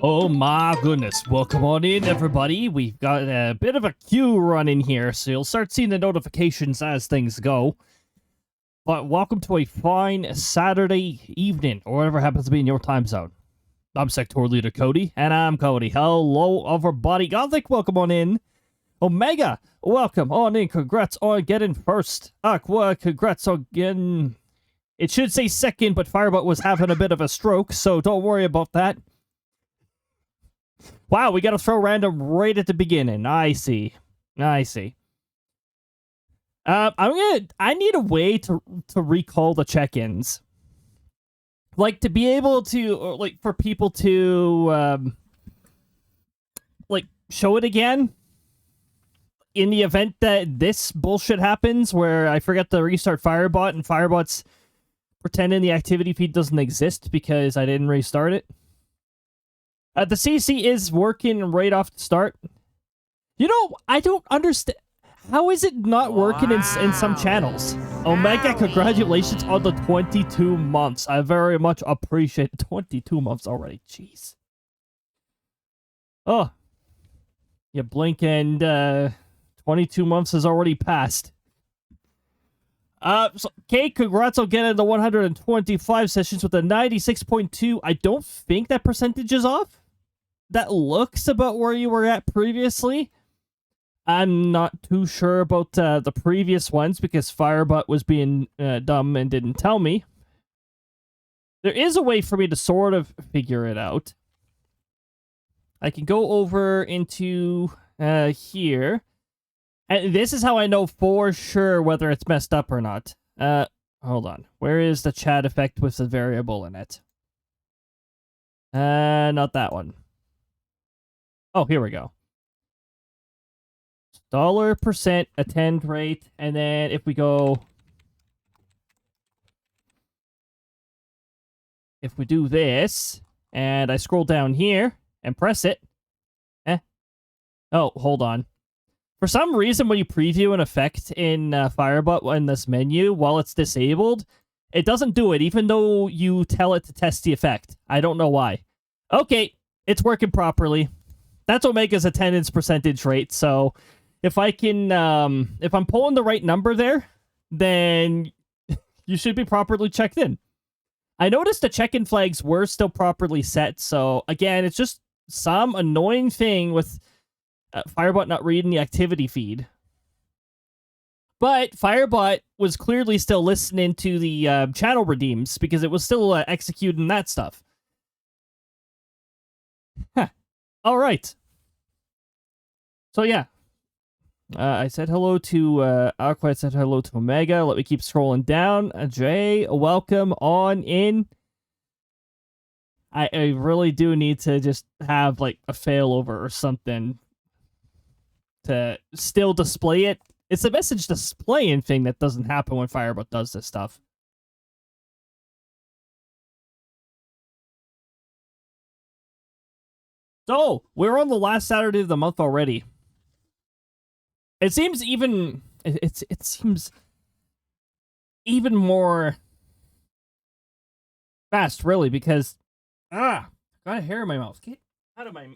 Oh my goodness. Welcome on in, everybody. We've got a bit of a queue running here, so you'll start seeing the notifications as things go. But welcome to a fine Saturday evening, or whatever happens to be in your time zone. I'm sectoral leader Cody, and I'm Cody. Hello, everybody. Gothic, welcome on in. Omega, welcome on in. Congrats on getting first. Aqua, congrats on getting... It should say second, but Firebot was having a bit of a stroke, so don't worry about that. Wow, we gotta throw random right at the beginning. I see. I need a way to recall the check-ins. Like, to be able to, like, for people to, like, show it again. In the event that this bullshit happens, where I forget to restart Firebot, and Firebot's pretending the activity feed doesn't exist because I didn't restart it. The CC is working right off the start. You know, I don't understand. How is it not working in some channels? Omega, congratulations on the 22 months. I very much appreciate it. 22 months already. Jeez. Oh. You blink and 22 months has already passed. So, Kate, congrats on getting the 125 sessions with a 96.2. I don't think that percentage is off. That looks about where you were at previously. I'm not too sure about the previous ones because Firebot was being dumb and didn't tell me. There is a way for me to sort of figure it out. I can go over into here. And this is how I know for sure whether it's messed up or not. Hold on. Where is the chat effect with the variable in it? Not that one. Oh, here we go. $% attend rate, and then if we go... If we do this, and I scroll down here, and press it... Oh, hold on. For some reason, when you preview an effect in Firebot in this menu, while it's disabled, it doesn't do it, even though you tell it to test the effect. I don't know why. Okay, it's working properly. That's Omega's attendance percentage rate, so if I can, if I'm pulling the right number there, then you should be properly checked in. I noticed the check-in flags were still properly set, so again, it's just some annoying thing with Firebot not reading the activity feed. But Firebot was clearly still listening to the channel redeems because it was still executing that stuff. Huh. All right. So yeah. I said hello to Aqua. I said hello to Omega. Let me keep scrolling down. Jay, welcome on in. I really do need to just have like a failover or something to still display it. It's a message displaying thing that doesn't happen when Firebot does this stuff. So, we're on the last Saturday of the month already. It seems even... It seems even more fast, really, because... got a hair in my mouth. Get out of my...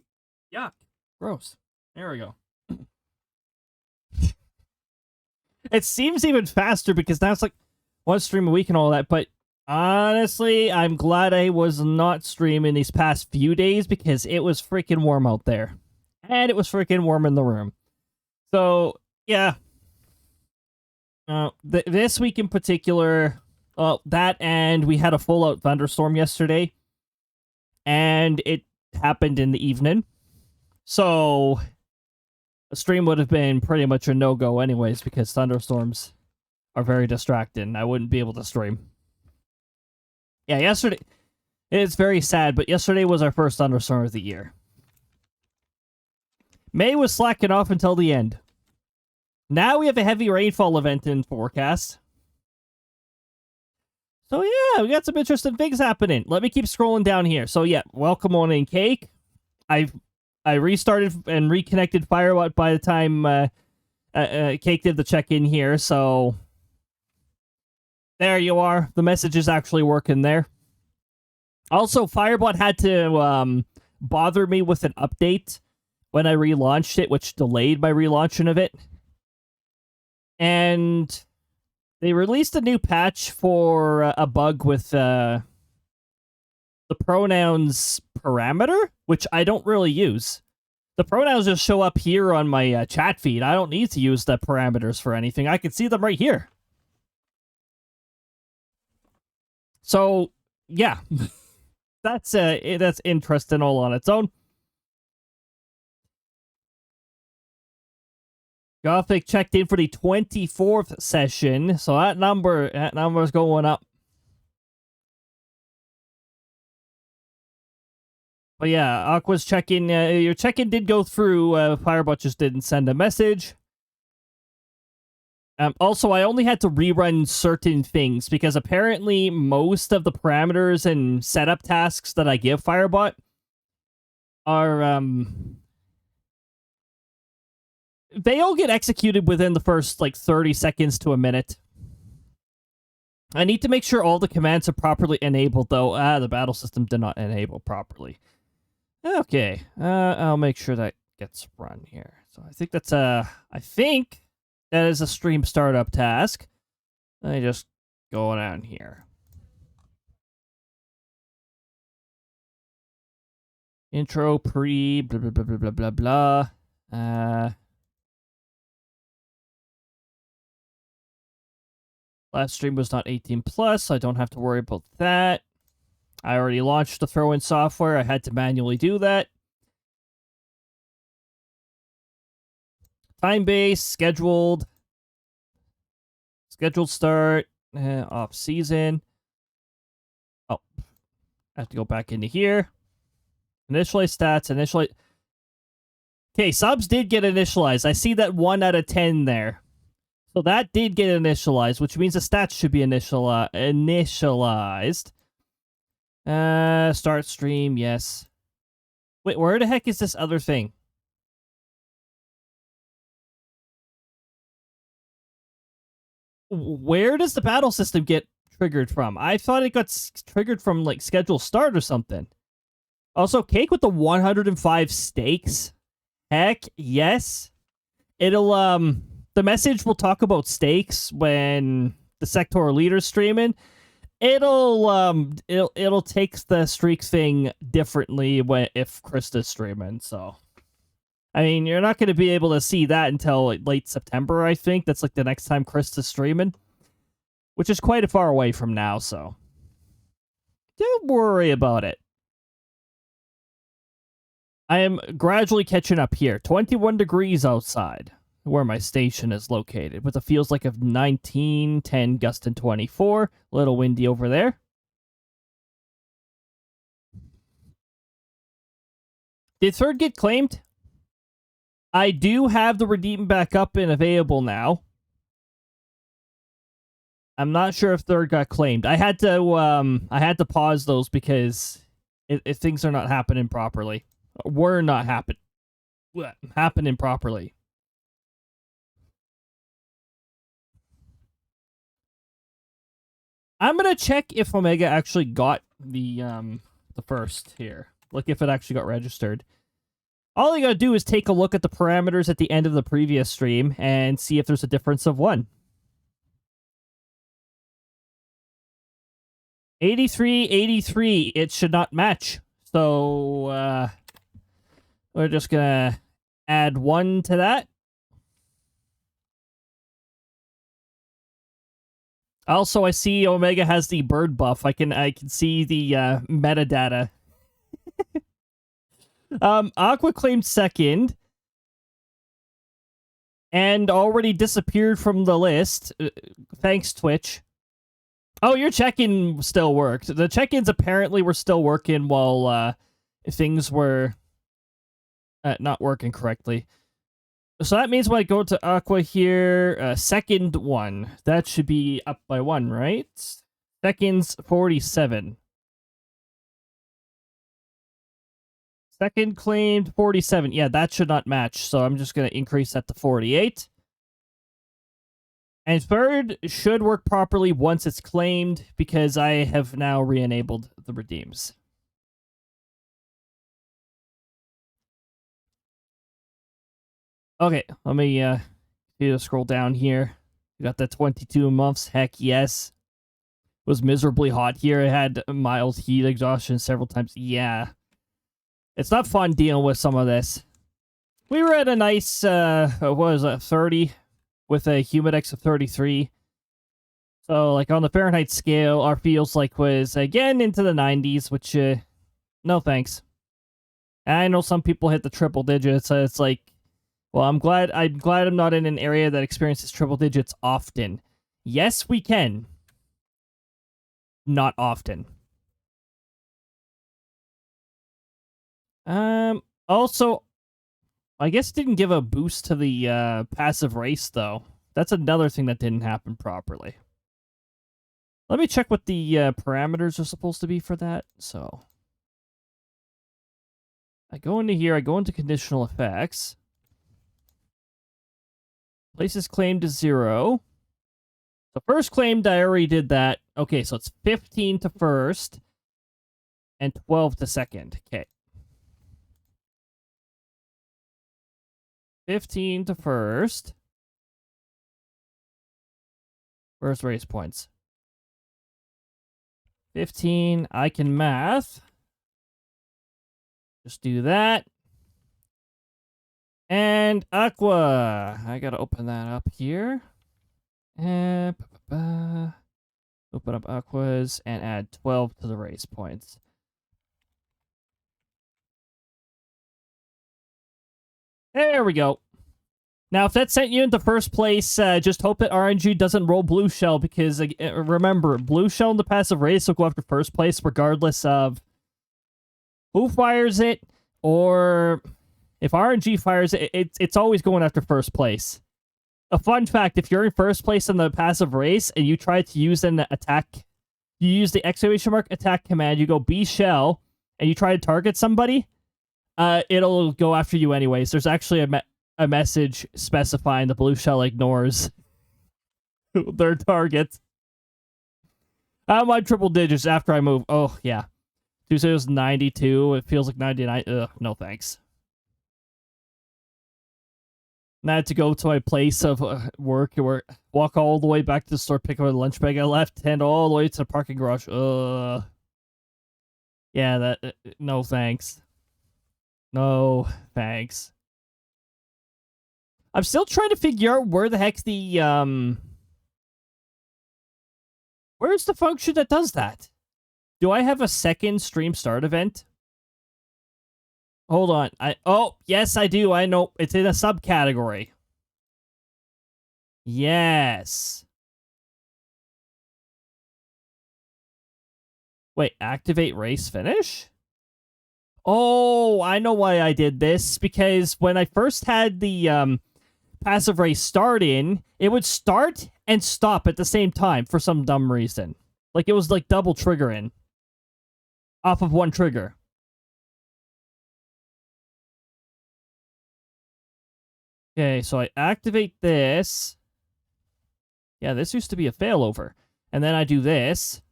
Yuck. Gross. There we go. It seems even faster because now it's like one stream a week and all that, but honestly, I'm glad I was not streaming these past few days because it was freaking warm out there. And it was freaking warm in the room. So, yeah. This week in particular, that and we had a full-out thunderstorm yesterday. And it happened in the evening. So, a stream would have been pretty much a no-go anyways because thunderstorms are very distracting. I wouldn't be able to stream. Yeah, yesterday... It's very sad, but yesterday was our first thunderstorm of the year. May was slacking off until the end. Now we have a heavy rainfall event in forecast. So yeah, we got some interesting things happening. Let me keep scrolling down here. So yeah, welcome on in, Cake. I restarted and reconnected Firebot by the time Cake did the check-in here, so... There you are. The message is actually working there. Also, Firebot had to bother me with an update when I relaunched it, which delayed my relaunching of it. And they released a new patch for a bug with the pronouns parameter, which I don't really use. The pronouns just show up here on my chat feed. I don't need to use the parameters for anything. I can see them right here. So, yeah. That's interesting all on its own. Gothic checked in for the 24th session, so that number's going up. But yeah, Aqua's check-in. Your check-in did go through. Firebot just didn't send a message. Also, I only had to rerun certain things because apparently most of the parameters and setup tasks that I give Firebot are they all get executed within the first like 30 seconds to a minute. I need to make sure all the commands are properly enabled, though. The battle system did not enable properly. Okay, I'll make sure that gets run here. So I think that's I think that is a stream startup task. Let me just go down here. Intro, pre, blah, blah, blah, blah, blah, blah, blah. Last stream was not 18 plus, so I don't have to worry about that. I already launched the throw-in software. I had to manually do that. Time base, scheduled. Scheduled start. Off season. Oh. I have to go back into here. Initialize stats. Initialize. Okay, subs did get initialized. I see that 1 out of 10 there. So that did get initialized, which means the stats should be initialized. Start stream, yes. Wait, where the heck is this other thing? Where does the battle system get triggered from? I thought it got triggered from, like, schedule start or something. Also, cake with the 105 stakes? Heck, yes. It'll, the message will talk about stakes when the sectoral leader's streaming. It'll take the streak thing differently if Krista's streaming, so. I mean, you're not going to be able to see that until like, late September, I think. That's like the next time Krista's streaming. Which is quite a far away from now, so. Don't worry about it. I am gradually catching up here. 21 degrees outside, where my station is located, with a feels like of 19, 10, gusting 24. A little windy over there. Did third get claimed? I do have the redeem back up and available now. I'm not sure if third got claimed. I had to pause those because if things are not happening properly. Were not happening properly. I'm gonna check if Omega actually got the first here. Look if it actually got registered. All you gotta do is take a look at the parameters at the end of the previous stream and see if there's a difference of 1. 83, 83. It should not match. So we're just gonna add 1 to that. Also, I see Omega has the bird buff. I can see the metadata. Aqua claimed second and already disappeared from the list. Thanks, Twitch. Oh, your check-in still worked. The check-ins apparently were still working while things were not working correctly. So that means when I go to Aqua here, second 1. That should be up by 1, right? Seconds 47. Second claimed 47. Yeah, that should not match. So I'm just going to increase that to 48. And third should work properly once it's claimed because I have now re-enabled the redeems. Okay, let me scroll down here. We got the 22 months. Heck yes. Was miserably hot here. It had mild heat exhaustion several times. Yeah. It's not fun dealing with some of this. We were at a nice, what was it, 30 with a humidex of 33. So, like, on the Fahrenheit scale, our feels like was, again, into the 90s, which, no thanks. I know some people hit the triple digits, so it's like, well, I'm glad I'm not in an area that experiences triple digits often. Yes, we can. Not often. Also, I guess it didn't give a boost to the passive race, though. That's another thing that didn't happen properly. Let me check what the parameters are supposed to be for that. So, I go into here, I go into conditional effects. Places claimed to 0. So first claimed, I already did that. Okay, so it's 15 to first and 12 to second. Okay. 15 to first. Where's race points? 15. I can math. Just do that. And Aqua. I gotta open that up here. And open up Aquas and add 12 to the race points. There we go. Now, if that sent you into first place, just hope that RNG doesn't roll Blue Shell, because remember, Blue Shell in the passive race will go after first place regardless of who fires it, or if RNG fires it, it's always going after first place. A fun fact, if you're in first place in the passive race and you try to use an attack, you use the exclamation mark attack command, you go B shell, and you try to target somebody, it'll go after you anyways. There's actually a message specifying the blue shell ignores their target. My triple digits after I move. Oh, yeah. Tuesday was 92. It feels like 99. Ugh, no thanks. And I had to go to my place of work, walk all the way back to the store, pick up a lunch bag I left, and all the way to the parking garage. Yeah, that. No thanks. No thanks. I'm still trying to figure out where the heck the where's the function that does that? Do I have a second stream start event? Hold on. Oh, yes, I do. I know. It's in a subcategory. Yes. Wait, activate race finish? Oh, I know why I did this. Because when I first had the passive race start in, it would start and stop at the same time for some dumb reason. Like, it was like double triggering off of one trigger. Okay, so I activate this. Yeah, this used to be a failover. And then I do this.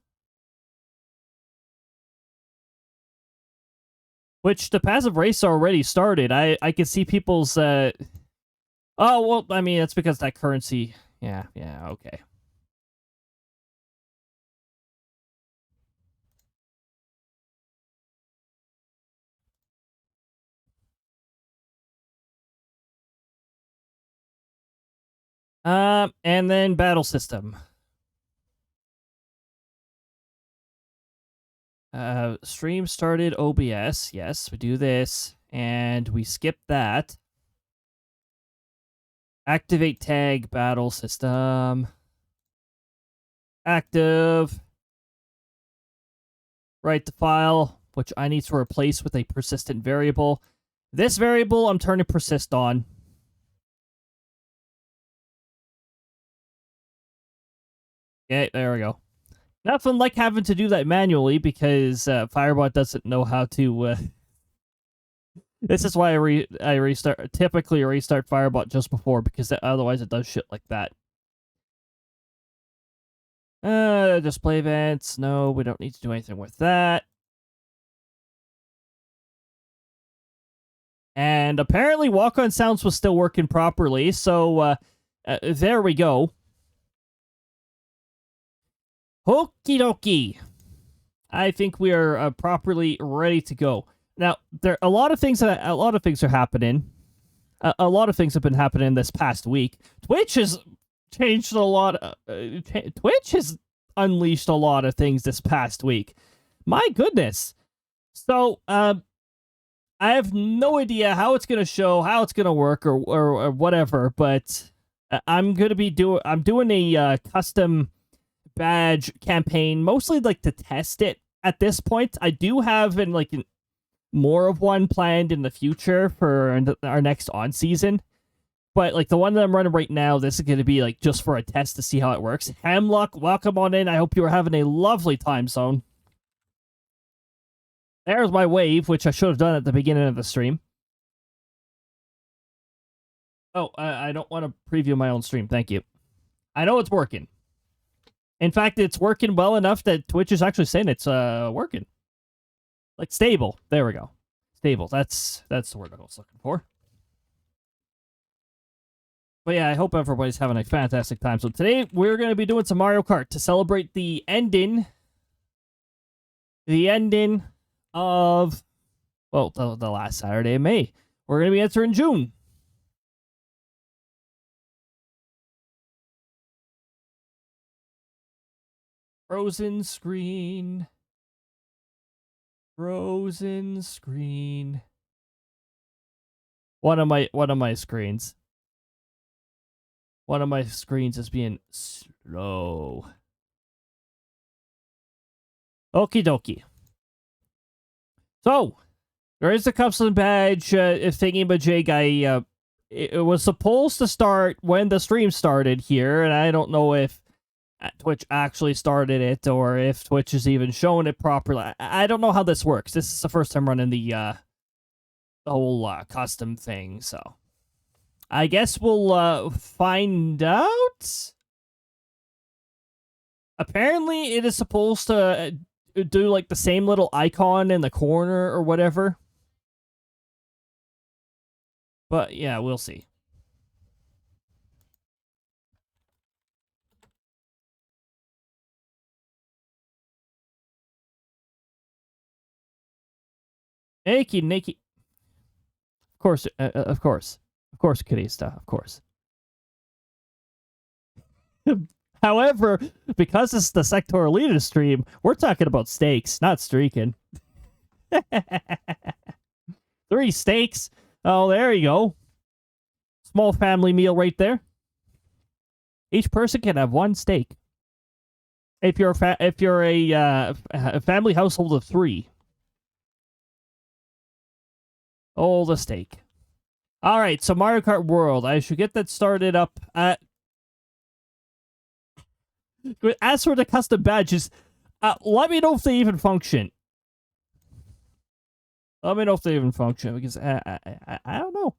Which the passive race already started. I can see people's oh, well, I mean, that's because that currency. Yeah, okay. And then battle system. Stream started OBS. Yes, we do this. And we skip that. Activate tag battle system. Active. Write the file, which I need to replace with a persistent variable. This variable I'm turning persist on. Okay, there we go. Nothing like having to do that manually, because Firebot doesn't know how to. This is why I restart. Typically, restart Firebot just before, because otherwise it does shit like that. Display events. No, we don't need to do anything with that. And apparently walk-on sounds was still working properly, so there we go. Okie dokie. I think we are properly ready to go. Now, a lot of things are happening. A lot of things have been happening this past week. Twitch has changed a lot. Twitch has unleashed a lot of things this past week. My goodness. So, I have no idea how it's gonna show, how it's gonna work, or whatever. But I'm doing a custom badge campaign, mostly like to test it at this point. I do have more of one planned in the future for our next on season, but like the one that I'm running right now, this is going to be like just for a test to see how it works. Hemlock, welcome on in. I hope you are having a lovely time zone. There's my wave, which I should have done at the beginning of the stream. Oh, I don't want to preview my own stream. Thank you. I know it's working. In fact, it's working well enough that Twitch is actually saying it's working. Like stable. There we go. Stable. That's the word I was looking for. But yeah, I hope everybody's having a fantastic time. So today we're going to be doing some Mario Kart to celebrate the ending of, well, the last Saturday of May. We're going to be entering June. Frozen screen. Frozen screen. One of my screens. One of my screens is being slow. Okie dokie. So, there is a custom badge thingy-majig. It was supposed to start when the stream started here, and I don't know if Twitch actually started it or if Twitch is even showing it properly. I don't know how this works. This is the first time running the whole custom thing, so I guess we'll find out. Apparently, it is supposed to do like the same little icon in the corner or whatever. But yeah, we'll see. Nakey, nakey. Of course, Kirista, of course. However, because it's the sectoral leader stream, we're talking about steaks, not streaking. 3 steaks. Oh, there you go. Small family meal right there. Each person can have 1 steak. If you're a family household of 3. Oh, the steak. All right, so Mario Kart World. I should get that started up. As for the custom badges, let me know if they even function. Let me know if they even function, because I don't know.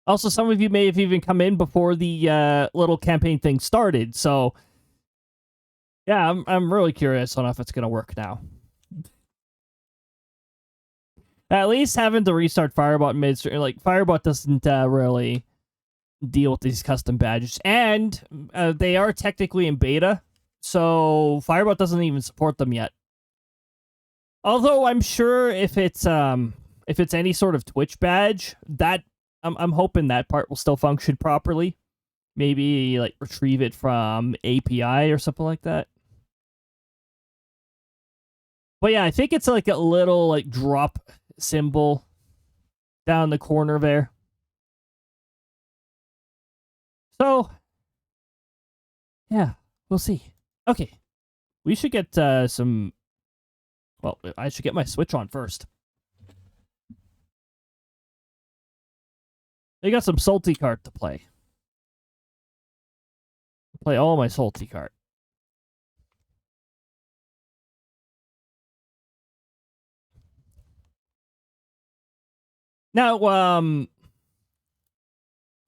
Also, some of you may have even come in before the little campaign thing started, so yeah, I'm really curious on if it's gonna work now. At least having to restart Firebot midstream, like Firebot doesn't really deal with these custom badges, and they are technically in beta, so Firebot doesn't even support them yet. Although I'm sure if it's any sort of Twitch badge, that I'm hoping that part will still function properly. Maybe like retrieve it from API or something like that. But yeah, I think it's like a little like drop symbol down the corner there. So yeah, we'll see. Okay, we should get some. Well, I should get my Switch on first. I got some Salty Kart to play. Play all my Salty Kart. Now,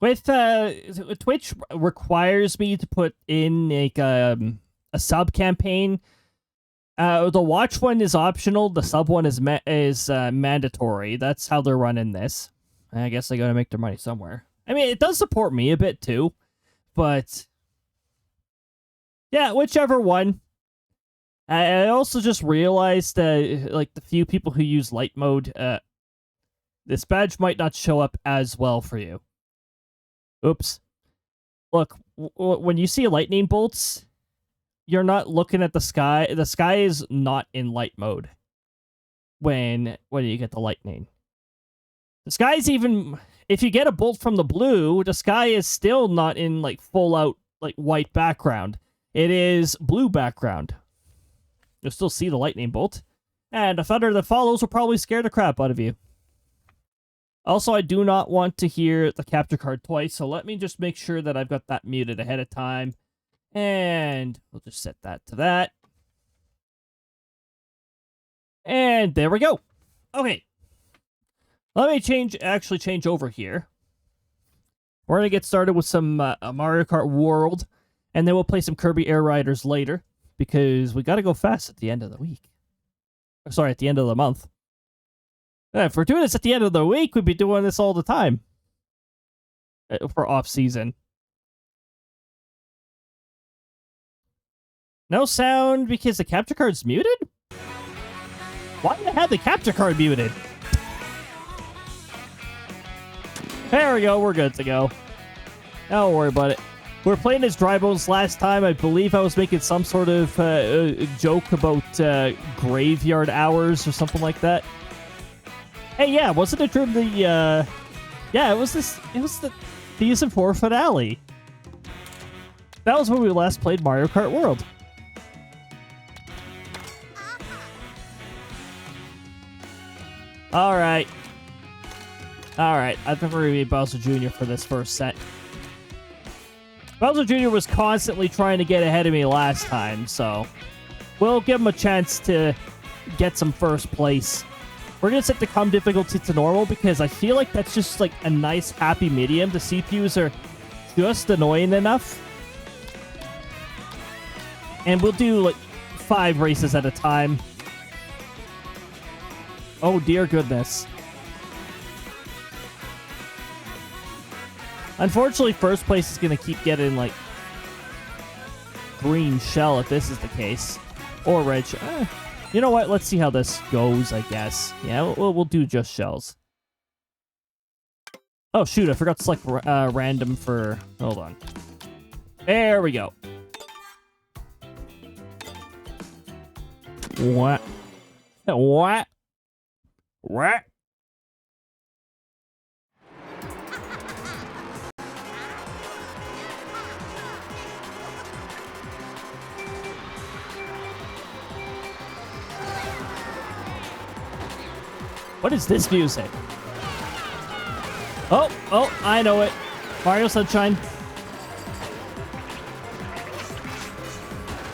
with Twitch requires me to put in like a sub campaign The watch one is optional. The sub one is mandatory. That's how they're running this. I guess they gotta make their money somewhere. I mean, it does support me a bit too, but yeah, whichever one. I also just realized that, like, the few people who use light mode, this badge might not show up as well for you. Oops. Look, when you see lightning bolts, you're not looking at the sky. The sky is not in light mode when you get the lightning. The sky's even... If you get a bolt from the blue, the sky is still not in, like, full-out, like, white background. It is blue background. You'll still see the lightning bolt. And the thunder that follows will probably scare the crap out of you. Also, I do not want to hear the capture card twice, so let me just make sure that I've got that muted ahead of time. And we'll just set that to that. And there we go. Okay. Let me actually change over here. We're going to get started with some Mario Kart World, and then we'll play some Kirby Air Riders later, because we got to go fast at the end of the week. Sorry, at the end of the month. If we're doing this at the end of the week, we'd be doing this all the time. For off-season. No sound because the capture card's muted? Why did I have the capture card muted? There we go, we're good to go. Don't worry about it. We were playing as Dry Bones last time. I believe I was making some sort of joke about graveyard hours or something like that. Hey, yeah, wasn't it during the, yeah, it was the Season 4 finale. That was when we last played Mario Kart World. Alright. Alright, I think we're going to be Bowser Jr. for this first set. Bowser Jr. was constantly trying to get ahead of me last time, so we'll give him a chance to get some first place. We're going to set the calm difficulty to normal because I feel like that's just like a nice happy medium. The CPUs are just annoying enough. And we'll do like 5 races at a time. Oh dear goodness. Unfortunately, first place is going to keep getting like green shell if this is the case. Or red shell. You know what? Let's see how this goes, I guess. Yeah, we'll do just shells. Oh, shoot. I forgot to select random for... Hold on. There we go. What? What? What? What is this music? Oh, I know it. Mario Sunshine.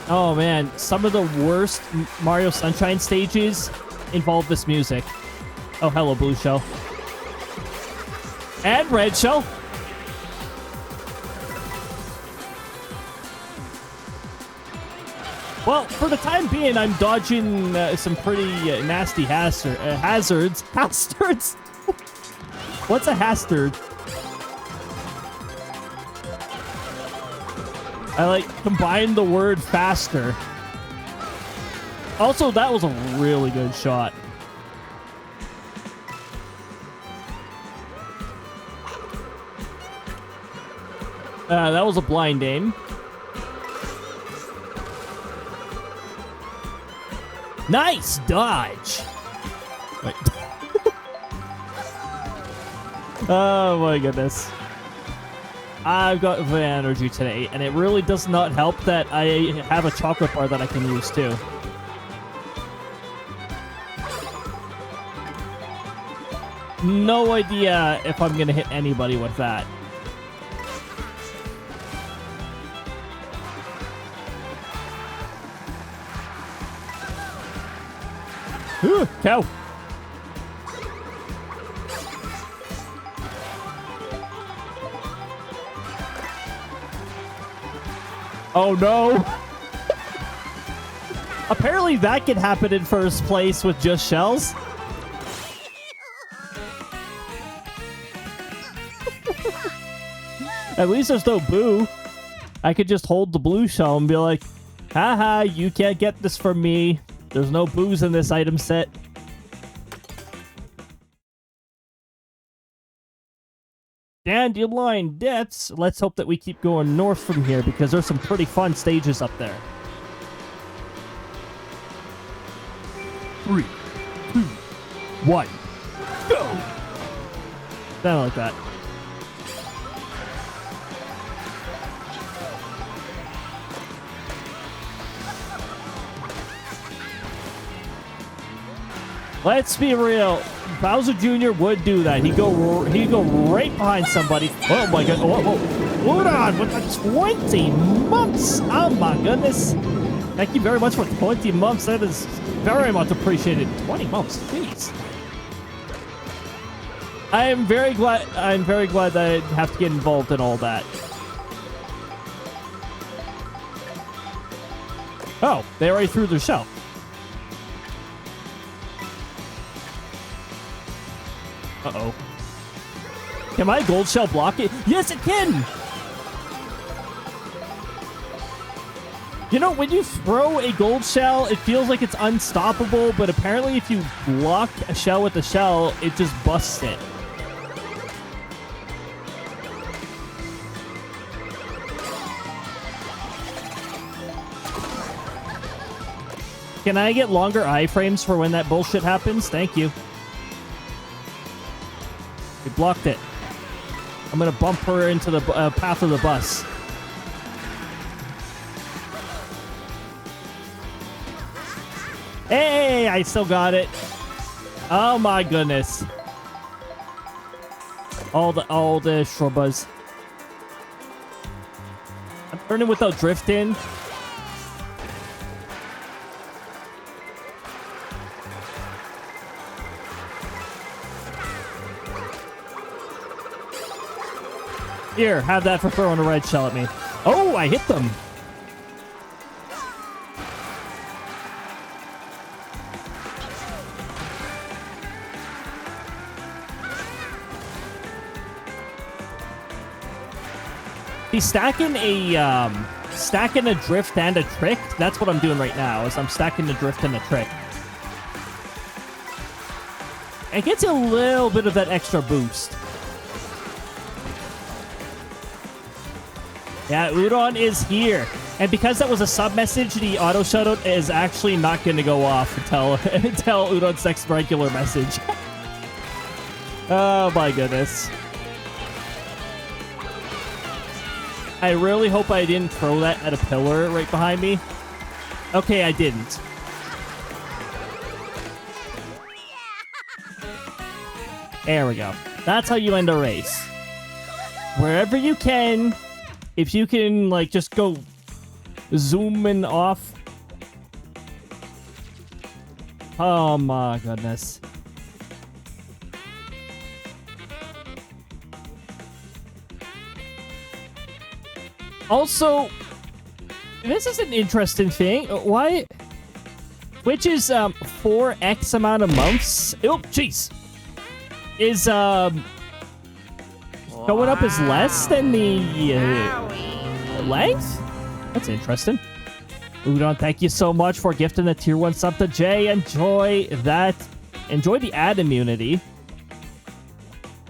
Oh man, some of the worst Mario Sunshine stages involve this music. Oh, hello, blue shell. And red shell. Well, for the time being, I'm dodging some pretty nasty hazards. Hazards? What's a hazard? I like combined the word faster. Also, that was a really good shot. That was a blind aim. Nice dodge. Wait. Oh my goodness. I've got the energy today, and it really does not help that I have a chocolate bar that I can use too. No idea if I'm gonna hit anybody with that. Ooh, cow. Oh no. Apparently that can happen in first place with just shells. At least there's no boo. I could just hold the blue shell and be like, haha, you can't get this from me. There's no boos in this item set. Dandelion Depths. Let's hope that we keep going north from here because there's some pretty fun stages up there. 3, 2, 1, go! Something like that. Let's be real. Bowser Jr. would do that. He'd go right behind somebody. Oh my god. Oh. Udon with the 20 months. Oh my goodness. Thank you very much for 20 months. That is very much appreciated. 20 months. Jeez. I'm very glad that I have to get involved in all that. Oh, they already threw their shell. Uh-oh. Can my gold shell block it? Yes, it can! You know, when you throw a gold shell, it feels like it's unstoppable, but apparently if you block a shell with a shell, it just busts it. Can I get longer iframes for when that bullshit happens? Thank you. We blocked it. I'm gonna bump her into the path of the bus. Hey, I still got it. Oh my goodness. All the shrubas. I'm turning without drifting. Here, have that for throwing a red shell at me. Oh, I hit them. He's stacking a drift and a trick. That's what I'm doing right now, is I'm stacking a drift and a trick. It gets a little bit of that extra boost. Yeah, Udon is here. And because that was a sub-message, the auto shoutout is actually not going to go off until Udon's next regular message. Oh my goodness. I really hope I didn't throw that at a pillar right behind me. Okay, I didn't. There we go. That's how you end a race. Wherever you can... If you can, like, just go zooming off. Oh, my goodness. Also, this is an interesting thing. Why? Which is, 4x amount of months. Oh, jeez. Is, going up is less than the length? That's interesting. Udon, thank you so much for gifting a tier 1 sub to Jay. Enjoy that. Enjoy the ad immunity.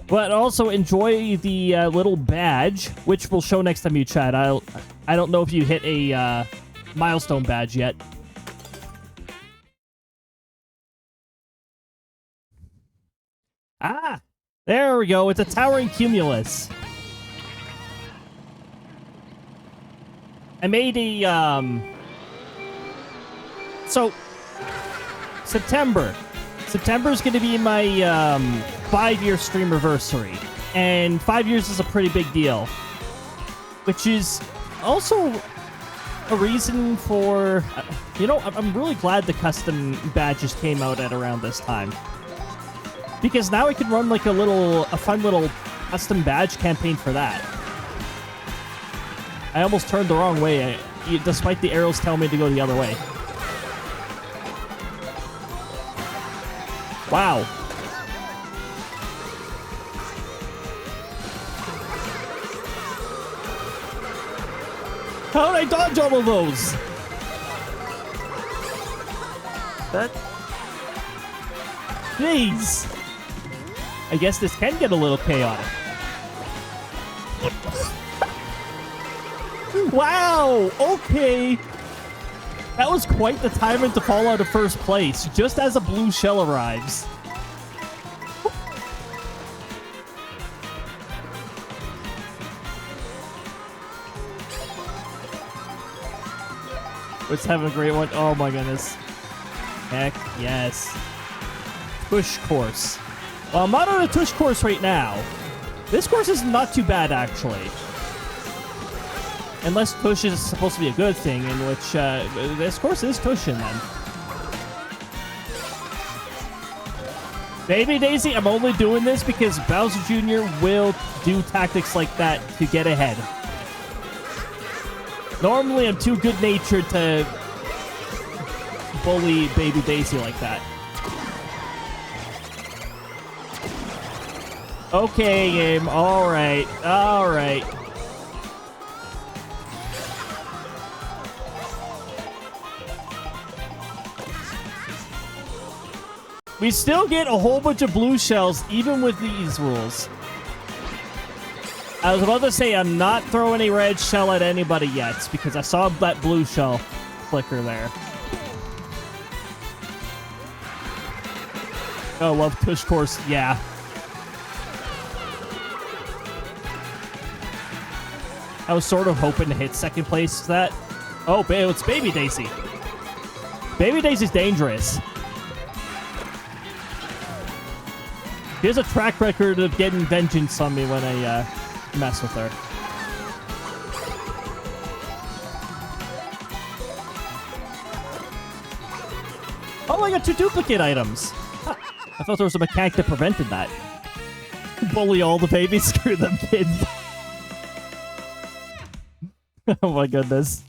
But also enjoy the little badge, which will show next time you chat. I don't know if you hit a milestone badge yet. Ah! There we go. It's a towering cumulus. I made a, So, September. September's going to be my, 5-year streamiversary. And 5 years is a pretty big deal. Which is also a reason for... You know, I'm really glad the custom badges came out at around this time. Because now I can run like a fun little custom badge campaign for that. I almost turned the wrong way, despite the arrows telling me to go the other way. Wow. How did I dodge all of those? That... Jeez. I guess this can get a little chaotic. Wow. Okay. That was quite the timing to fall out of first place, just as a blue shell arrives. Let's have a great one. Oh my goodness. Heck yes. Tush course. Well, I'm not on a tush course right now. This course is not too bad, actually. Unless tush is supposed to be a good thing, in which this course is tushing then. Baby Daisy, I'm only doing this because Bowser Jr. will do tactics like that to get ahead. Normally, I'm too good-natured to bully Baby Daisy like that. Okay, game. All right. All right. We still get a whole bunch of blue shells, even with these rules. I was about to say I'm not throwing a red shell at anybody yet, because I saw that blue shell flicker there. Oh, love tush course. Yeah. I was sort of hoping to hit second place to that. Oh, it's Baby Daisy. Baby Daisy's dangerous. She has a track record of getting vengeance on me when I mess with her. Oh, I got 2 duplicate items. Huh. I thought there was a mechanic that prevented that. Bully all the babies, screw them kids. Oh my goodness.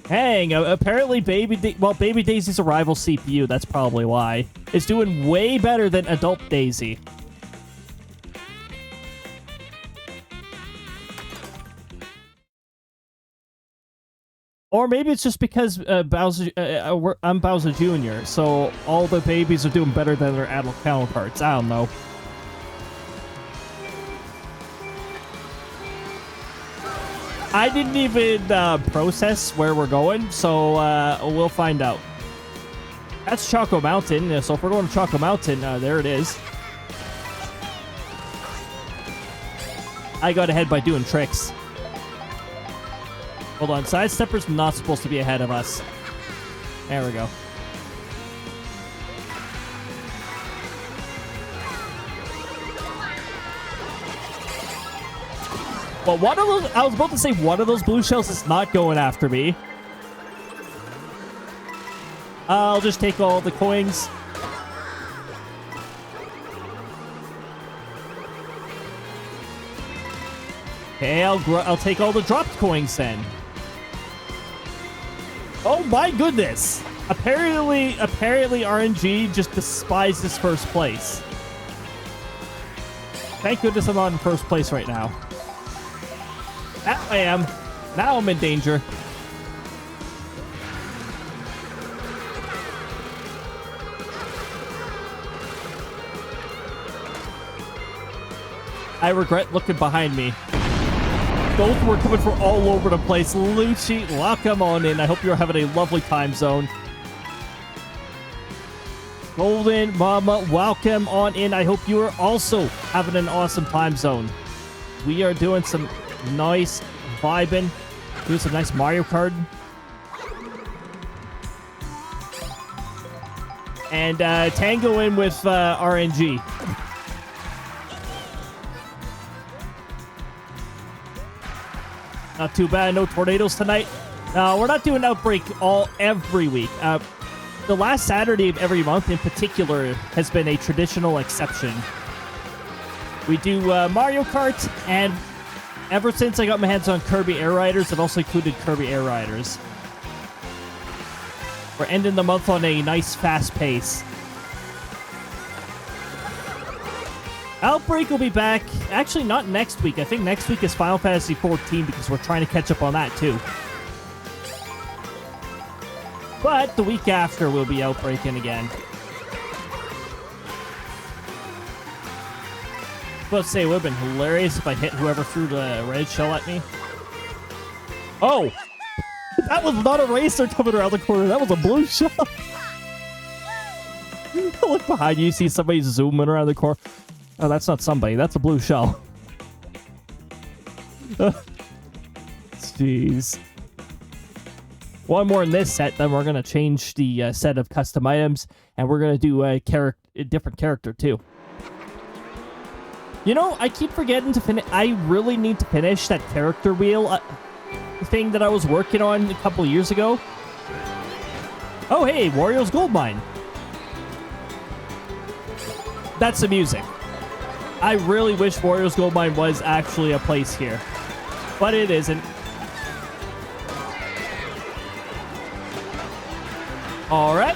Hang, apparently Baby Daisy's a rival CPU, that's probably why. It's doing way better than Adult Daisy. Or maybe it's just because I'm Bowser Jr., so all the babies are doing better than their adult counterparts. I don't know. I didn't even process where we're going, so we'll find out. That's Choco Mountain, so if we're going to Choco Mountain, there it is. I got ahead by doing tricks. Hold on, Sidestepper's not supposed to be ahead of us. There we go. Well, one of those, I was about to say one of those blue shells is not going after me. I'll just take all the coins. Okay, I'll take all the dropped coins then. Oh my goodness! Apparently RNG just despises first place. Thank goodness I'm not in first place right now. Now I am. Now I'm in danger. I regret looking behind me. Both were coming from all over the place. Lucci, welcome on in. I hope you're having a lovely time zone. Golden Mama, welcome on in. I hope you are also having an awesome time zone. We are doing some nice vibing. Doing some nice Mario Kart. And Tango in with RNG. Not too bad. No tornadoes tonight. We're not doing Outbreak every week. The last Saturday of every month in particular has been a traditional exception. We do Mario Kart, and ever since I got my hands on Kirby Air Riders, I've also included Kirby Air Riders. We're ending the month on a nice fast pace. Outbreak will be back. Actually, not next week. I think next week is Final Fantasy XIV because we're trying to catch up on that too. But the week after we'll be Outbreaking again. I was about to say, it would have been hilarious if I hit whoever threw the red shell at me. Oh! That was not a racer coming around the corner. That was a blue shell. Look behind you, see somebody zooming around the corner. Oh, that's not somebody. That's a blue shell. Jeez. One more in this set, then we're going to change the set of custom items, and we're going to do a different character, too. You know, I keep forgetting to finish. I really need to finish that character wheel thing that I was working on a couple years ago. Oh, hey, Wario's Gold Mine. That's the music. I really wish Wario's Gold Mine was actually a place here, but it isn't. All right.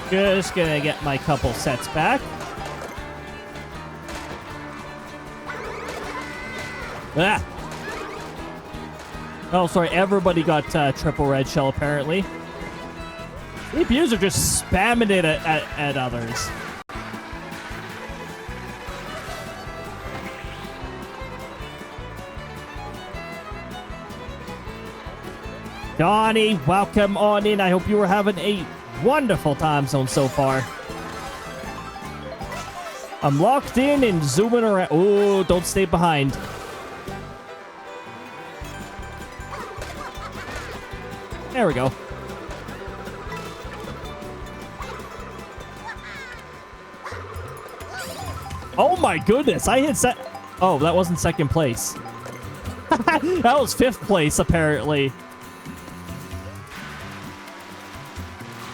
Just gonna get my couple sets back. Ah! Oh, sorry, everybody got triple red shell, apparently. APUs are just spamming it at others. Donnie, welcome on in. I hope you were having a wonderful time zone so far. I'm locked in and zooming around. Oh, don't stay behind. There we go. Oh my goodness, I hit Oh, that wasn't second place. That was fifth place, apparently.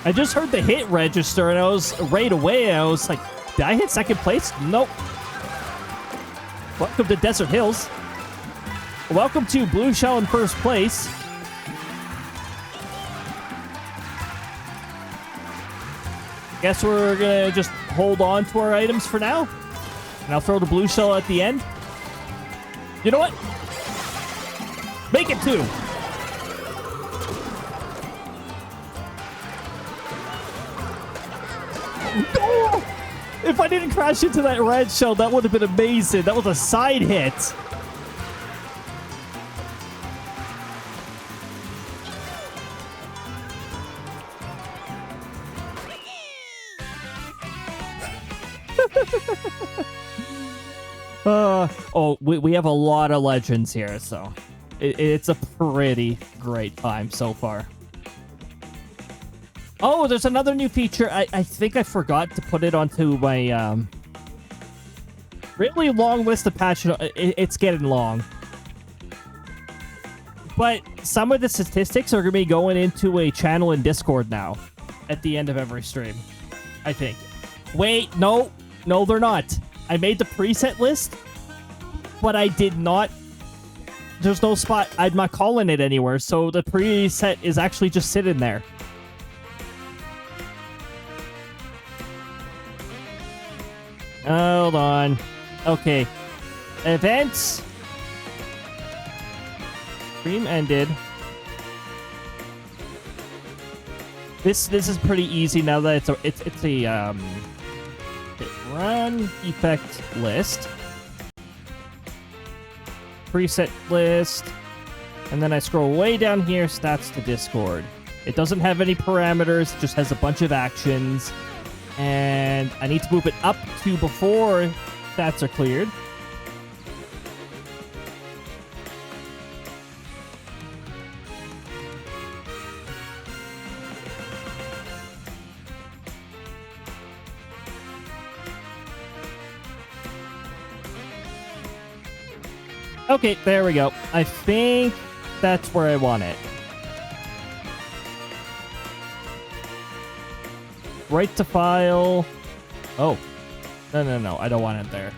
I just heard the hit register, and I was right away. I was like, did I hit second place? Nope. Welcome to Desert Hills. Welcome to Blue Shell in first place. Guess we're gonna just hold on to our items for now. And I'll throw the blue shell at the end. You know what? Make it 2. Oh! If I didn't crash into that red shell, that would have been amazing. That was a side hit. We have a lot of legends here, so it's a pretty great time so far. Oh, there's another new feature. I think I forgot to put it onto my really long list of patches. It's getting long. But some of the statistics are going to be going into a channel in Discord now at the end of every stream, I think. Wait, no, they're not. I made the preset list, but I did not. There's no spot. I'm not calling it anywhere, so the preset is actually just sitting there. Hold on. Okay. Events. Stream ended. This is pretty easy now that it's a run effect list. Preset list. And then I scroll way down here, stats to Discord. It doesn't have any parameters, it just has a bunch of actions. And I need to move it up to before stats are cleared. Okay, there we go. I think that's where I want it. Right to file. Oh. No. I don't want it there.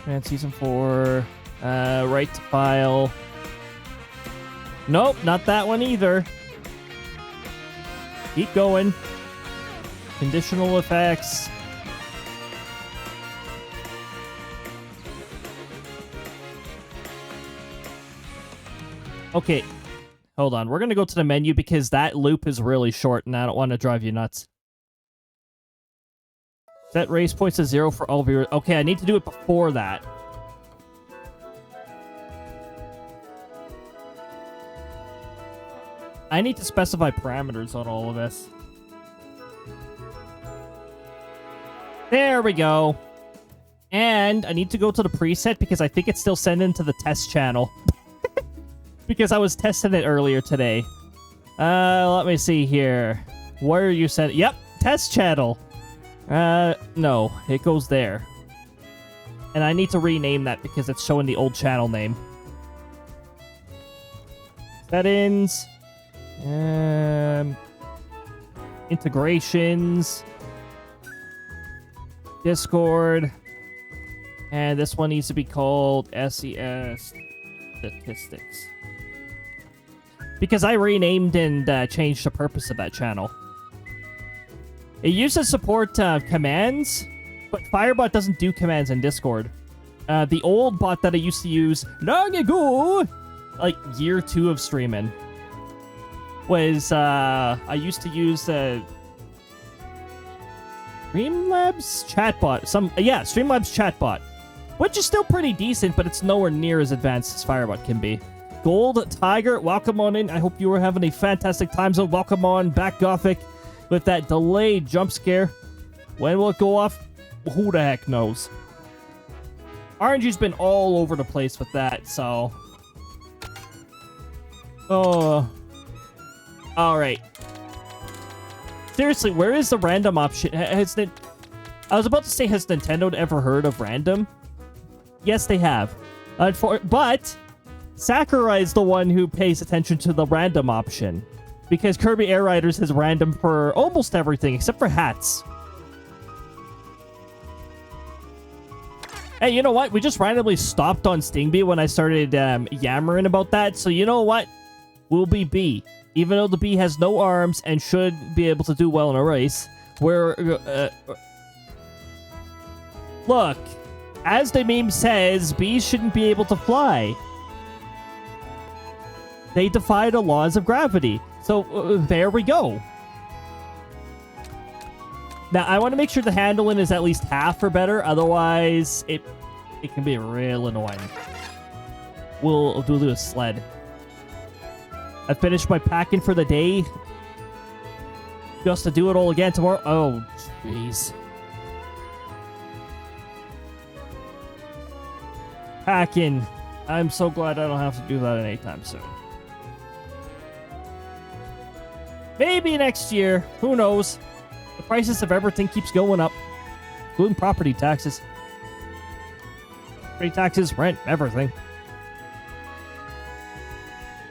And season 4. Right to file. Nope, not that one either. Keep going. Conditional effects. Okay, hold on. We're going to go to the menu because that loop is really short and I don't want to drive you nuts. Set race points to 0 for all viewers. Okay, I need to do it before that. I need to specify parameters on all of this. There we go. And I need to go to the preset because I think it's still sent into the test channel. Because I was testing it earlier today. Let me see here. Where are you sent? Yep, test channel. No, it goes there. And I need to rename that because it's showing the old channel name. Settings. Integrations. Discord. And this one needs to be called SES Statistics. Because I renamed and changed the purpose of that channel. It used to support commands, but Firebot doesn't do commands in Discord. The old bot that I used to use long ago, like year 2 of streaming, was I used to use Streamlabs chatbot. Streamlabs chatbot, which is still pretty decent, but it's nowhere near as advanced as Firebot can be. Gold Tiger, welcome on in. I hope you were having a fantastic time zone. Welcome on back, Gothic, with that delayed jump scare. When will it go off? Who the heck knows? RNG's been all over the place with that, so... Oh... Alright. Seriously, where is the random option? I was about to say, has Nintendo ever heard of random? Yes, they have. But... Sakurai is the one who pays attention to the random option. Because Kirby Air Riders has random for almost everything, except for hats. Hey, you know what? We just randomly stopped on Stingbee when I started yammering about that. So you know what? We'll be B. Even though the bee has no arms and should be able to do well in a race. Look, as the meme says, bees shouldn't be able to fly. They defy the laws of gravity. So, there we go. Now, I want to make sure the handling is at least half or better. Otherwise, it can be real annoying. We'll do a sled. I finished my packing for the day. Just to do it all again tomorrow. Oh, jeez. Packing. I'm so glad I don't have to do that anytime soon. Maybe next year. Who knows? The prices of everything keeps going up. Including property taxes. Property taxes, rent, everything.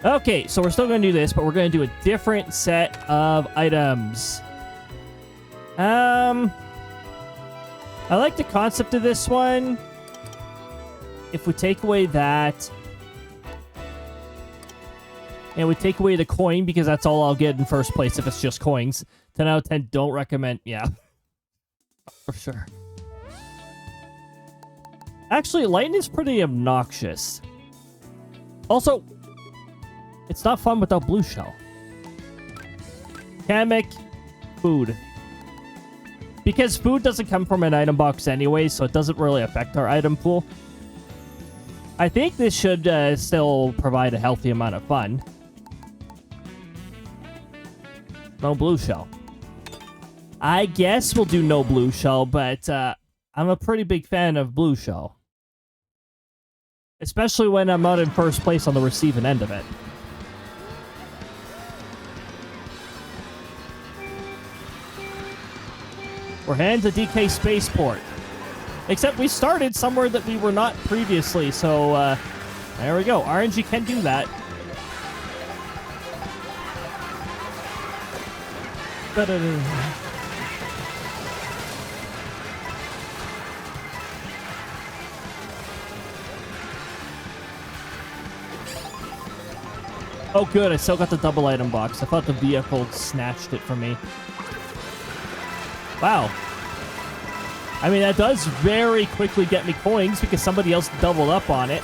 Okay, so we're still going to do this, but we're going to do a different set of items. I like the concept of this one. If we take away that... And we take away the coin, because that's all I'll get in first place if it's just coins. 10 out of 10, don't recommend. Yeah. For sure. Actually, lightning's pretty obnoxious. Also, it's not fun without blue shell. Kamek, food. Because food doesn't come from an item box anyway, so it doesn't really affect our item pool. I think this should still provide a healthy amount of fun. No blue shell. I guess we'll do no blue shell, but I'm a pretty big fan of blue shell. Especially when I'm not in first place on the receiving end of it. We're heading to DK Spaceport. Except we started somewhere that we were not previously, so there we go. RNG can do that. Oh, good. I still got the double item box. I thought the vehicle snatched it from me. Wow. I mean, that does very quickly get me coins because somebody else doubled up on it.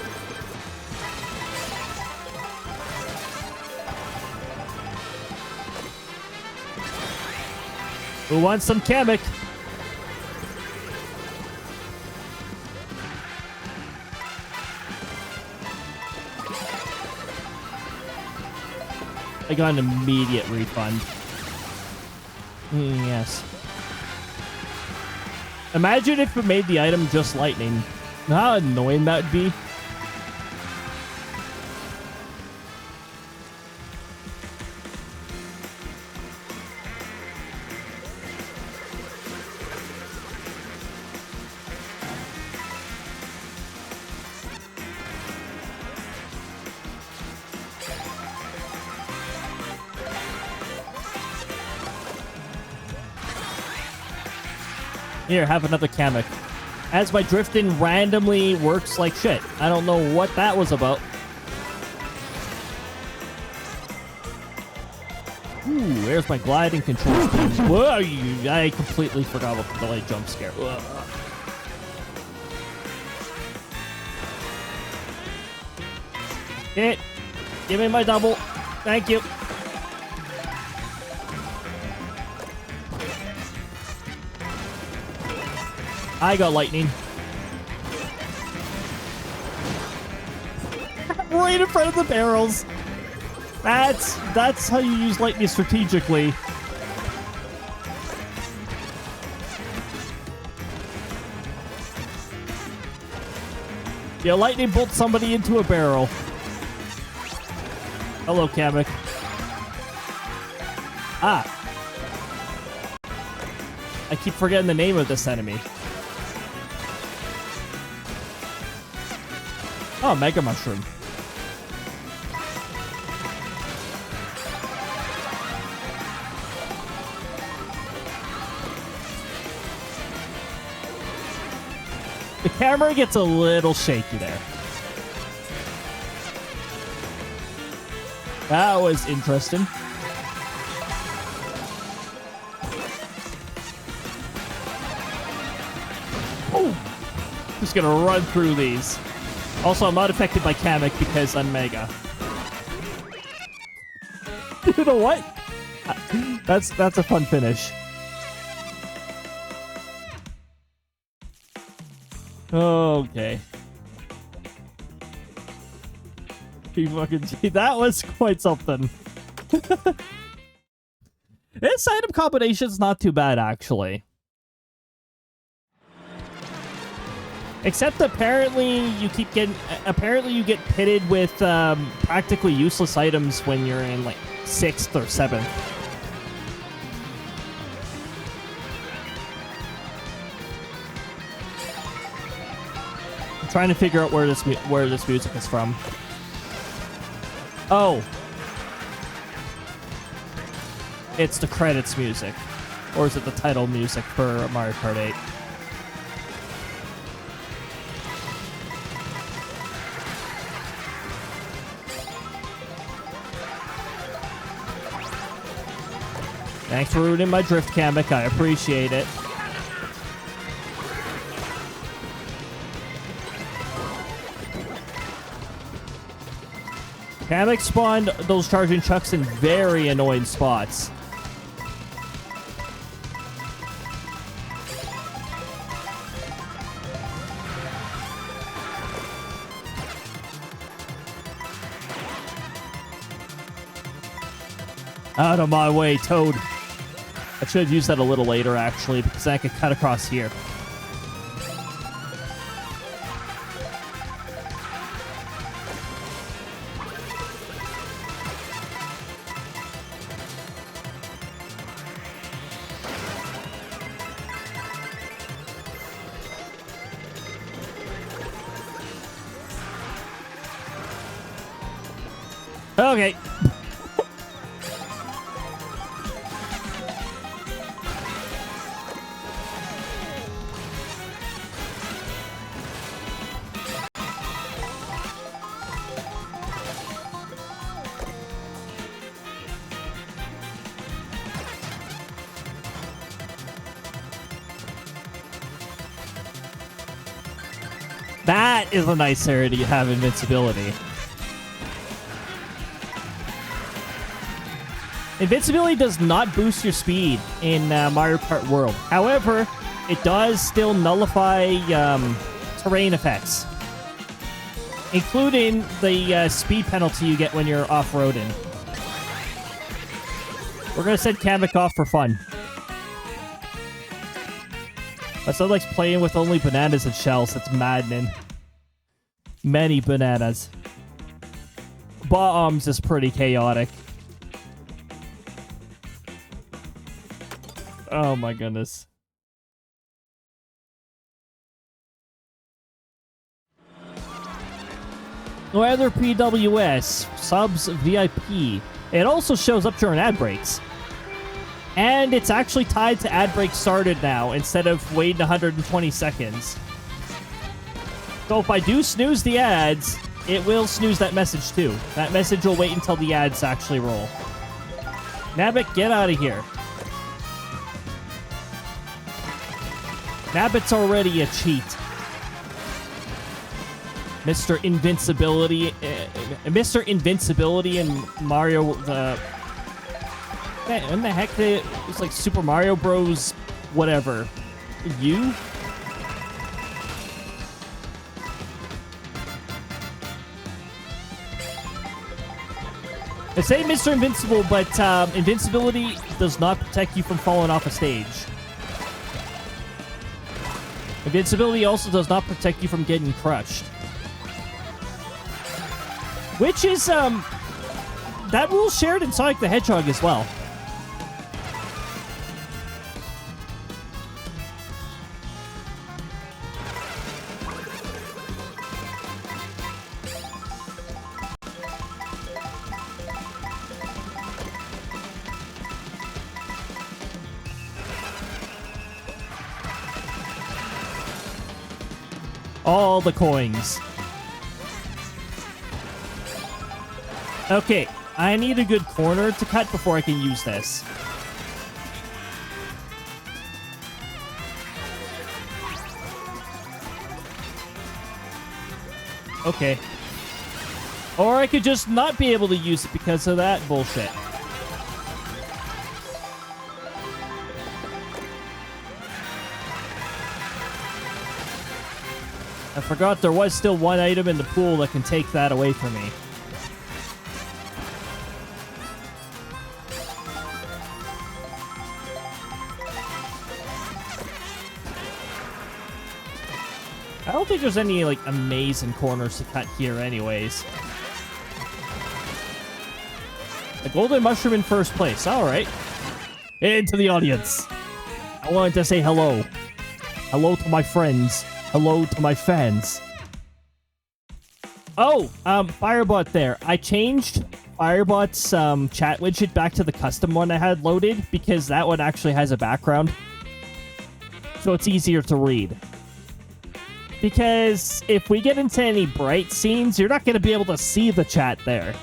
Who wants some Kamek? I got an immediate refund. Yes. Imagine if it made the item just lightning. How annoying that would be. Here, have another Kamek. As my drifting randomly works like shit. I don't know what that was about. Ooh, there's my gliding control scheme. Whoa, I completely forgot about the delayed jump scare. Ugh. Hit. Give me my double. Thank you. I got lightning. Right in front of the barrels. That's how you use lightning strategically. Yeah, lightning bolts somebody into a barrel. Hello, Kamek. Ah. I keep forgetting the name of this enemy. Oh, Mega Mushroom. The camera gets a little shaky there. That was interesting. Oh, just gonna run through these. Also, I'm not affected by Kamek because I'm Mega. You know what? That's a fun finish. Okay. That was quite something. This item combination's not too bad, actually. Except apparently you get pitted with practically useless items when you're in like 6th or 7th. I'm trying to figure out where this music is from. Oh. It's the credits music. Or is it the title music for Mario Kart 8? Thanks for ruining my drift, Kamek. I appreciate it. Kamek spawned those charging chucks in very annoying spots. Out of my way, Toad. I should have used that a little later, actually, because I could cut across here. Okay. That is a nice area to have invincibility. Invincibility does not boost your speed in Mario Kart World. However, it does still nullify terrain effects, including the speed penalty you get when you're off-roading. We're going to send Kamek off for fun. That sounds like playing with only bananas and shells. That's maddening. Many bananas. Bombs is pretty chaotic. Oh my goodness. Weather PWS, subs VIP. It also shows up during ad breaks. And it's actually tied to ad break started now instead of waiting 120 seconds. So if I do snooze the ads, it will snooze that message too. That message will wait until the ads actually roll. Nabbit, get out of here. Nabbit's already a cheat. Mr. Invincibility. Mr. Invincibility and Mario... when the heck did it was like Super Mario Bros. Whatever. You? They say Mr. Invincible, but invincibility does not protect you from falling off a stage. Invincibility also does not protect you from getting crushed. Which is, that rule shared in Sonic the Hedgehog as well. All the coins. Okay, I need a good corner to cut before I can use this. Okay. Or I could just not be able to use it because of that bullshit. I forgot there was still one item in the pool that can take that away from me. I don't think there's any, like, amazing corners to cut here anyways. A golden mushroom in first place. Alright. Into the audience. I wanted to say hello. Hello to my friends. Hello to my fans. Oh, Firebot there. I changed Firebot's chat widget back to the custom one I had loaded because that one actually has a background. So it's easier to read. Because if we get into any bright scenes, you're not going to be able to see the chat there.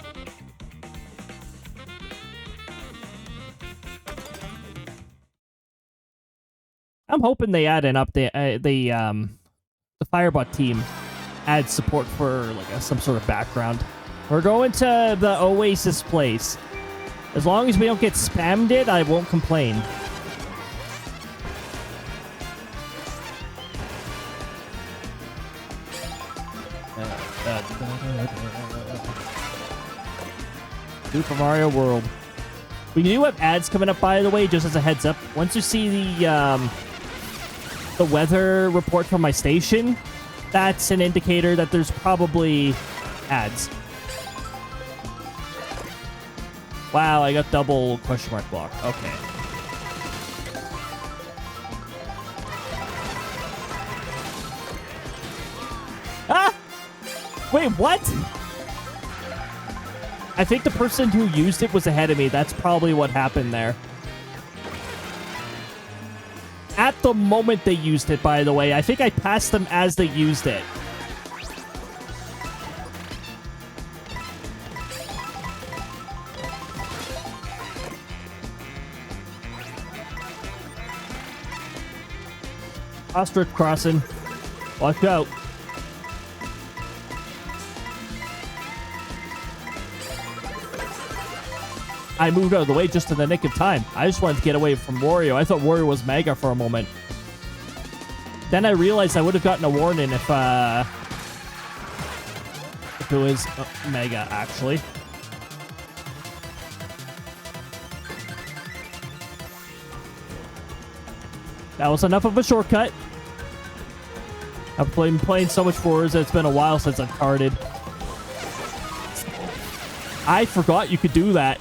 I'm hoping they add an update. The Firebot team adds support for like some sort of background. We're going to the Oasis place. As long as we don't get spammed it, I won't complain. Super Mario World. We do have ads coming up, by the way, just as a heads up. Once you see the weather report from my station, that's an indicator that there's probably ads. Wow, I got double question mark block. Okay. Ah! Wait, what? I think the person who used it was ahead of me. That's probably what happened there. At the moment they used it, by the way. I think I passed them as they used it. Ostrich crossing. Watch out. I moved out of the way just in the nick of time. I just wanted to get away from Wario. I thought Wario was Mega for a moment. Then I realized I would have gotten a warning if it was Mega, actually. That was enough of a shortcut. I've been playing so much Forza, it's been a while since I've karted. I forgot you could do that.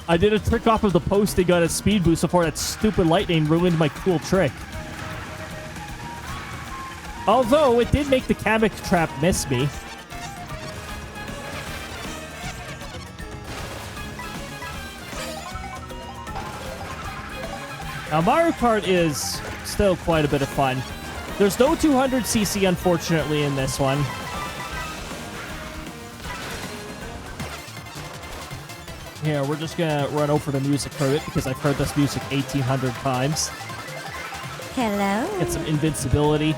I did a trick off of the post and got a speed boost before that stupid lightning ruined my cool trick. Although, it did make the Kamek trap miss me. Now, Mario Kart is still quite a bit of fun. There's no 200cc, unfortunately, in this one. Here, we're just gonna run over the music for it because I've heard this music 1,800 times. Hello. Get some invincibility.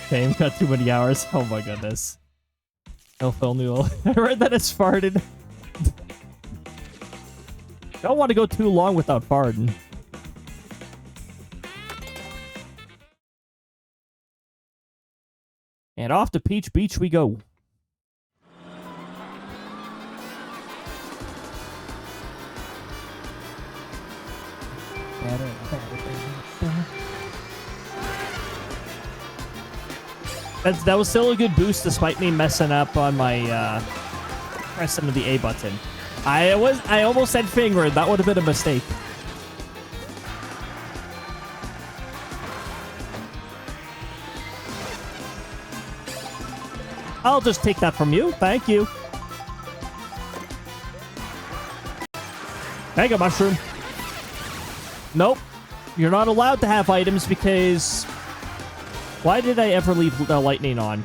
Okay, we've got too many hours. Oh my goodness. No Phil Newell. I read that it's farted. Don't want to go too long without farting. And off to Peach Beach we go. That was still a good boost despite me messing up on my pressing of the A button. I almost said finger. That would have been a mistake. I'll just take that from you. Thank you. Mega Mushroom. Nope. You're not allowed to have items because... Why did I ever leave the lightning on?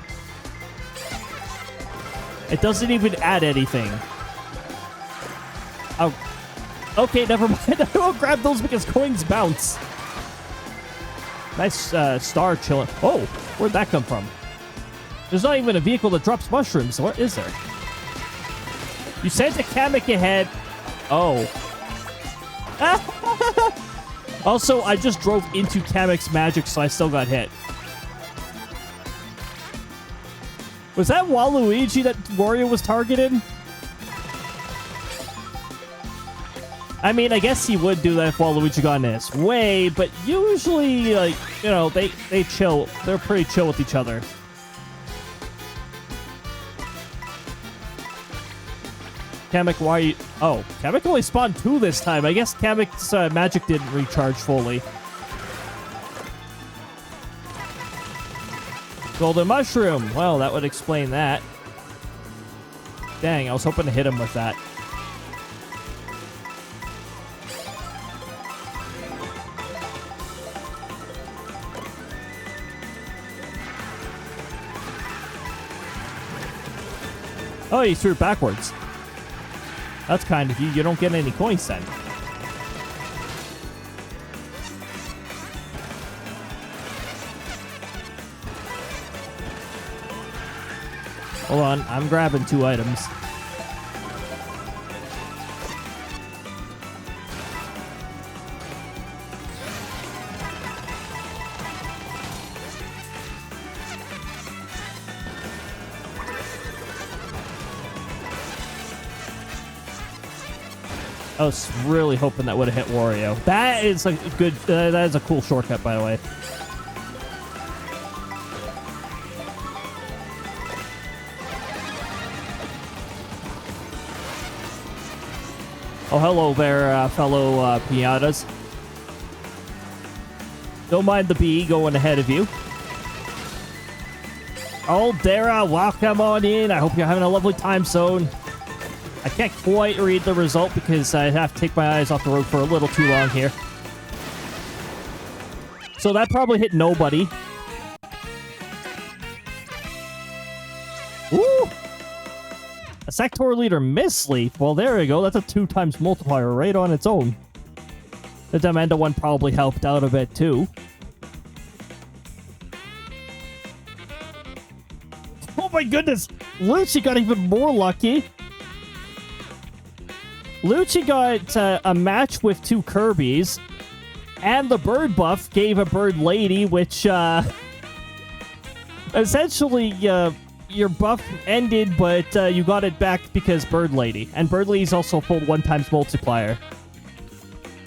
It doesn't even add anything. Oh. Okay, never mind. I won't grab those because coins bounce. Nice star chilling. Oh, where'd that come from? There's not even a vehicle that drops mushrooms. What is there? You sent a Kamek ahead. Oh. Also, I just drove into Kamek's magic, so I still got hit. Was that Waluigi that Wario was targeted? I mean, I guess he would do that if Waluigi got in his way, but usually, like, you know, they chill. They're pretty chill with each other. Kamek, why are you... Oh, Kamek only spawned 2 this time. I guess Kamek's magic didn't recharge fully. Golden Mushroom. Well, that would explain that. Dang, I was hoping to hit him with that. Oh, you threw it backwards. That's kind of you. You don't get any coins then. Hold on, I'm grabbing 2 items. I was really hoping that would have hit Wario. That is a good, that is a cool shortcut, by the way. Oh, hello there, fellow piñatas. Don't mind the bee going ahead of you. Oh, Dara, welcome on in. I hope you're having a lovely time zone. I can't quite read the result because I have to take my eyes off the road for a little too long here. So that probably hit nobody. Ooh! A sectoral leader missed sleep. Well, there we go. That's a 2 times multiplier right on its own. The Demenda one probably helped out a bit too. Oh my goodness! Lucci got even more lucky. Lucci got a match with 2 Kirbys, and the bird buff gave a bird lady, which essentially your buff ended, but you got it back because bird lady, and bird lady is also a full 1x multiplier.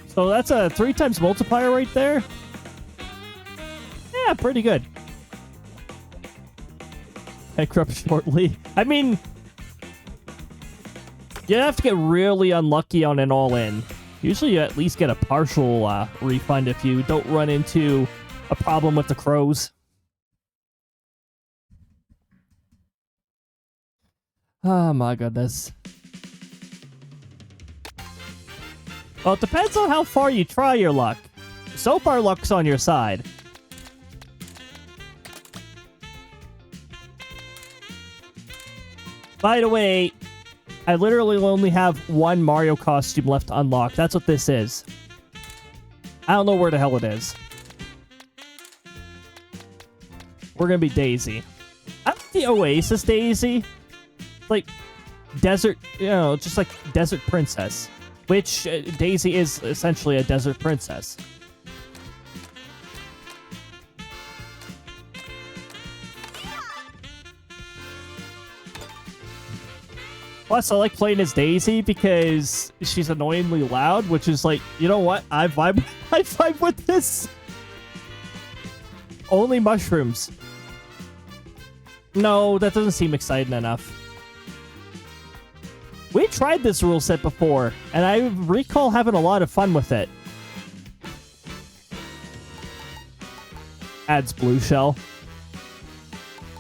So that's a 3x multiplier right there. Yeah, pretty good. Bankrupt shortly. I mean, you have to get really unlucky on an all-in. Usually you at least get a partial refund if you don't run into a problem with the crows. Oh my goodness. Well, it depends on how far you try your luck. So far, luck's on your side. By the way, I literally only have 1 Mario costume left to unlock. That's what this is. I don't know where the hell it is. We're gonna be Daisy. I like the Oasis Daisy. Like, desert, you know, just like Desert Princess. Which, Daisy is essentially a desert princess. Plus, I like playing as Daisy because she's annoyingly loud, which is like, you know what? I vibe with this. Only mushrooms. No, that doesn't seem exciting enough. We tried this rule set before, and I recall having a lot of fun with it. Adds Blue Shell.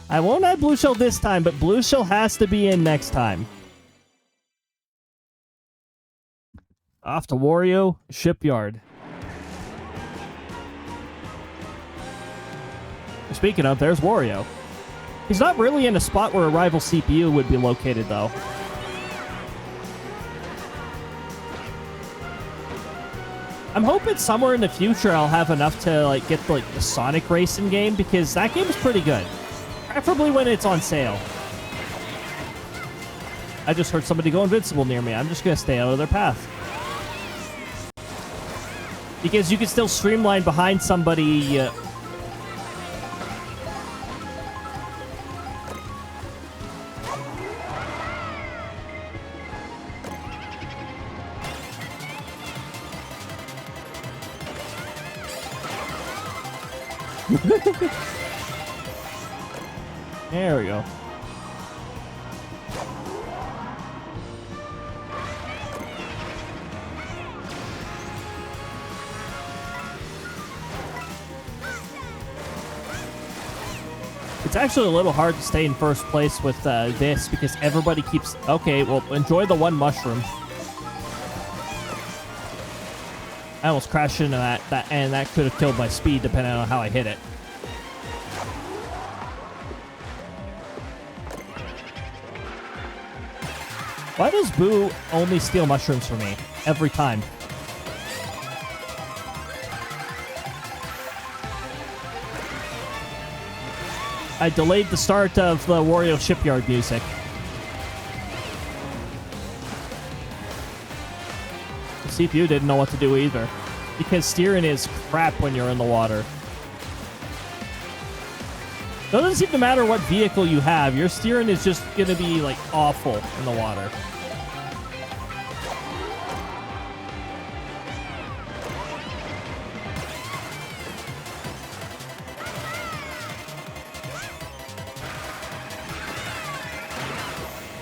I won't add Blue Shell this time, but Blue Shell has to be in next time. Off to Wario Shipyard. Speaking of, there's Wario. He's not really in a spot where a rival CPU would be located, though. I'm hoping somewhere in the future I'll have enough to like get like the Sonic racing game, because that game is pretty good. Preferably when it's on sale. I just heard somebody go invincible near me. I'm just gonna stay out of their path. Because you can still streamline behind somebody. There we go. It's actually a little hard to stay in first place with this because everybody keeps... Okay, well, enjoy the 1 mushroom. I almost crashed into that and that could have killed my speed depending on how I hit it. Why does Boo only steal mushrooms from me every time? I delayed the start of the Wario Shipyard music. The CPU didn't know what to do either, because steering is crap when you're in the water. It doesn't seem to matter what vehicle you have, your steering is just going to be, like, awful in the water.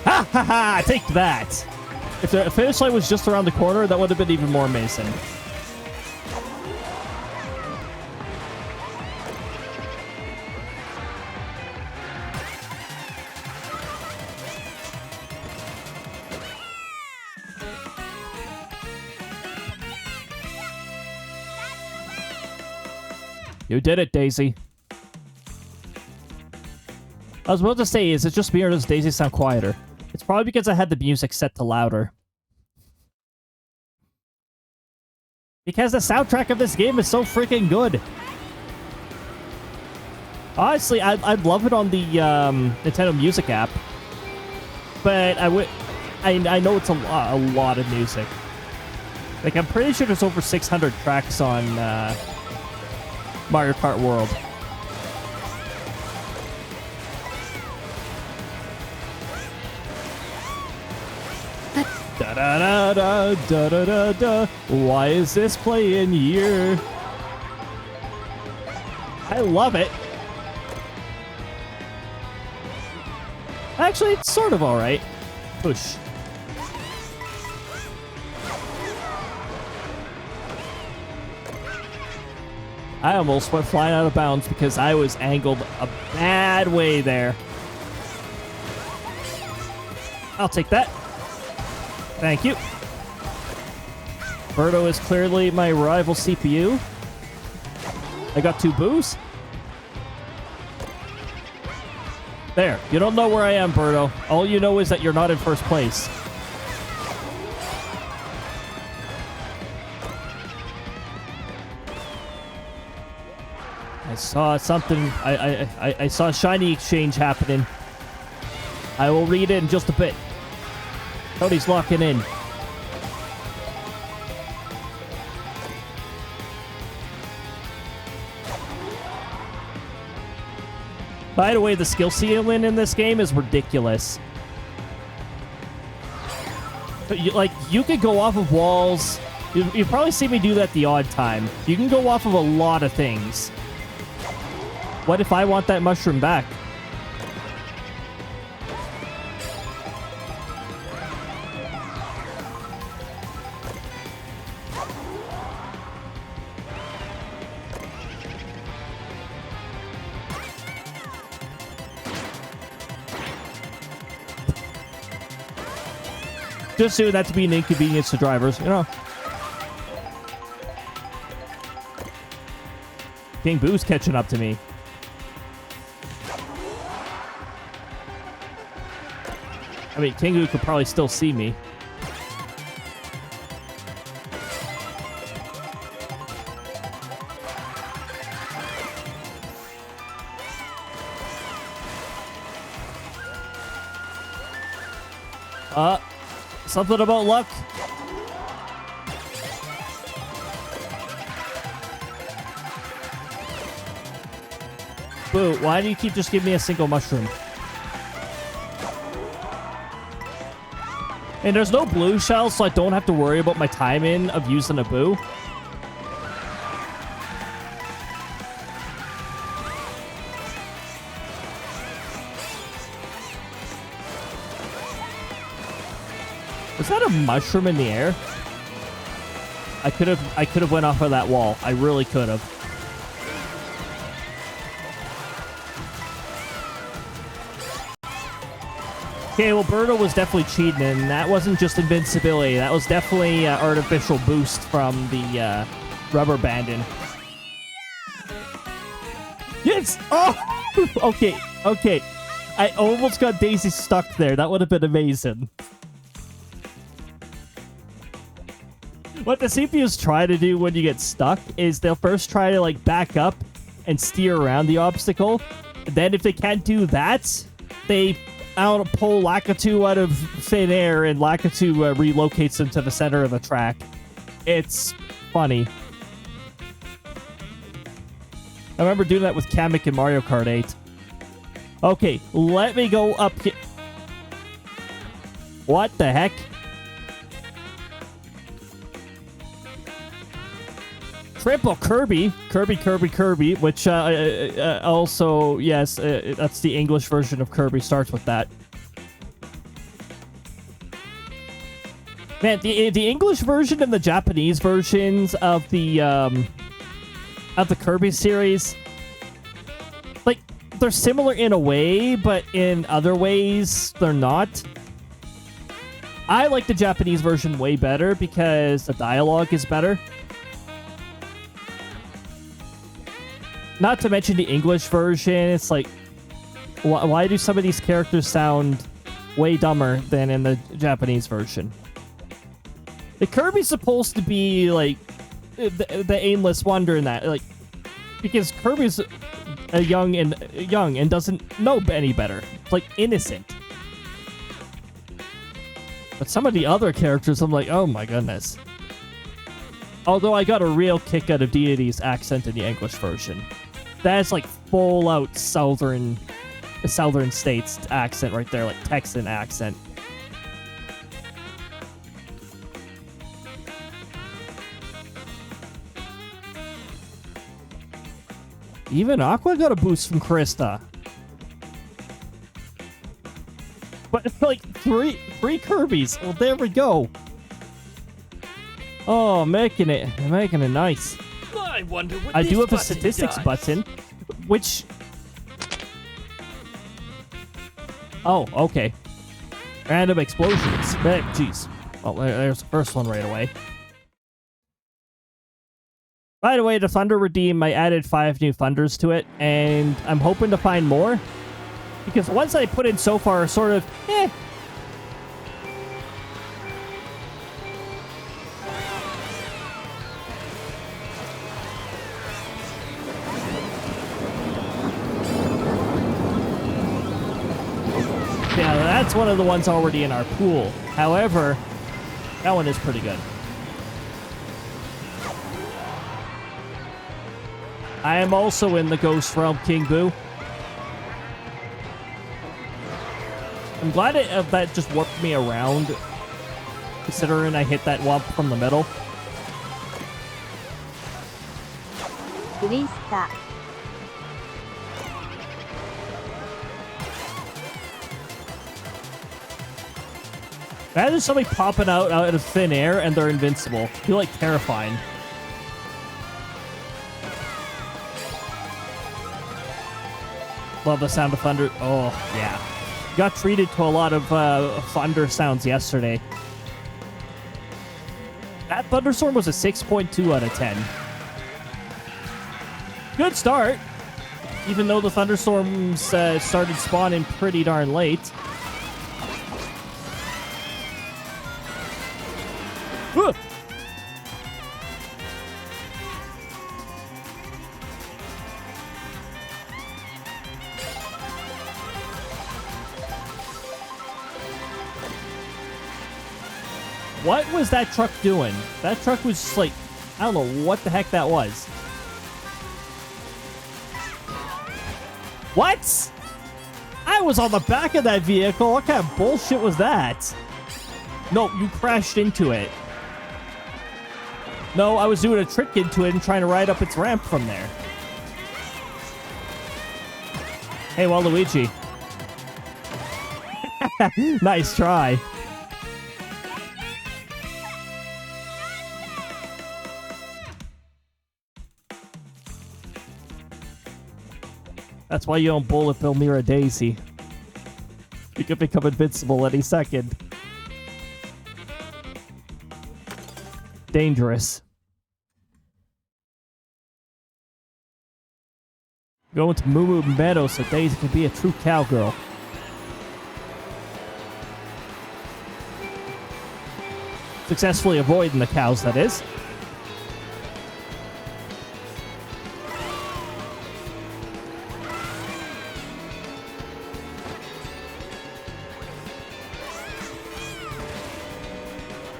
Ha ha ha! Take that! If the finish line was just around the corner, that would have been even more amazing. You did it, Daisy. I was about to say, is it just me or does Daisy sound quieter? It's probably because I had the music set to louder. Because the soundtrack of this game is so freaking good. Honestly, I'd love it on the Nintendo Music app. But I know it's a lot of music. Like, I'm pretty sure there's over 600 tracks on Mario Kart World. Da da da da da da da da. Why is this playing here? I love it. Actually, it's sort of alright. Push. I almost went flying out of bounds because I was angled a bad way there. I'll take that. Thank you. Birdo is clearly my rival CPU. I got 2 boos. There. You don't know where I am, Birdo. All you know is that you're not in first place. I saw something. I saw a shiny exchange happening. I will read it in just a bit. Cody's locking in. By the way, the skill ceiling in this game is ridiculous. But you could go off of walls. You've probably seen me do that the odd time. You can go off of a lot of things. What if I want that mushroom back? Just doing that to be an inconvenience to drivers, you know. King Boo's catching up to me. I mean, King Boo could probably still see me. Something about luck. Boo, why do you keep just giving me a single mushroom? And there's no blue shells, so I don't have to worry about my timing of using a boo. Was that a mushroom in the air? I could have went off of that wall. I really could have. Okay, well, Birdo was definitely cheating, and that wasn't just invincibility. That was definitely artificial boost from the rubber banding. Yes! Oh! Okay, okay. I almost got Daisy stuck there. That would have been amazing. What the CPUs try to do when you get stuck is they'll first try to, like, back up and steer around the obstacle. Then if they can't do that, they pull Lakitu out of thin air, and Lakitu relocates them to the center of the track. It's funny. I remember doing that with Kamek in Mario Kart 8. Okay, let me go up here. What the heck? Triple Kirby, Kirby, which also, yes, that's the English version of Kirby, starts with that. Man, the English version and the Japanese versions of the Kirby series, like, they're similar in a way, but in other ways, they're not. I like the Japanese version way better because the dialogue is better. Not to mention the English version, it's like, why do some of these characters sound way dumber than in the Japanese version? The Kirby's supposed to be, like, the aimless wonder in that, like, because Kirby's young and doesn't know any better. It's like innocent. But some of the other characters, I'm like, oh my goodness. Although I got a real kick out of Deity's accent in the English version. That's like full out southern states accent right there, like Texan accent. Even Aqua got a boost from Krista. But it's like three Kirby's. Well, there we go. Oh, making it nice. I wonder what I this do have a button statistics does. button, which... Oh, okay. Random explosions. Jeez. Oh, there's the first one right away. By the way, the Thunder Redeem, I added 5 new Thunders to it, and I'm hoping to find more. Because the ones I put in so far are sort of, eh. Yeah, that's one of the ones already in our pool. However, that one is pretty good. I am also in the Ghost Realm King Boo. I'm glad that just warped me around, considering I hit that womp from the middle. Krista. Imagine somebody popping out of thin air and they're invincible. I feel like terrifying. Love the sound of thunder. Oh, yeah. Got treated to a lot of thunder sounds yesterday. That thunderstorm was a 6.2 out of 10. Good start. Even though the thunderstorms started spawning pretty darn late. Whew. What was that truck doing? That truck was just like, I don't know what the heck that was. What? I was on the back of that vehicle. What kind of bullshit was that? No, you crashed into it. No, I was doing a trick into it and trying to ride up its ramp from there. Hey, Waluigi. Nice try. That's why you don't bullet Bill Mira Daisy. You could become invincible any second. Dangerous. Going to Moo Moo Meadow so Daisy can be a true cowgirl. Successfully avoiding the cows, that is.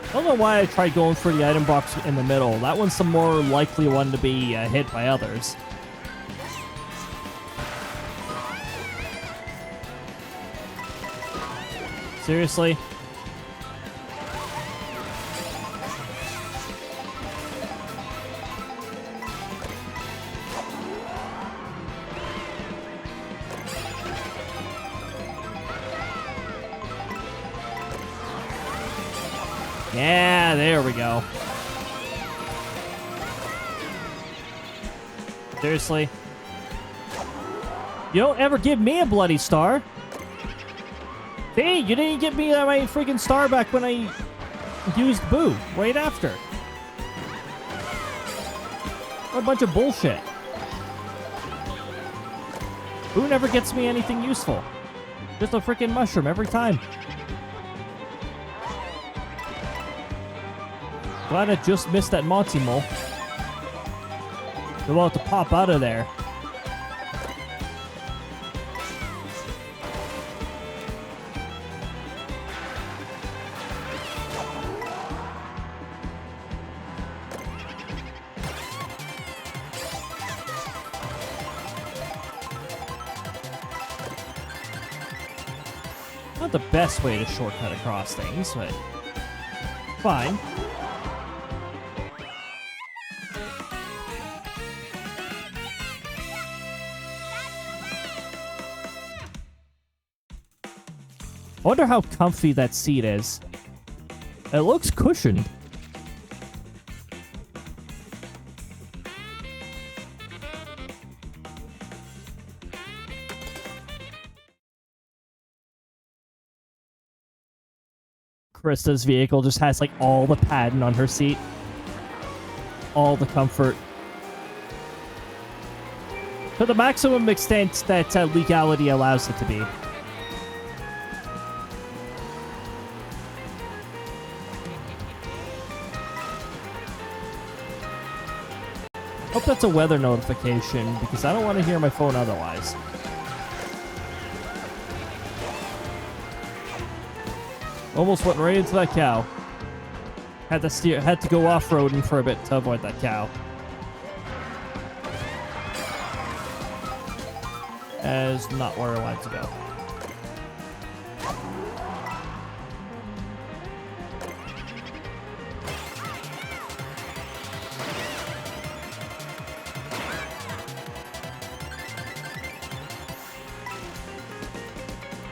I don't know why I tried going for the item box in the middle. That one's the more likely one to be hit by others. Seriously? Yeah, there we go. Seriously? You don't ever give me a bloody star. Hey, you didn't get me my freaking star back when I used Boo right after. What a bunch of bullshit. Boo never gets me anything useful. Just a freaking mushroom every time. Glad I just missed that Monty Mole. They're about to pop out of there. Not the best way to shortcut across things, but fine. I wonder how comfy that seat is. It looks cushioned. Krista's vehicle just has like all the padding on her seat. All the comfort. To the maximum extent that legality allows it to be. Hope that's a weather notification, because I don't want to hear my phone otherwise. Almost went right into that cow. Had to go off-roading for a bit to avoid that cow. As not where I wanted to go.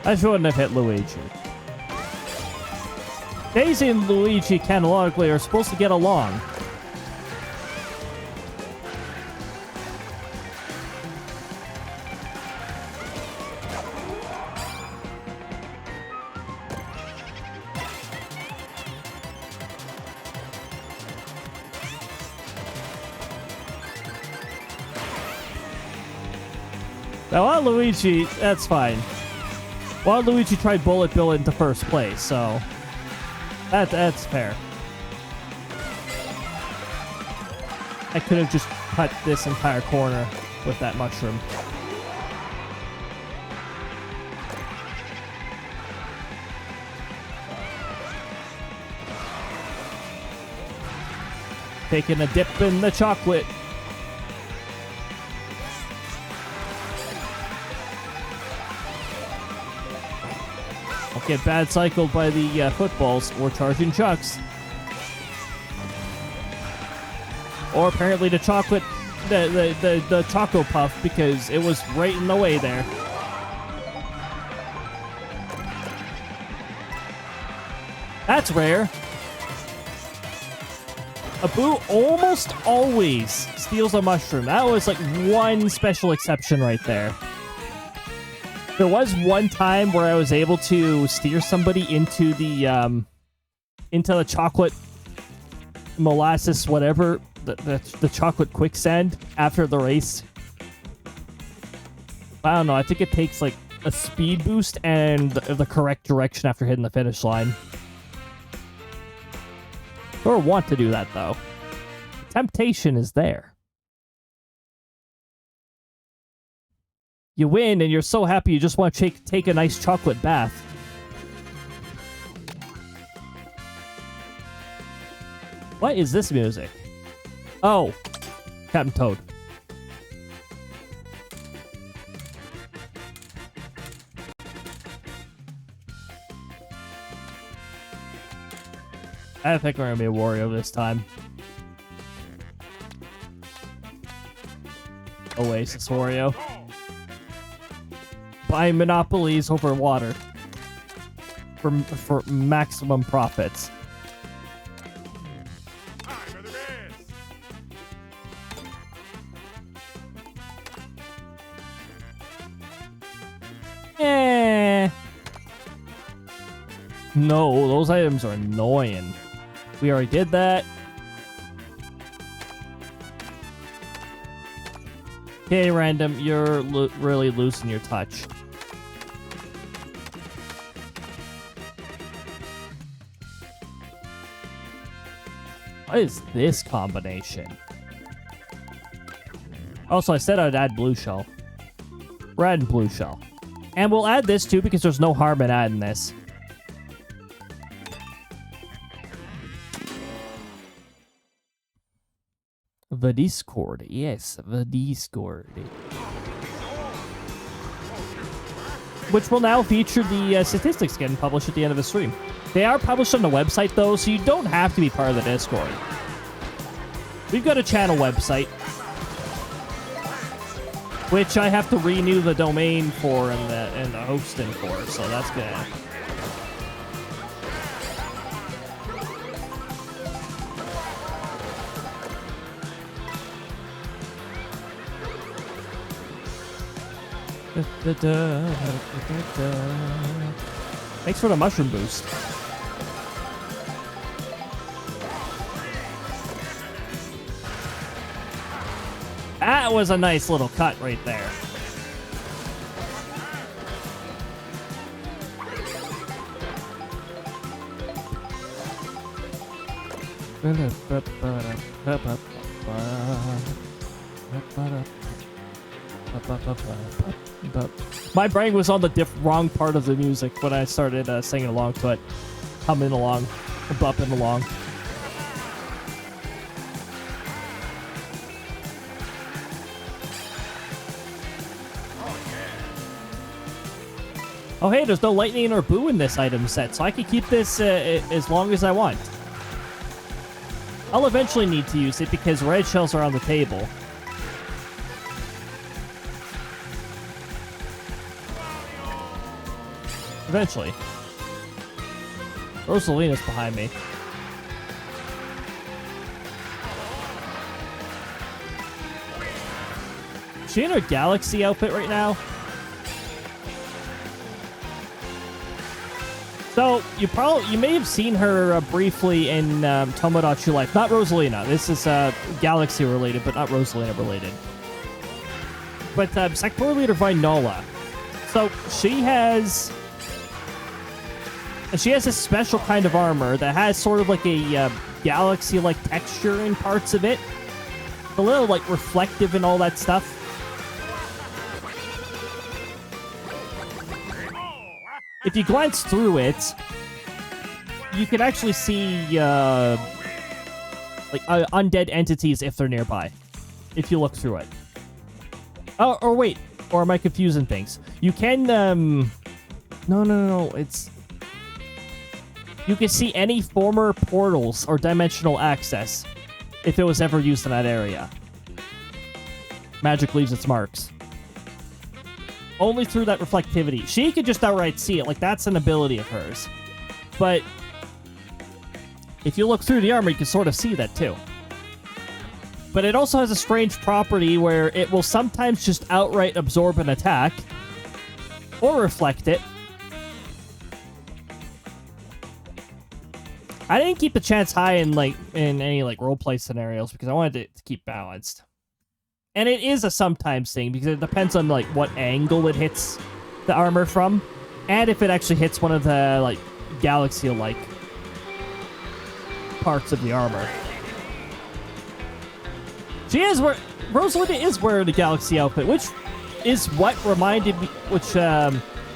I shouldn't have hit Luigi. Daisy and Luigi canonically are supposed to get along. Now, Waluigi, that's fine. Waluigi tried Bullet Bill into first place, so that's fair. I could have just cut this entire corner with that mushroom. Taking a dip in the chocolate. Get bad cycled by the footballs or charging chucks. Or apparently the chocolate, the Choco Puff, because it was right in the way there. That's rare. Abu almost always steals a mushroom. That was like one special exception right there. There was one time where I was able to steer somebody into the chocolate molasses, whatever, the chocolate quicksand after the race. I don't know. I think it takes like a speed boost and the correct direction after hitting the finish line. Or want to do that though. Temptation is there. You win, and you're so happy you just want to take a nice chocolate bath. What is this music? Oh, Captain Toad. I think we're going to be a Wario this time. Oasis Wario. Buy monopolies over water for maximum profits. No, those items are annoying. We already did that. Okay, random, you're really losing your touch. What is this combination? Also, I said I'd add blue shell. We're adding blue shell. And we'll add this too because there's no harm in adding this. The Discord. Yes, the Discord. Which will now feature the statistics getting published at the end of the stream. They are published on the website, though, so you don't have to be part of the Discord. We've got a channel website, which I have to renew the domain for and the hosting for, so that's good. Thanks for the mushroom boost. That was a nice little cut right there. My brain was on the wrong part of the music when I started singing along to it. Humming along, bumping along. Oh hey, there's no lightning or boo in this item set, so I can keep this as long as I want. I'll eventually need to use it because red shells are on the table. Eventually. Rosalina's behind me. Is she in her Galaxy outfit right now? So, you may have seen her briefly in Tomodachi Life. Not Rosalina. This is Galaxy related, but not Rosalina related. But sectoral leader Vinola. So, she has a special kind of armor that has sort of like a galaxy-like texture in parts of it. A little like reflective and all that stuff. If you glance through it, you can actually see undead entities if they're nearby. If you look through it. Oh, or wait, or am I confusing things? You can no. It's you can see any former portals or dimensional access if it was ever used in that area. Magic leaves its marks. Only through that reflectivity. She could just outright see it. Like, that's an ability of hers. But if you look through the armor, you can sort of see that, too. But it also has a strange property where it will sometimes just outright absorb an attack. Or reflect it. I didn't keep the chance high in any roleplay scenarios because I wanted it to keep balanced. And it is a sometimes thing, because it depends on, what angle it hits the armor from. And if it actually hits one of the, galaxy-like parts of the armor. Rosalinda is wearing the galaxy outfit, which is what reminded me,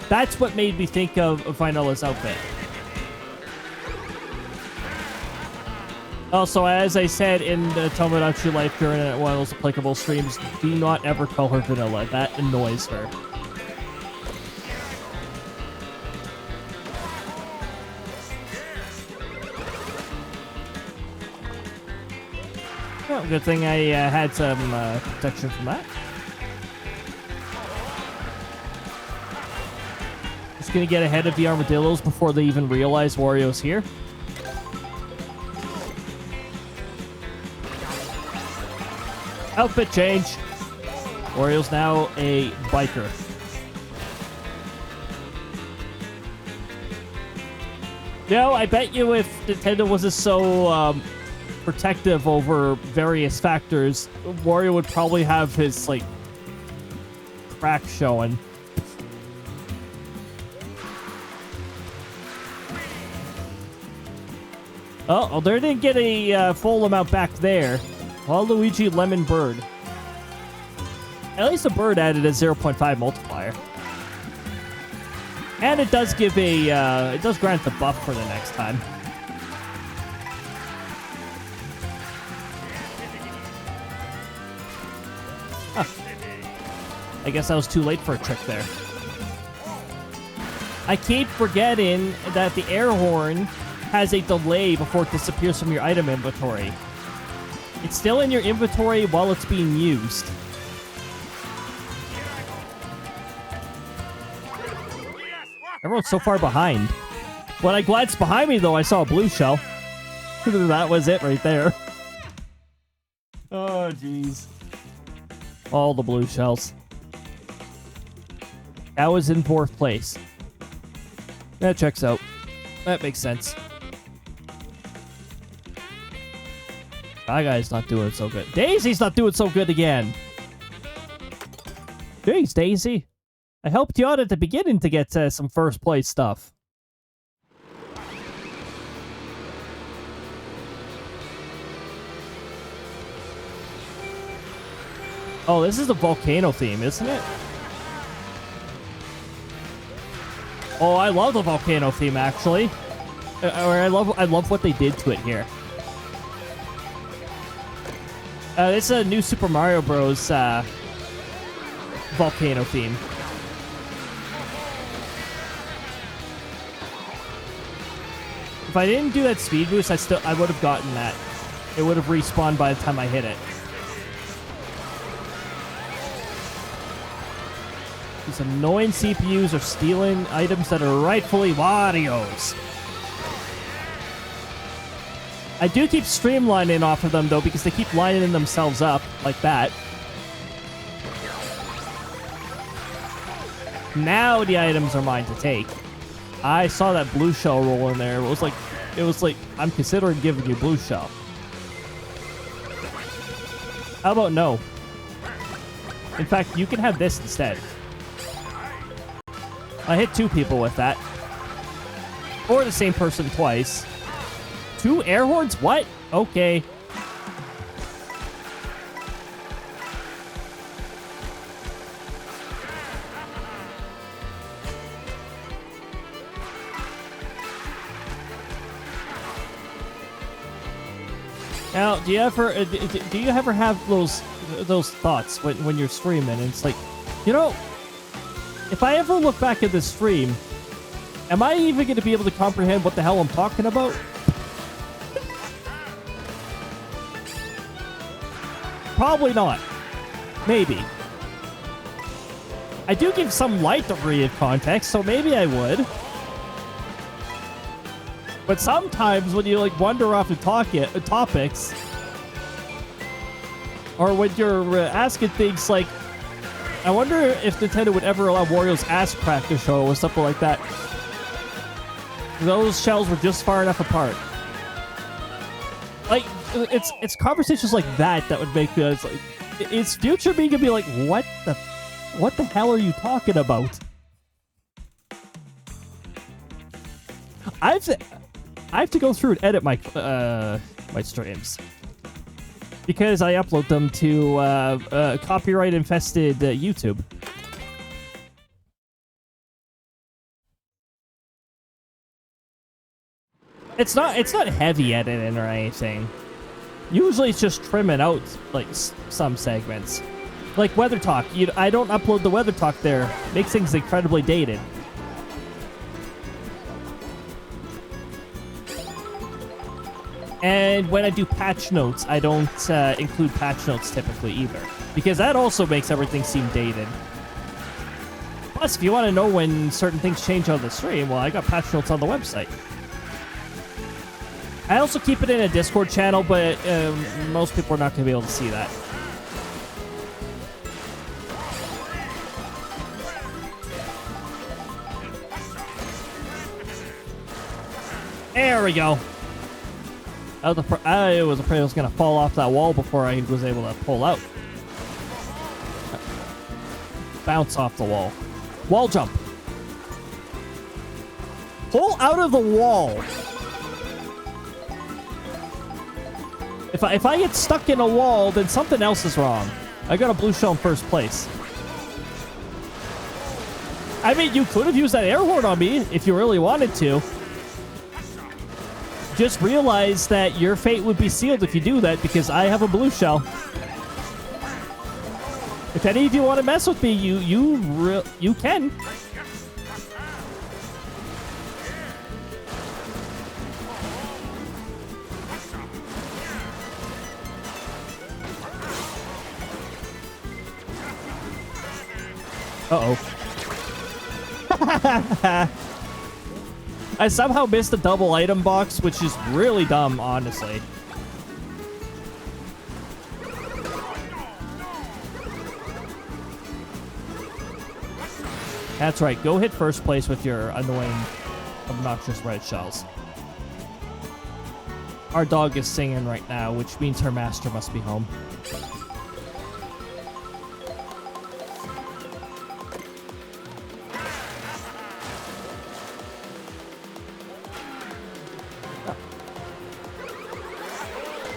that's what made me think of Vinola's outfit. Also, as I said in the Tomodachi Life during one of those applicable streams, do not ever call her Vanilla. That annoys her. Well, good thing I had some protection from that. Just gonna get ahead of the armadillos before they even realize Wario's here. Outfit change. Wario's now a biker. I bet you if Nintendo wasn't so protective over various factors, Wario would probably have his, crack showing. Oh, they didn't get a full amount back there. Waluigi Lemon Bird. At least the bird added a 0.5 multiplier. And it does give a, it does grant the buff for the next time. Huh. I guess I was too late for a trick there. I keep forgetting that the air horn has a delay before it disappears from your item inventory. It's still in your inventory while it's being used. Everyone's so far behind. When I glanced behind me, though, I saw a blue shell. That was it right there. Oh, jeez. All the blue shells. That was in 4th place. That checks out. That makes sense. That guy's not doing so good. Daisy's not doing so good again. Jeez, Daisy. I helped you out at the beginning to get some 1st place stuff. Oh, this is the volcano theme, isn't it? Oh, I love the volcano theme, actually. I love what they did to it here. This is a new Super Mario Bros. Volcano theme. If I didn't do that speed boost, I would have gotten that. It would have respawned by the time I hit it. These annoying CPUs are stealing items that are rightfully Mario's. I do keep streamlining off of them, though, because they keep lining themselves up like that. Now the items are mine to take. I saw that blue shell roll in there. It was like I'm considering giving you blue shell. How about no? In fact, you can have this instead. I hit 2 people with that. Or the same person twice. 2 air horns? What? Okay. Now, do you ever have those thoughts when you're streaming? And it's like, you know, if I ever look back at this stream, am I even going to be able to comprehend what the hell I'm talking about? Probably not. Maybe. I do give some light degree of context, so maybe I would. But sometimes when you like wander off the topics, or when you're asking things like, I wonder if Nintendo would ever allow Wario's ass crack to show or something like that. Those shells were just far enough apart. Like, it's conversations like that would make me like, is future me gonna be like, what the hell are you talking about? I have to go through and edit my my streams because I upload them to copyright infested YouTube. It's not heavy editing or anything. Usually it's just trimming out like some segments. Like Weather Talk. I don't upload the Weather Talk there. It makes things incredibly dated. And when I do patch notes, I don't include patch notes typically either. Because that also makes everything seem dated. Plus, if you want to know when certain things change on the stream, well, I got patch notes on the website. I also keep it in a Discord channel, but most people are not going to be able to see that. There we go. I was afraid I was going to fall off that wall before I was able to pull out. Bounce off the wall. Wall jump. Pull out of the wall. If I get stuck in a wall, then something else is wrong. I got a blue shell in first place. I mean, you could have used that air horn on me if you really wanted to. Just realize that your fate would be sealed if you do that, because I have a blue shell. If any of you want to mess with me, you can. Uh-oh. I somehow missed a double item box, which is really dumb, honestly. That's right. Go hit first place with your annoying, obnoxious red shells. Our dog is singing right now, which means her master must be home.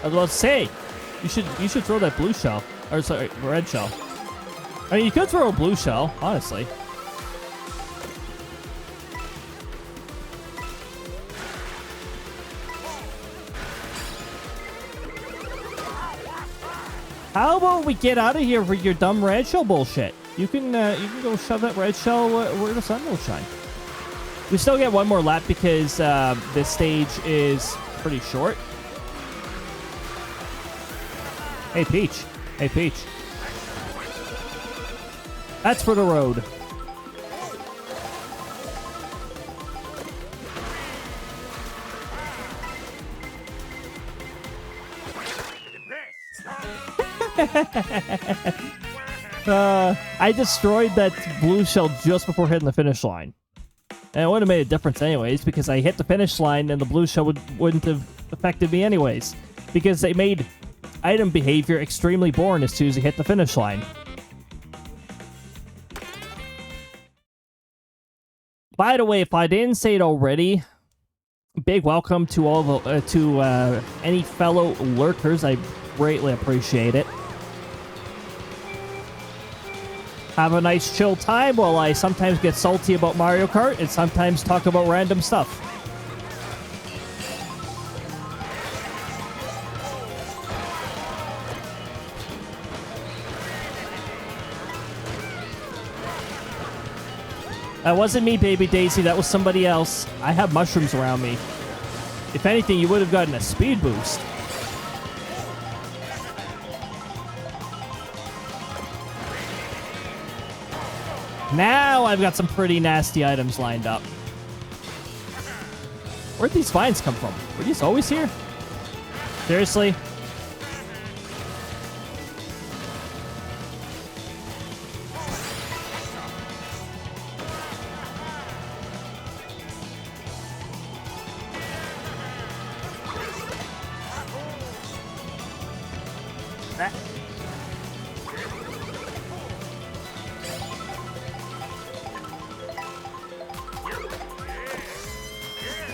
I was about to say, you should throw that blue shell, or sorry, red shell. I mean, you could throw a blue shell, honestly. How about we get out of here for your dumb red shell bullshit? You can go shove that red shell where the sun will shine. We still get one more lap because this stage is pretty short. Hey, Peach. Hey, Peach. That's for the road. I destroyed that blue shell just before hitting the finish line. And it would have made a difference anyways, because I hit the finish line and the blue shell wouldn't have affected me anyways. Because they made item behavior extremely boring as soon as you hit the finish line. By the way, if I didn't say it already, big welcome to all the any fellow lurkers. I greatly appreciate it. Have a nice chill time while I sometimes get salty about Mario Kart and sometimes talk about random stuff. That wasn't me, Baby Daisy. That was somebody else. I have mushrooms around me. If anything, you would have gotten a speed boost. Now I've got some pretty nasty items lined up. Where'd these vines come from? Were these always here? Seriously?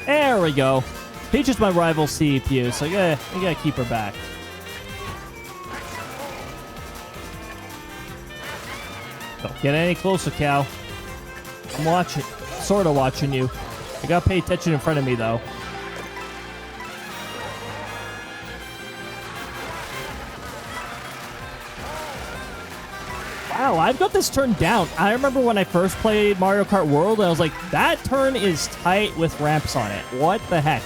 There we go. Peach is my rival CPU, so I gotta keep her back. Don't get any closer, Cal. I'm watching, sorta watching you. I gotta pay attention in front of me, though. Wow, I've got this turn down. I remember when I first played Mario Kart World, I was like, that turn is tight with ramps on it. What the heck?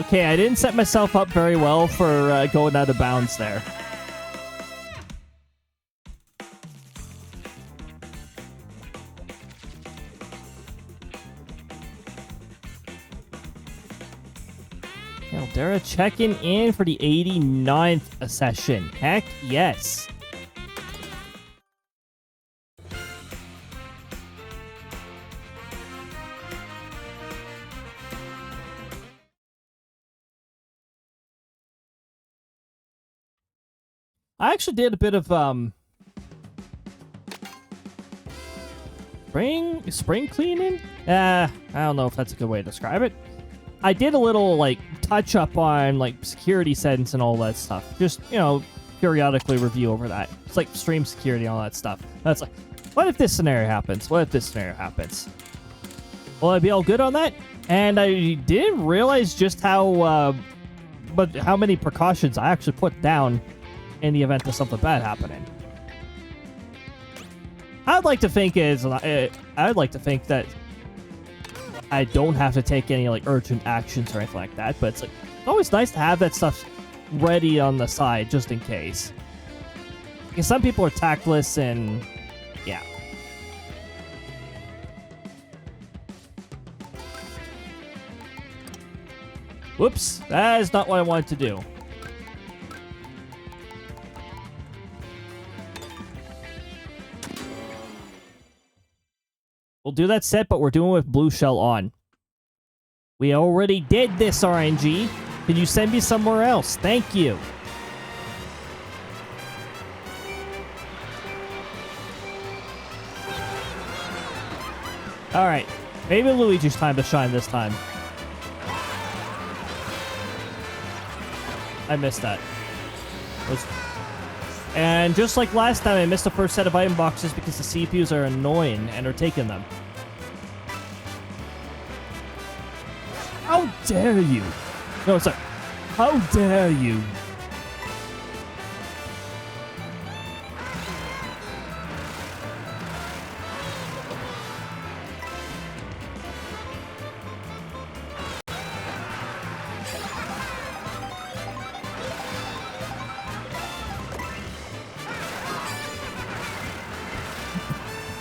Okay, I didn't set myself up very well for going out of bounds there. SLdr checking in for the 89th session. Heck yes. I actually did a bit of spring cleaning. I don't know if that's a good way to describe it. I did a little like touch up on like security settings and all that stuff. Just, you know, periodically review over that. It's like stream security and all that stuff. That's like, what if this scenario happens? What if this scenario happens? Will I be all good on that? And I didn't realize just how many precautions I actually put down in the event of something bad happening. I'd like to think that I don't have to take any like urgent actions or anything like that, but it's always nice to have that stuff ready on the side just in case. Because some people are tactless and yeah. Whoops, that is not what I wanted to do. We'll do that set, but we're doing it with blue shell on. We already did this, RNG. Can you send me somewhere else? Thank you. Alright. Maybe Luigi's time to shine this time. I missed that. And just like last time, I missed the first set of item boxes because the CPUs are annoying and are taking them. How dare you? No, sorry. How dare you?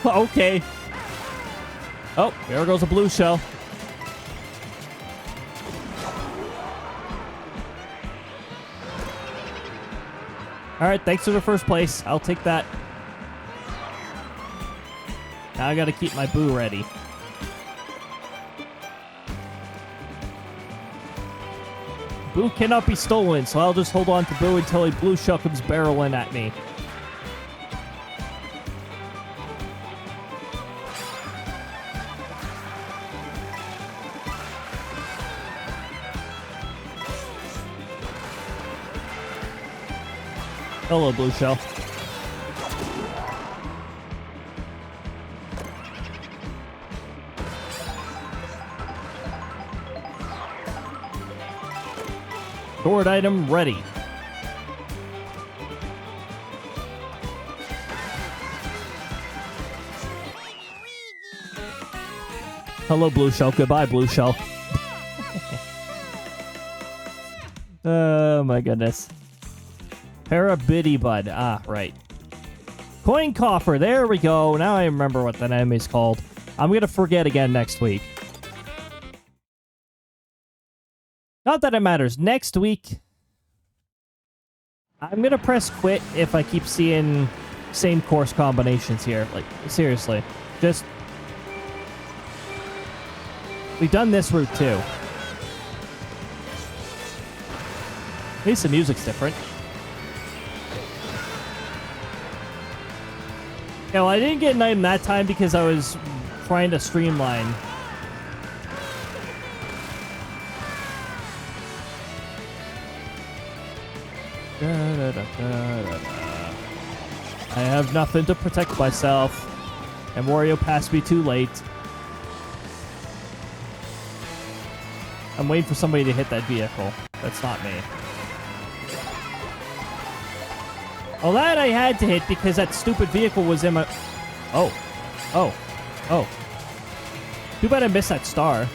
Okay. Oh, there goes a blue shell. Alright, thanks for the first place. I'll take that. Now I gotta keep my boo ready. Boo cannot be stolen, so I'll just hold on to Boo until a blue shell comes barreling at me. Hello, blue shell. Stored item ready. Hello, blue shell. Goodbye, blue shell. Oh my goodness. Parabiddy Bud. Ah, right. Coin coffer. There we go. Now I remember what that enemy's called. I'm going to forget again next week. Not that it matters. Next week, I'm going to press quit if I keep seeing same course combinations here. Like, seriously. Just... We've done this route too. At least the music's different. Yeah, well, I didn't get an item that time because I was trying to streamline. I have nothing to protect myself. And Wario passed me too late. I'm waiting for somebody to hit that vehicle. That's not me. Well, that I had to hit because that stupid vehicle was in my... Oh. Oh. Oh. Too bad I missed that star.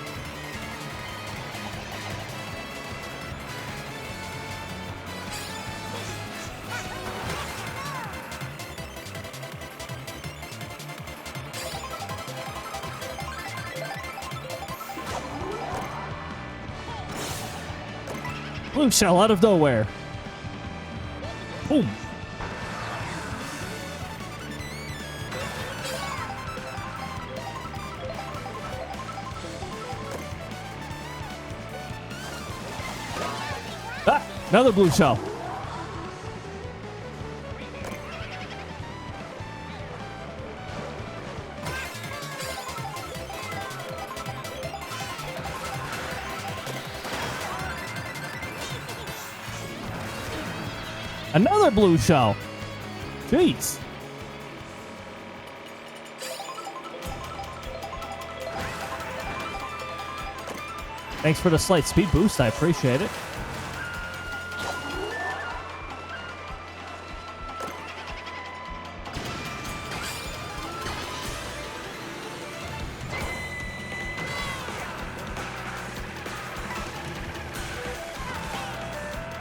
Blue shell out of nowhere. Boom. Ah, another blue shell. Another blue shell. Jeez. Thanks for the slight speed boost. I appreciate it.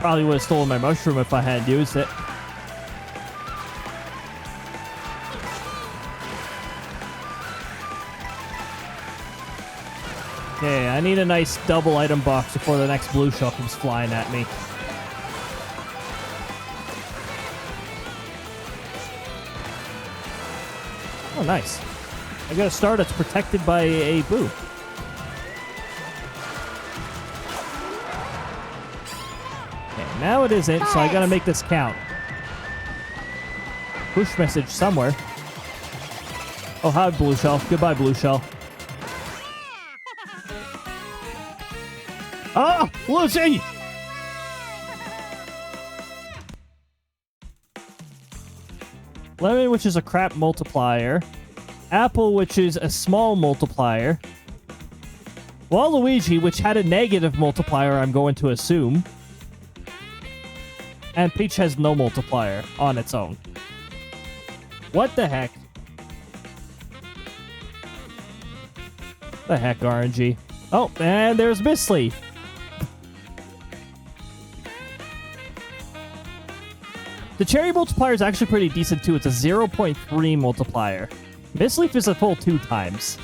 Probably would have stolen my mushroom if I hadn't used it. Okay, I need a nice double item box before the next blue shell comes flying at me. Oh, nice. I got a star that's protected by a boo. Okay, now it isn't, so I gotta make this count. Push message somewhere. Oh, hi, blue shell. Goodbye, blue shell. Oh, Lucy! Lemon, which is a crap multiplier. Apple, which is a small multiplier. Waluigi, which had a negative multiplier, I'm going to assume. And Peach has no multiplier on its own. What the heck? The heck, RNG. Oh, and there's Miss Leaf. The cherry multiplier is actually pretty decent too. It's a 0.3 multiplier. Miss Leaf is a full 2 times.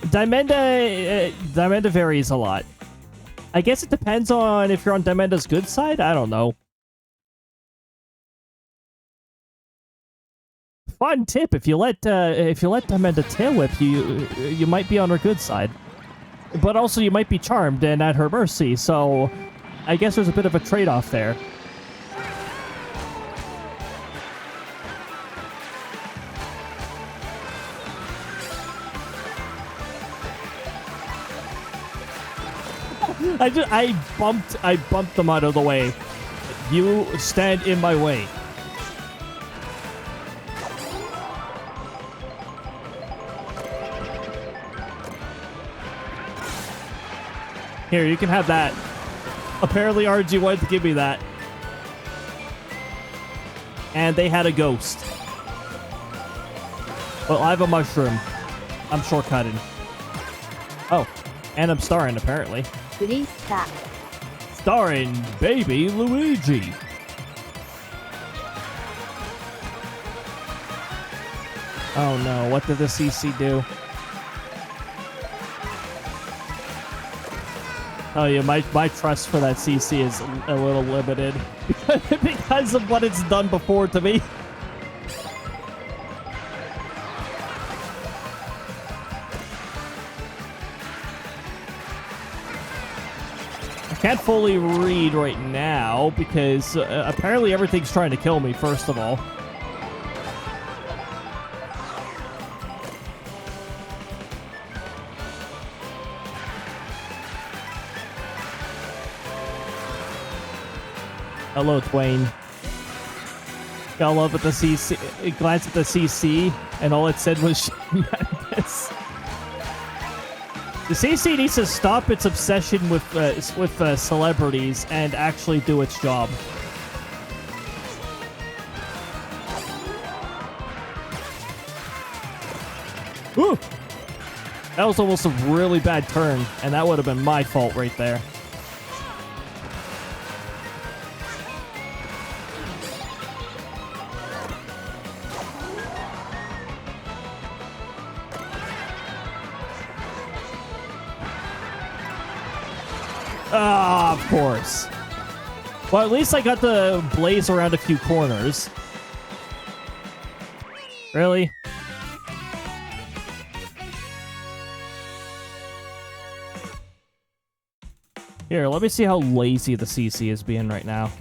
Diamenda varies a lot. I guess it depends on if you're on Diamenda's good side. I don't know. Fun tip: if you let Diamenda tail whip you, you might be on her good side, but also you might be charmed and at her mercy. So, I guess there's a bit of a trade-off there. I bumped them out of the way. You stand in my way. Here, you can have that. Apparently RG wanted to give me that. And they had a ghost. Well, I have a mushroom. I'm shortcutting. Oh, and I'm starring, apparently. Starring Baby Luigi. Oh no, what did the CC do? Oh yeah, my trust for that CC is a little limited because of what it's done before to me. I can't fully read right now because apparently everything's trying to kill me, first of all. Hello, Twain. Got love at the CC. It glanced at the CC, and all it said was madness. The CC needs to stop its obsession with celebrities and actually do its job. Woo! That was almost a really bad turn, and that would have been my fault right there. Ah, of course. Well, at least I got the blaze around a few corners. Really? Here, let me see how lazy the CC is being right now.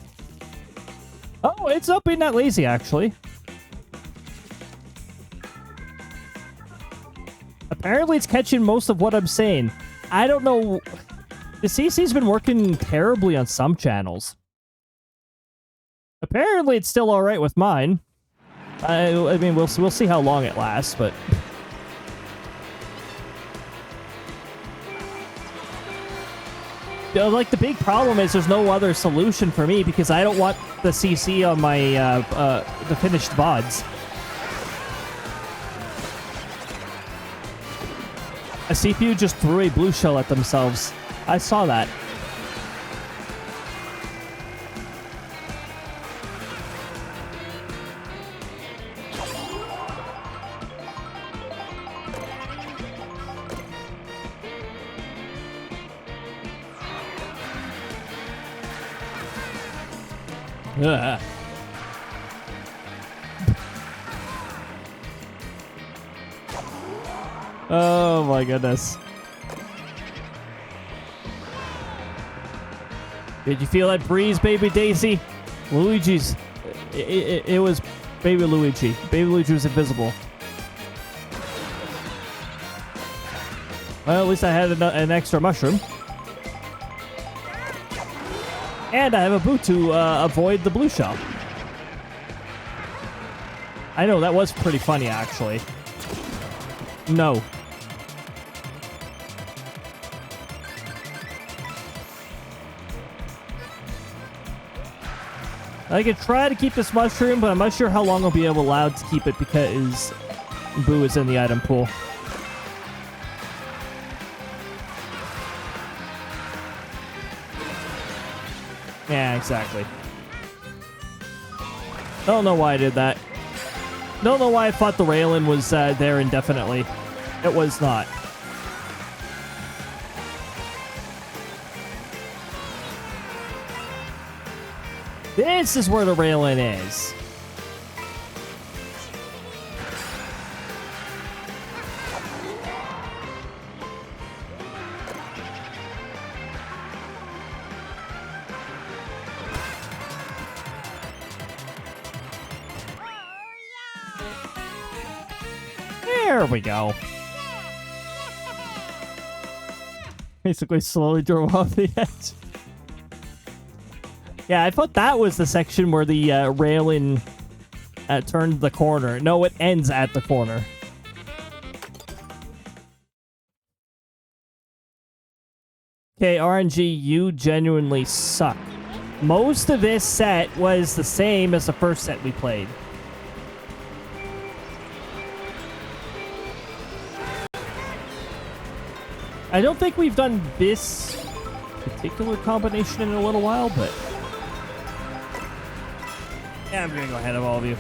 Oh, it's not being that lazy, actually. Apparently, it's catching most of what I'm saying. I don't know. The CC's been working terribly on some channels. Apparently, it's still all right with mine. I mean, we'll see how long it lasts, but like the big problem is there's no other solution for me because I don't want the CC on my the finished VODs. A CPU just threw a blue shell at themselves. I saw that. Ugh. Oh my goodness. Did you feel that breeze, baby Daisy? Luigi's... It was baby Luigi. Baby Luigi was invisible. Well, at least I had an extra mushroom. And I have a boot to avoid the blue shell. I know, that was pretty funny, actually. No. I could try to keep this mushroom, but I'm not sure how long I'll be allowed to keep it because Boo is in the item pool. Yeah, exactly. Don't know why I did that. Don't know why I thought the railing was there indefinitely. It was not. This is where the railing is. There we go. Basically slowly drove off the edge. Yeah, I thought that was the section where the railing turned the corner. No, it ends at the corner. Okay, RNG, you genuinely suck. Most of this set was the same as the first set we played. I don't think we've done this particular combination in a little while, but... yeah, I'm gonna go ahead of all of you.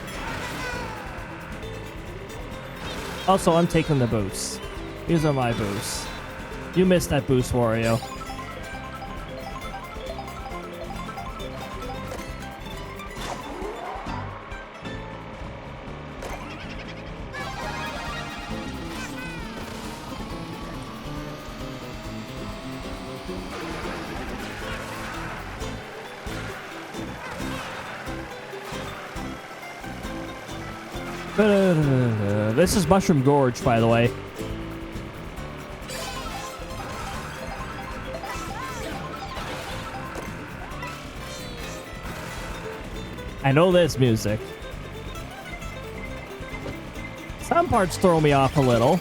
Also, I'm taking the boosts. These are my boosts. You missed that boost, Wario. This is Mushroom Gorge, by the way. I know this music. Some parts throw me off a little.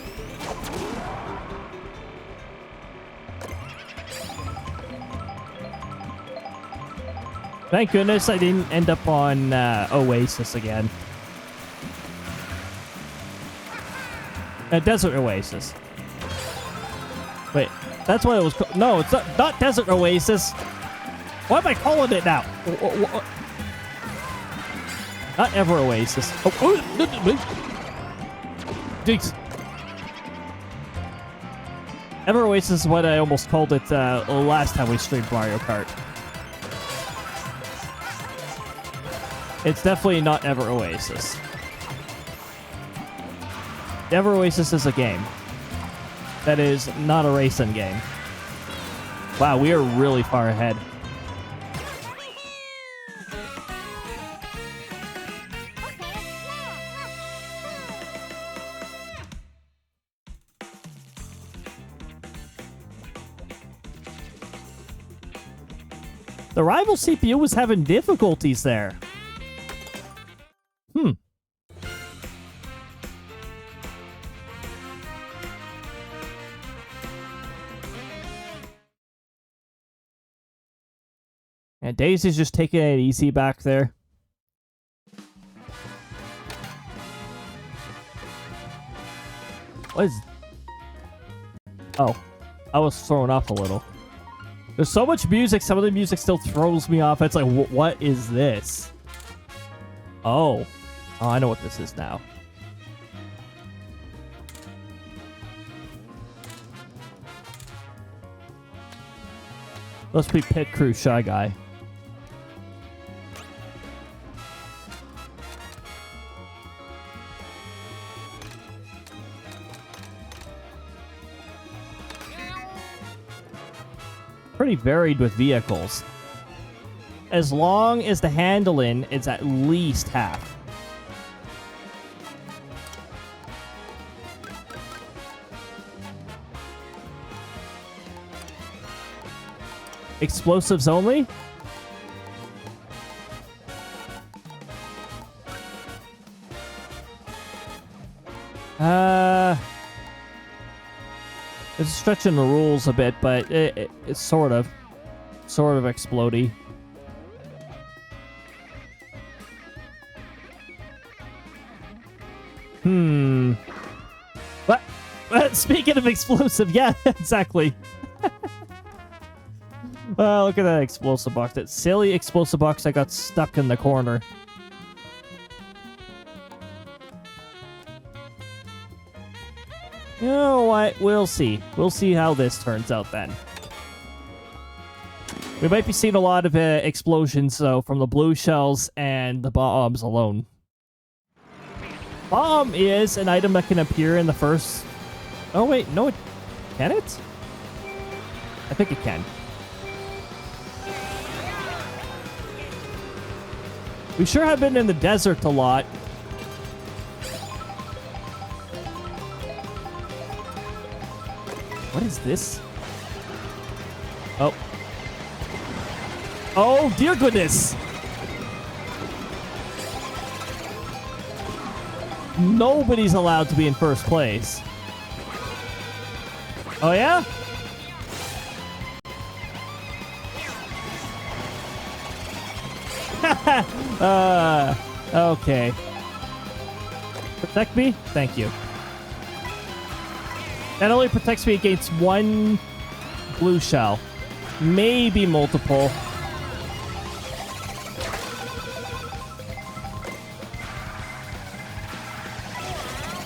Thank goodness I didn't end up on Oasis again. Desert Oasis. Wait, that's what it was called. No, it's not Desert Oasis. What am I calling it now? Not Ever Oasis. Jeez. Ever Oasis is what I almost called it last time we streamed Mario Kart. It's definitely not Ever Oasis. Ever Oasis is a game. That is not a racing game. Wow, we are really far ahead. The rival CPU was having difficulties there. And Daisy's just taking it easy back there. What is... Oh. I was thrown off a little. There's so much music, some of the music still throws me off. It's like, what is this? Oh. Oh, I know what this is now. Must be Pit Crew Shy Guy. Pretty varied with vehicles. As long as the handling is at least half. Explosives only? It's stretching the rules a bit, but it's sort of explodey. What? Speaking of explosive, yeah, exactly. Look at that explosive box. That silly explosive box that got stuck in the corner. You know what? We'll see. We'll see how this turns out then. We might be seeing a lot of explosions, though, from the blue shells and the bombs alone. Bomb is an item that can appear in the first... Oh, wait. No, can it? I think it can. We sure have been in the desert a lot. What is this? Oh. Oh, dear goodness. Nobody's allowed to be in first place. Oh, yeah? Okay. Protect me? Thank you. That only protects me against one blue shell. Maybe multiple.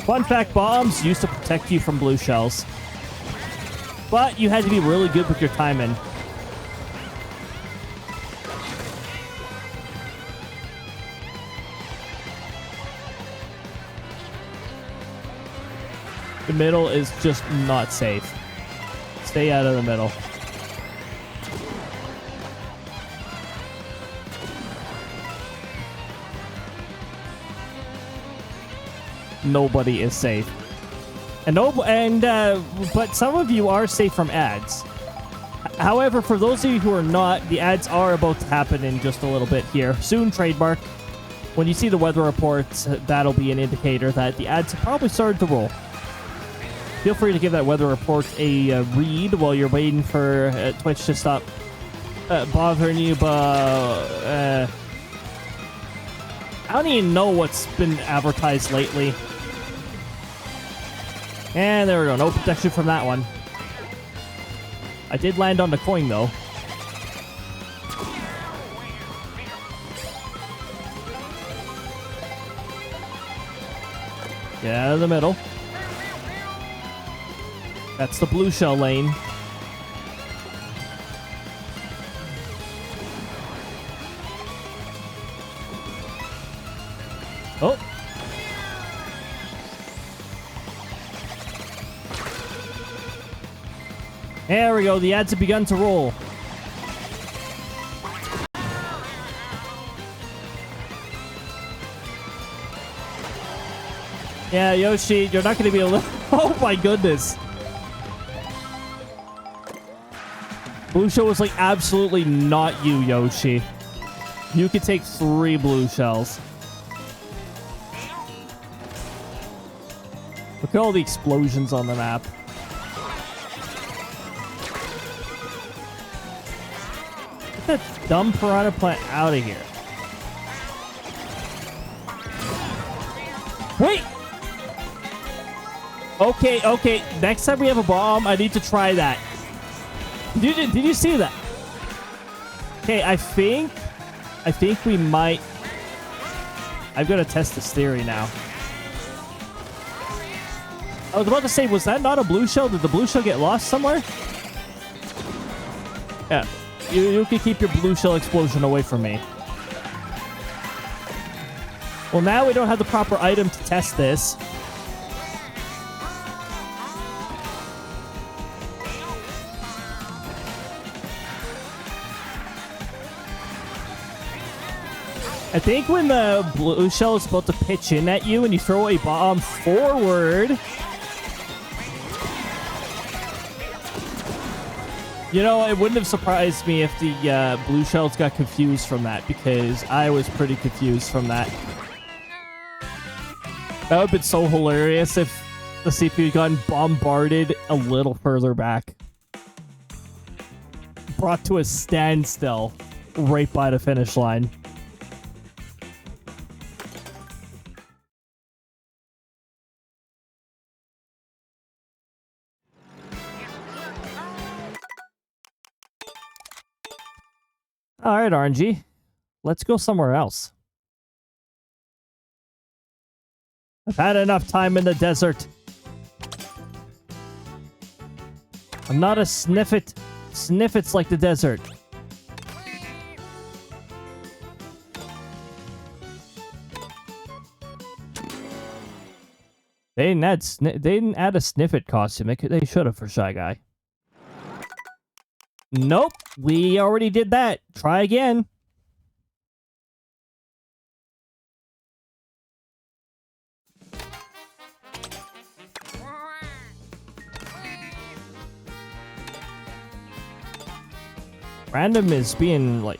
Fun fact, bombs used to protect you from blue shells. But you had to be really good with your timing. The middle is just not safe. Stay out of the middle. Nobody is safe. But some of you are safe from ads. However, for those of you who are not, the ads are about to happen in just a little bit here. Soon, trademark. When you see the weather reports, that'll be an indicator that the ads have probably started to roll. Feel free to give that weather report a read while you're waiting for Twitch to stop bothering you, but I don't even know what's been advertised lately. And there we go. No protection from that one. I did land on the coin, though. Get out of the middle. That's the blue shell lane. Oh. There we go. The ads have begun to roll. Yeah, Yoshi, you're not going to be able to... Oh my goodness. Blue shell was like absolutely not you, Yoshi. You could take 3 blue shells. Look at all the explosions on the map. Get that dumb piranha plant out of here. Wait! Okay. Next time we have a bomb, I need to try that. Did you see that? Okay, I think we might... I've got to test this theory now. I was about to say, was that not a blue shell? Did the blue shell get lost somewhere? Yeah. You can keep your blue shell explosion away from me. Well, now we don't have the proper item to test this. I think when the blue shell is about to pitch in at you and you throw a bomb forward... You know, it wouldn't have surprised me if the blue shells got confused from that, because I was pretty confused from that. That would have been so hilarious if the CPU had gotten bombarded a little further back. Brought to a standstill right by the finish line. All right, RNG. Let's go somewhere else. I've had enough time in the desert. I'm not a sniffit. Sniffits like the desert. They didn't add a sniffit costume. They should have for Shy Guy. Nope, we already did that. Try again. Random is being, like,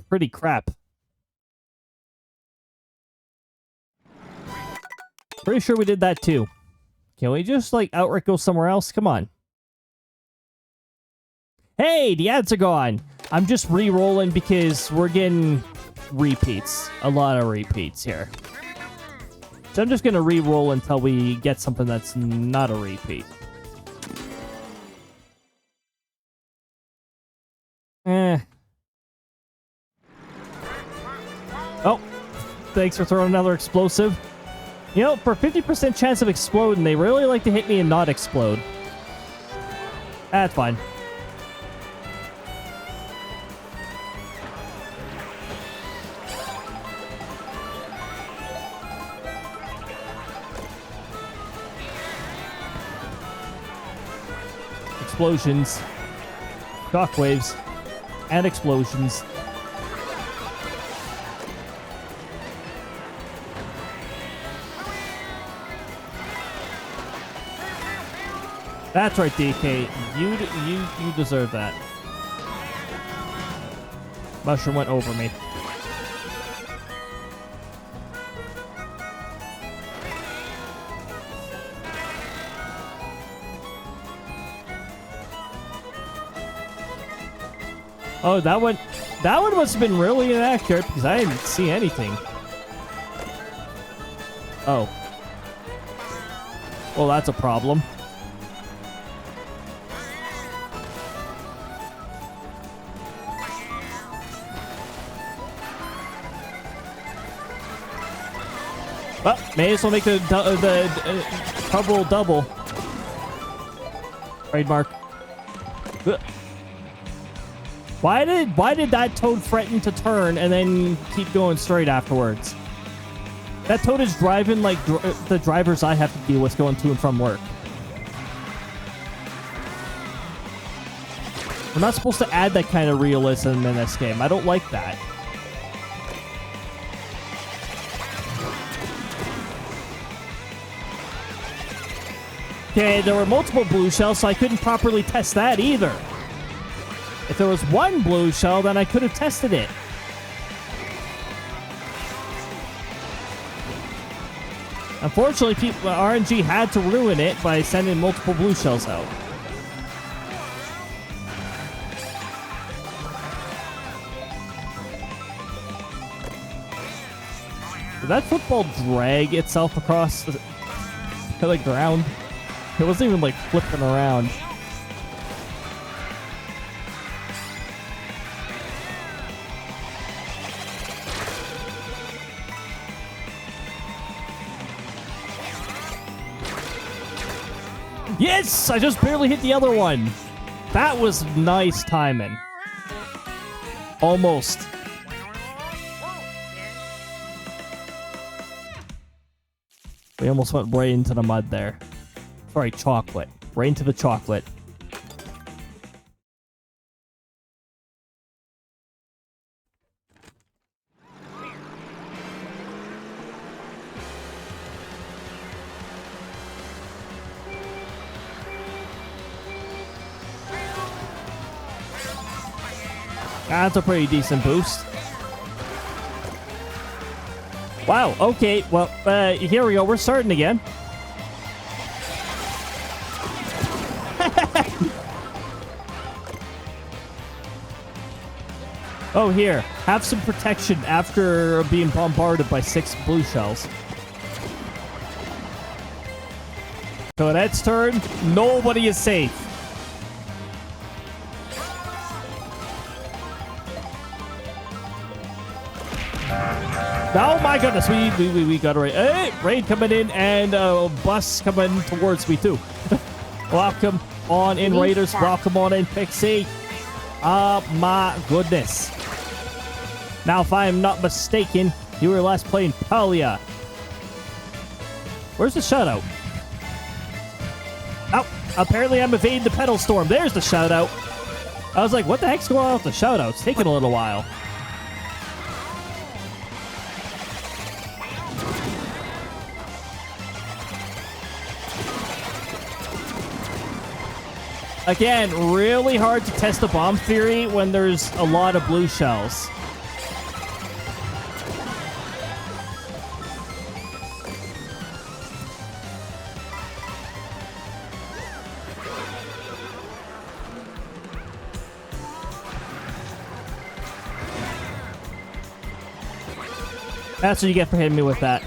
pretty crap. Pretty sure we did that too. Can we just, like, outright go somewhere else? Come on. Hey, the ads are gone. I'm just re-rolling because we're getting repeats. A lot of repeats here. So I'm just going to re-roll until we get something that's not a repeat. Oh, thanks for throwing another explosive. You know, for 50% chance of exploding, they really like to hit me and not explode. That's fine. Explosions, shockwaves, and explosions. That's right, DK. You deserve that. Mushroom went over me. Oh, that one must have been really inaccurate because I didn't see anything. Oh. Well, that's a problem. Well, may as well make the trouble double. Trademark. Ugh. Why did that toad threaten to turn and then keep going straight afterwards? That toad is driving like the drivers I have to deal with going to and from work. We're not supposed to add that kind of realism in this game. I don't like that. Okay, there were multiple blue shells, so I couldn't properly test that either. If there was one blue shell, then I could have tested it. Unfortunately, RNG had to ruin it by sending multiple blue shells out. Did that football drag itself across the ground? It wasn't even like flipping around. Yes! I just barely hit the other one. That was nice timing. Almost. We almost went right into the mud there. Sorry, chocolate. Right into the chocolate. That's a pretty decent boost. Wow, okay, well, here we go. We're starting again. Oh, here. Have some protection after being bombarded by 6 blue shells. Cody's turn. Nobody is safe. Oh my goodness, we got it right. Hey, rain coming in and a bus coming towards me too. Welcome on in, Raiders. Welcome on in, Pixie. Oh my goodness. Now, if I am not mistaken, you were last playing Palia. Where's the shutout? Oh, apparently I'm evading the pedal storm. There's the shoutout. I was like, what the heck's going on with the shoutout? It's taking a little while. Again, really hard to test the bomb theory when there's a lot of blue shells. That's what you get for hitting me with that.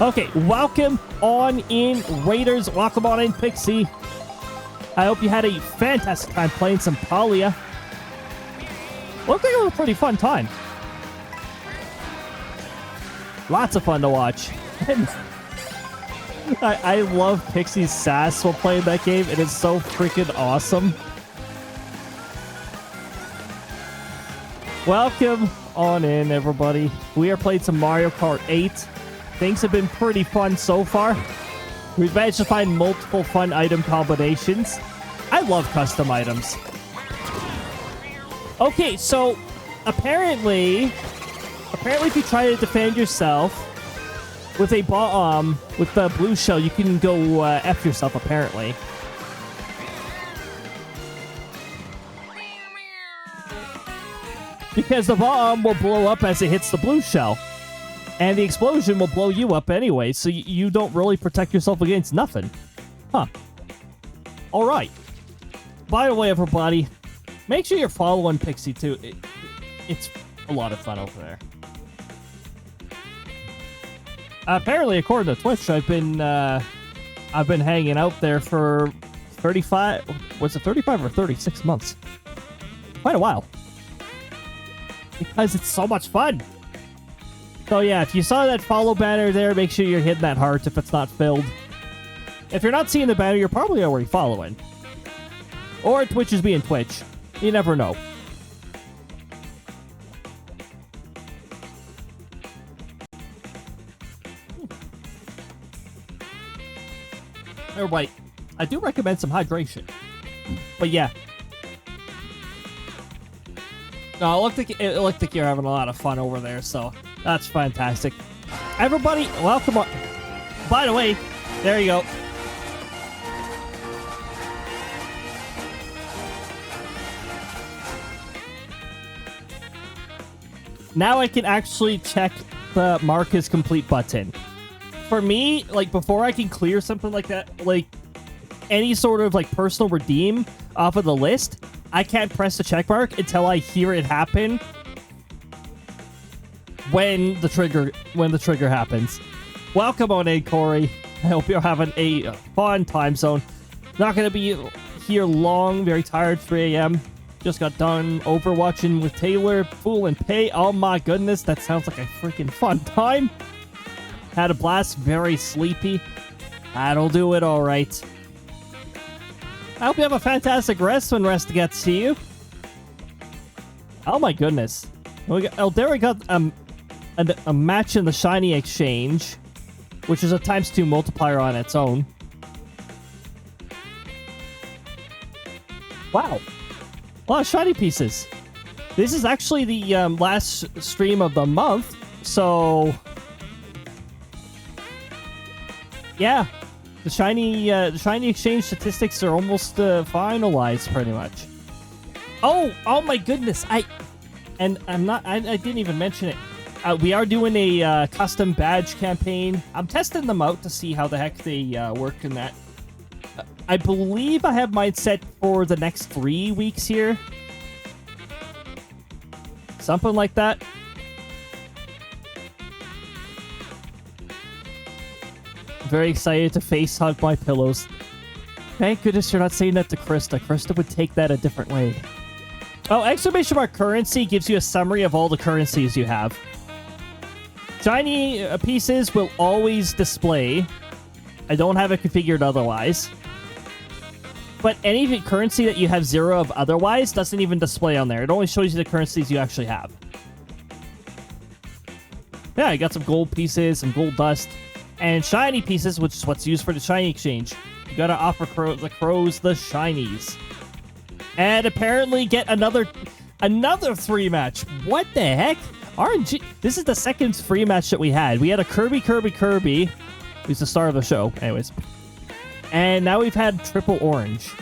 Okay, welcome on in, Raiders. Welcome on in, Pixie. I hope you had a fantastic time playing some Palia. Looked like it was a pretty fun time. Lots of fun to watch. I love Pixie's sass while playing that game. It is so freaking awesome. Welcome on in, everybody. We are playing some Mario Kart 8. Things have been pretty fun so far. We've managed to find multiple fun item combinations. I love custom items. Okay, so apparently if you try to defend yourself with a bomb, with the blue shell, you can go F yourself, apparently. Because the bomb will blow up as it hits the blue shell. And the explosion will blow you up anyway, so you don't really protect yourself against nothing. Huh. Alright. By the way, everybody, make sure you're following Pixie, too. It's a lot of fun over there. Apparently, according to Twitch, I've been hanging out there for 35... Was it 35 or 36 months? Quite a while. Because it's so much fun. So yeah, if you saw that follow banner there, make sure you're hitting that heart if it's not filled. If you're not seeing the banner, you're probably already following. Or Twitch is being Twitch. You never know. Everybody, I do recommend some hydration. But yeah. No, it looked like you're having a lot of fun over there, so that's fantastic. Everybody, welcome on. By the way, there you go. Now I can actually check the mark as complete button. For me, like, before I can clear something like that, like any sort of like personal redeem off of the list, I can't press the check mark until I hear it happen when the trigger happens. Welcome on in, Corey. I hope you're having a fun time zone. Not gonna be here long, very tired, 3 a.m. Just got done overwatching with Taylor, Fool and Pay. Oh my goodness, that sounds like a freaking fun time. Had a blast, very sleepy. That'll do it all right. I hope you have a fantastic rest when rest gets to you. Oh my goodness. There we got a match in the Shiny Exchange, which is a ×2 multiplier on its own. Wow. A lot of shiny pieces. This is actually the last stream of the month, so yeah, the shiny exchange statistics are almost finalized, pretty much. Oh my goodness! I didn't even mention it. We are doing a custom badge campaign. I'm testing them out to see how the heck they work in that. I believe I have mine set for the next 3 weeks here. Something like that. Very excited to face hug my pillows. Thank goodness you're not saying that to Krista. Krista would take that a different way. Oh, exclamation mark currency gives you a summary of all the currencies you have. Shiny pieces will always display. I don't have it configured otherwise. But any currency that you have 0 of otherwise doesn't even display on there. It only shows you the currencies you actually have. Yeah, I got some gold pieces, some gold dust, and shiny pieces, which is what's used for the shiny exchange. You gotta offer the crows the shinies. And apparently get another 3 match. What the heck? RNG. This is the second free match that we had. We had a Kirby. Who's the star of the show. Anyways. And now we've had triple orange.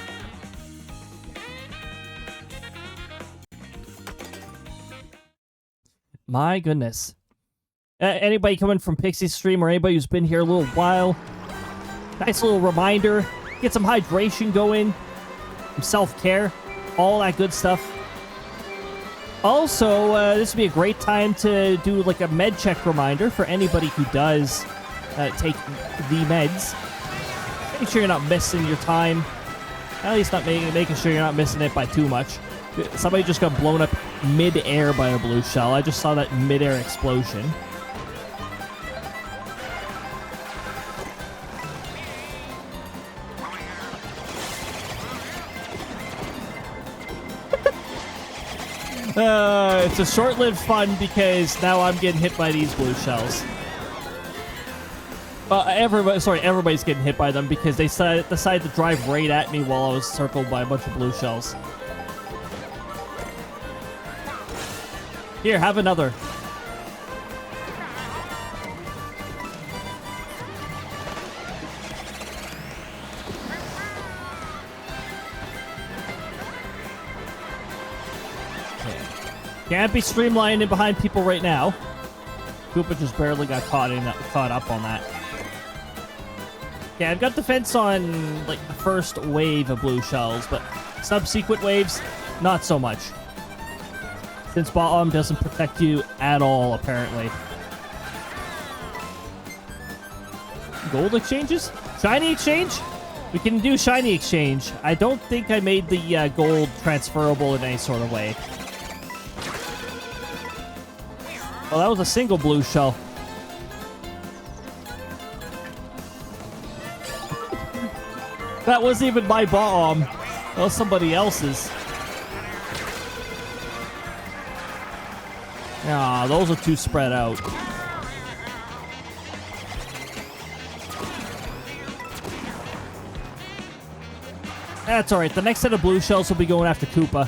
My goodness. Anybody coming from Pixie's stream or anybody who's been here a little while, nice little reminder. Get some hydration going. Some self-care. All that good stuff. Also, this would be a great time to do like a med check reminder for anybody who does take the meds. Make sure you're not missing your time. At least not making sure you're not missing it by too much. Somebody just got blown up mid-air by a blue shell. I just saw that mid-air explosion. It's a short-lived fun because now I'm getting hit by these blue shells. Everybody's getting hit by them because they decided to drive right at me while I was circled by a bunch of blue shells. Here, have another. Can't be streamlining behind people right now. Koopa just barely got caught up on that. Yeah, I've got defense on like the first wave of blue shells, but subsequent waves, not so much. Since bottom doesn't protect you at all, apparently. Gold exchanges? Shiny exchange? We can do shiny exchange. I don't think I made the gold transferable in any sort of way. Oh, that was a single blue shell. That wasn't even my bomb. That was somebody else's. Ah, those are too spread out. That's alright. The next set of blue shells will be going after Koopa.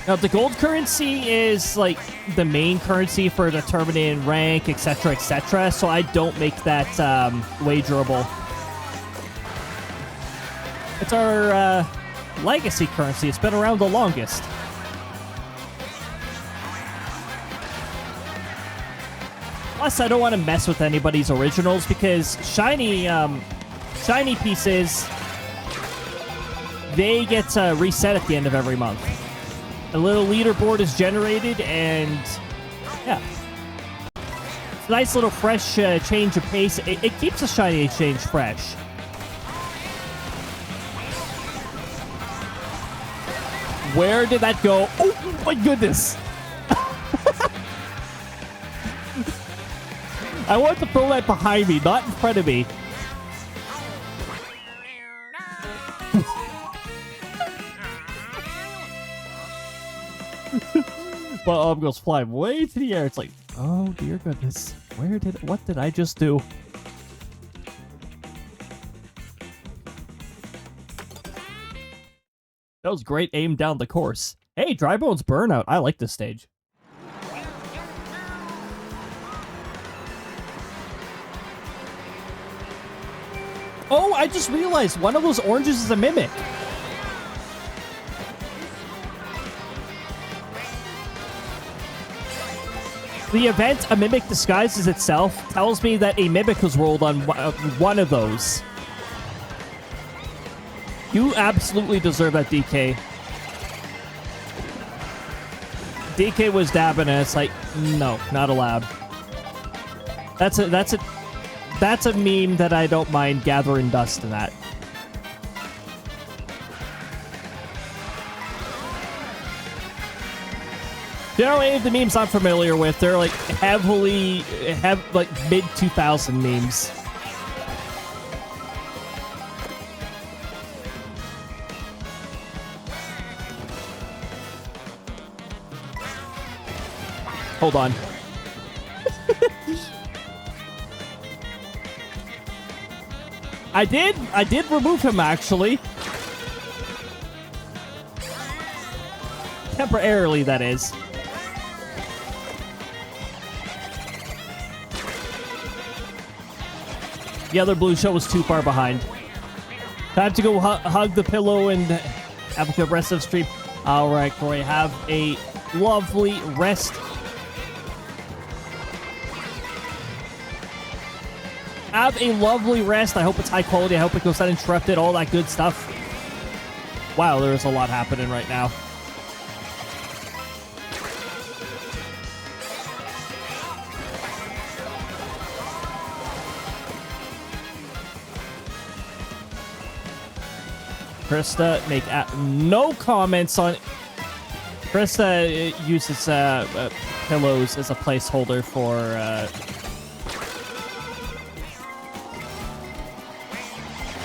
Now, the gold currency is, like, the main currency for determining rank, etc., etc., so I don't make that wagerable. It's our legacy currency. It's been around the longest. Plus, I don't want to mess with anybody's originals because shiny pieces they get reset at the end of every month. A little leaderboard is generated, and yeah. It's a nice little fresh change of pace. It keeps the Shiny Exchange fresh. Where did that go? Oh my goodness! I want to throw that behind me, not in front of me. But arm goes flying way to the air. It's like, oh dear goodness. What did I just do? That was great aim down the course. Hey, Drybone's Burnout. I like this stage. Oh, I just realized one of those oranges is a mimic. The event, A Mimic Disguises Itself, tells me that a Mimic was rolled on one of those. You absolutely deserve that, DK. DK was dabbing and it's like, no, not allowed. That's a meme that I don't mind gathering dust in that. Generally, any of the memes I'm familiar with, they're like like mid-2000 memes. Hold on. I did remove him, actually. Temporarily, that is. The other blue shell was too far behind. Time to go hug the pillow and have a good rest of the stream. All right, Corey, have a lovely rest. Have a lovely rest. I hope it's high quality. I hope it goes uninterrupted. All that good stuff. Wow, there's a lot happening right now. Krista, make no comments on... Krista uses pillows as a placeholder for...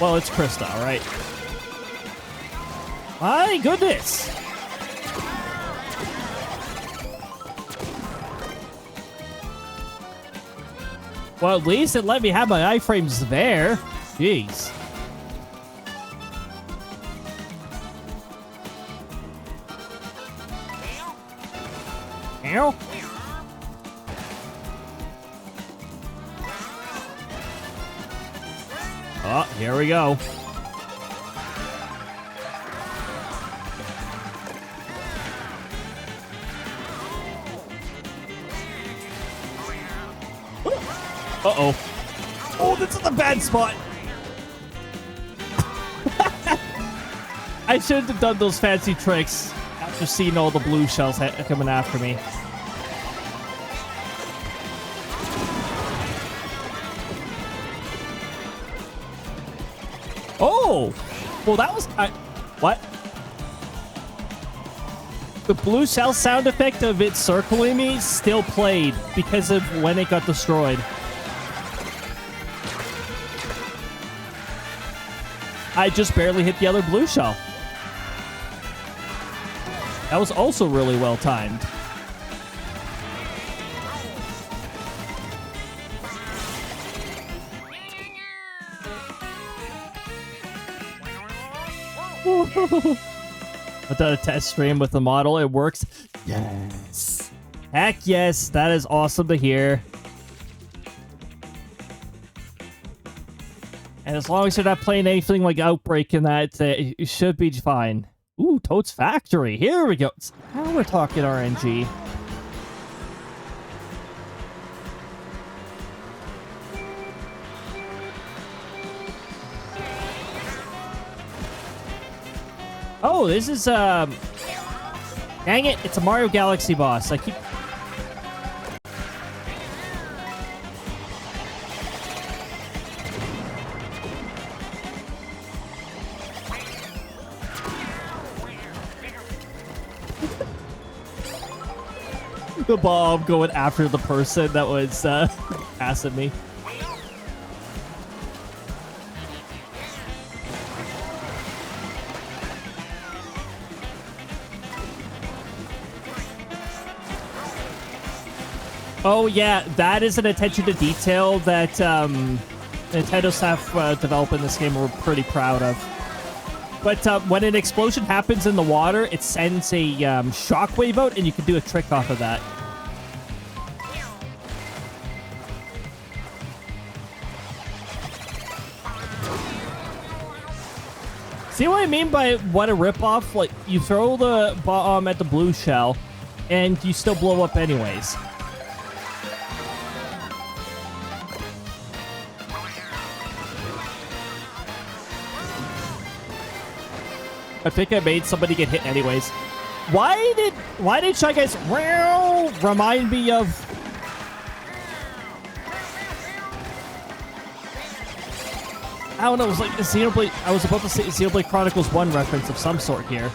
Well, it's Krista, all right? My goodness! Well, at least it let me have my iframes there. Jeez. Ow. Oh, here we go. Uh-oh. Oh, this is a bad spot. I shouldn't have done those fancy tricks after seeing all the blue shells coming after me. Oh! Well, that was... what? The blue shell sound effect of it circling me still played because of when it got destroyed. I just barely hit the other blue shell. That was also really well timed. I've done a test stream with the model. It works. Yes. Heck yes. That is awesome to hear. And as long as you're not playing anything like Outbreak in that, you should be fine. Ooh, Toad's Factory. Here we go. Now we're talking RNG. Oh, this is, dang it, it's a Mario Galaxy boss. I keep... The bomb going after the person that was, passing me. Oh yeah, that is an attention to detail that Nintendo staff developing this game were pretty proud of. But when an explosion happens in the water, it sends a shockwave out, and you can do a trick off of that. See what I mean by what a ripoff? Like, you throw the bomb at the blue shell, and you still blow up anyways. I think I made somebody get hit anyways. Why did Shy Guys remind me of... I don't know, it was like a Xenoblade... I was about to say Xenoblade Chronicles 1 reference of some sort here.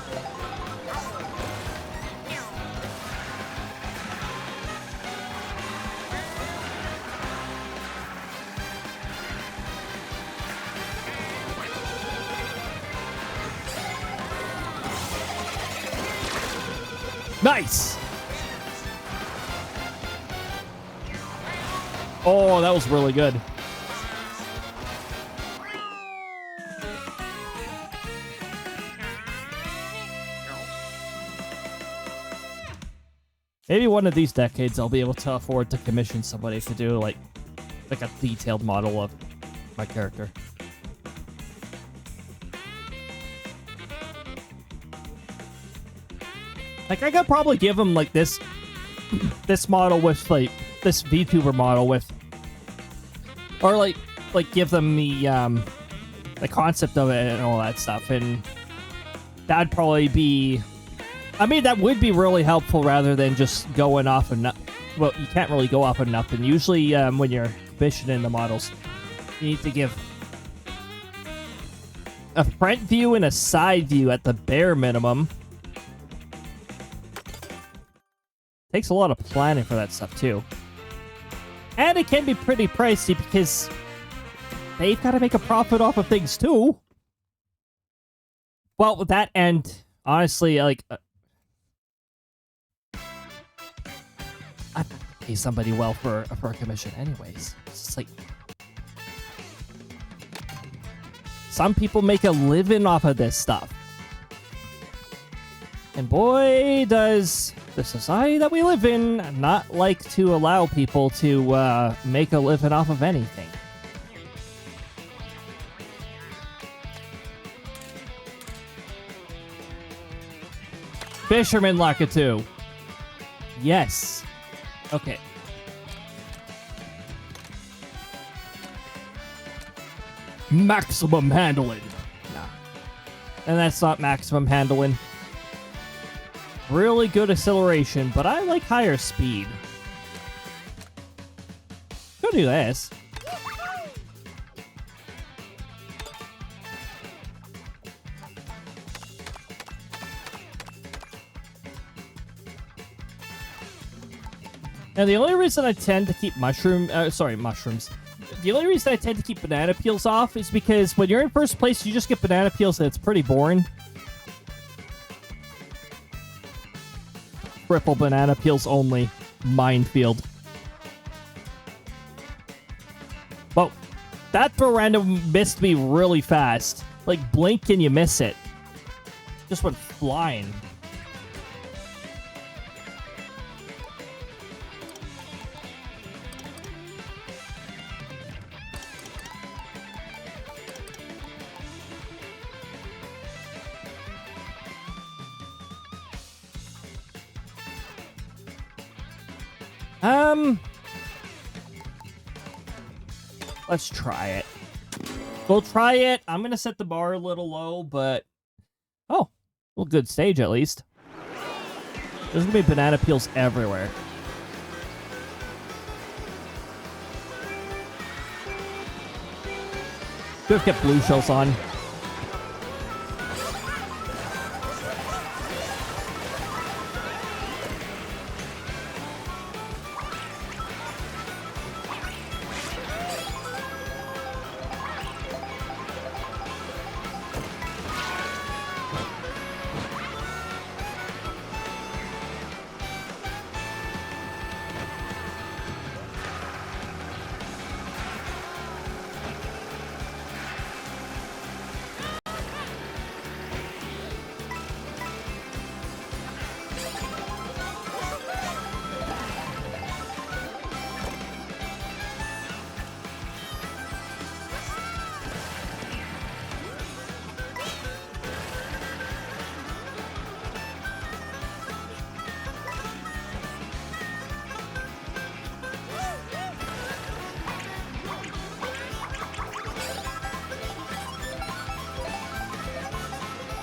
Nice! Oh, that was really good. Maybe one of these decades I'll be able to afford to commission somebody to do like a detailed model of my character. Like, I could probably give him, like, this model with, like, this VTuber model with... Or, like give them the concept of it and all that stuff, and that'd probably be... I mean, that would be really helpful rather than just going off of... Well, you can't really go off of nothing. Usually, when you're commissioning the models, you need to give a front view and a side view at the bare minimum. Takes a lot of planning for that stuff, too. And it can be pretty pricey because they've got to make a profit off of things, too. Well, with that and, honestly, like... I'd pay somebody well for a commission anyways. It's just like... Some people make a living off of this stuff. And boy, does the society that we live in not like to allow people to make a living off of anything. Fisherman Lakitu. Yes. Okay. Maximum handling. Nah. And that's not maximum handling. Really good acceleration, but I like higher speed. Go do this. Now, the only reason I tend to keep mushrooms. The only reason I tend to keep banana peels off is because when you're in first place, you just get banana peels and it's pretty boring. Triple banana peels only. Minefield. Whoa. That throw random missed me really fast. Like, blink and you miss it. Just went flying. Let's try it. We'll try it. I'm gonna set the bar a little low, but... Oh, Well, good stage at least. There's gonna be banana peels everywhere. Should have kept blue shells on.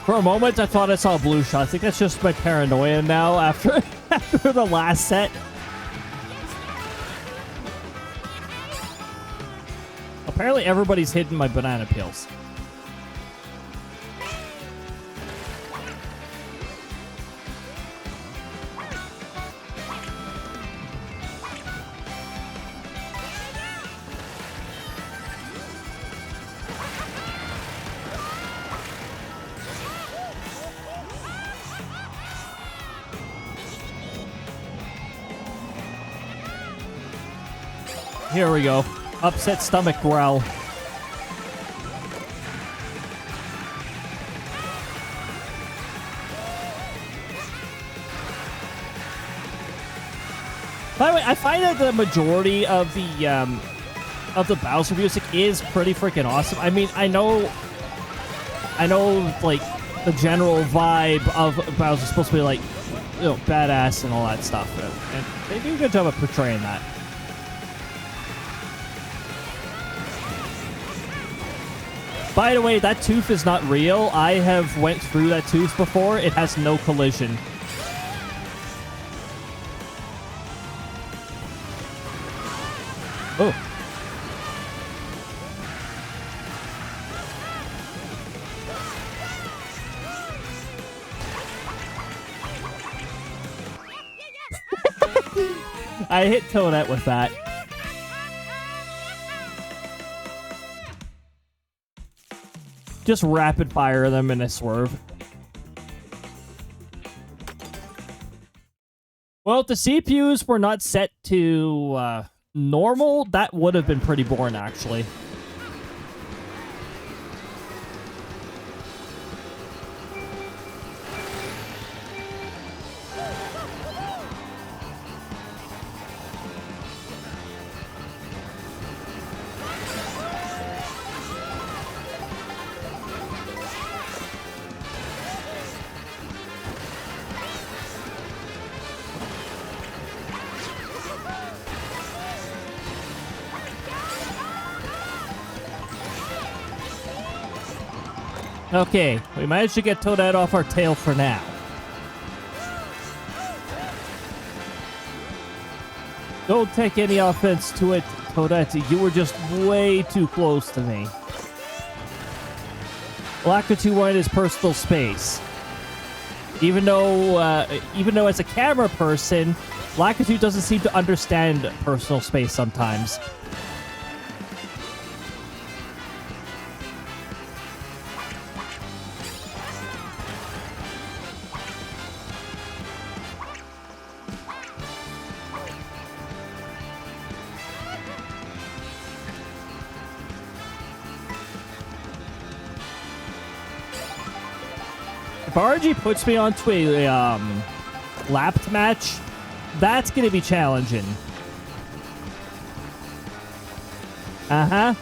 For a moment, I thought I saw a blue shot. I think that's just my paranoia now after, after the last set. Apparently, everybody's hidden my banana peels. Here we go. Upset stomach growl. By the way, I find that the majority of the Bowser music is pretty freaking awesome. I mean, I know, like the general vibe of Bowser is supposed to be like, you know, badass and all that stuff, and they do a good job of portraying that. By the way, that tooth is not real. I have went through that tooth before. It has no collision. Oh. I hit Toadette with that. Just rapid fire them in a swerve. Well, if the CPUs were not set to normal, that would have been pretty boring, actually. Okay, we managed to get Toadette off our tail for now. Don't take any offense to it, Toadette. You were just way too close to me. Lakitu wanted his personal space. Even though as a camera person, Lakitu doesn't seem to understand personal space sometimes. If RNG puts me onto a lapped match, that's gonna be challenging. Uh-huh.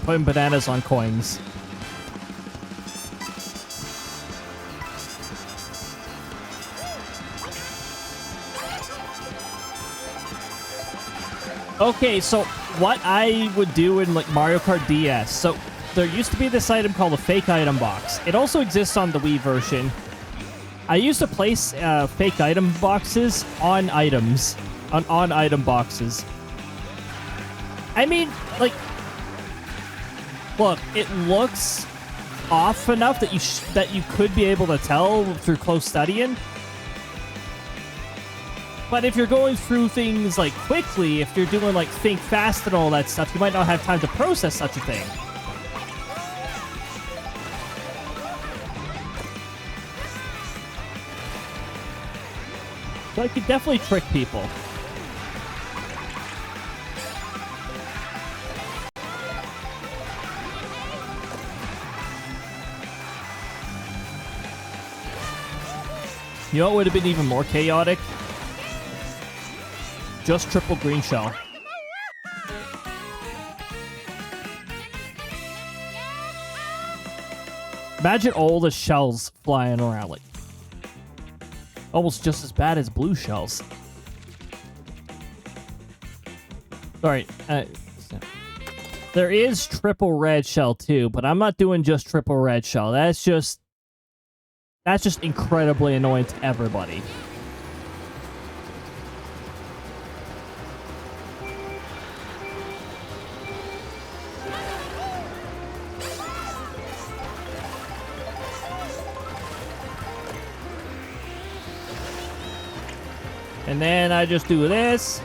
putting bananas on coins. Okay, so what I would do in like Mario Kart DS. So there used to be this item called a fake item box. It also exists on the Wii version. I used to place fake item boxes on items, on item boxes. I mean, like, look, it looks off enough that you could be able to tell through close studying. But if you're going through things like quickly, if you're doing like think fast and all that stuff, you might not have time to process such a thing. So I could definitely trick people. You know what would have been even more chaotic? Just triple green shell. Imagine all the shells flying around, like almost just as bad as blue shells. Sorry, there is triple red shell too, but I'm not doing just triple red shell. That's just incredibly annoying to everybody. And then I just do this.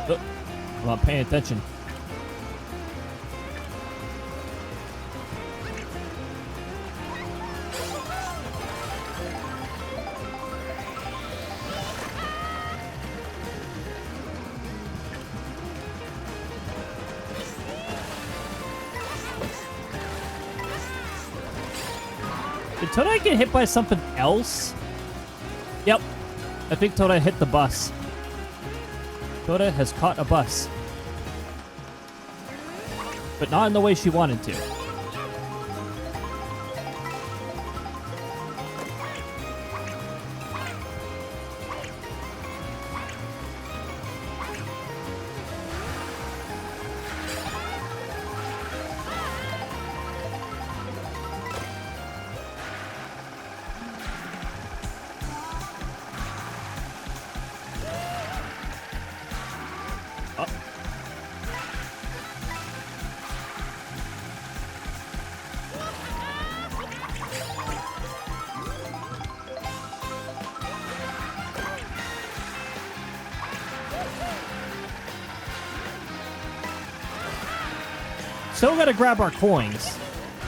Oh, I'm not paying attention. Did Todai get hit by something else? Yep. I think Todai hit the bus. Todai has caught a bus. But not in the way she wanted to. Still gotta grab our coins.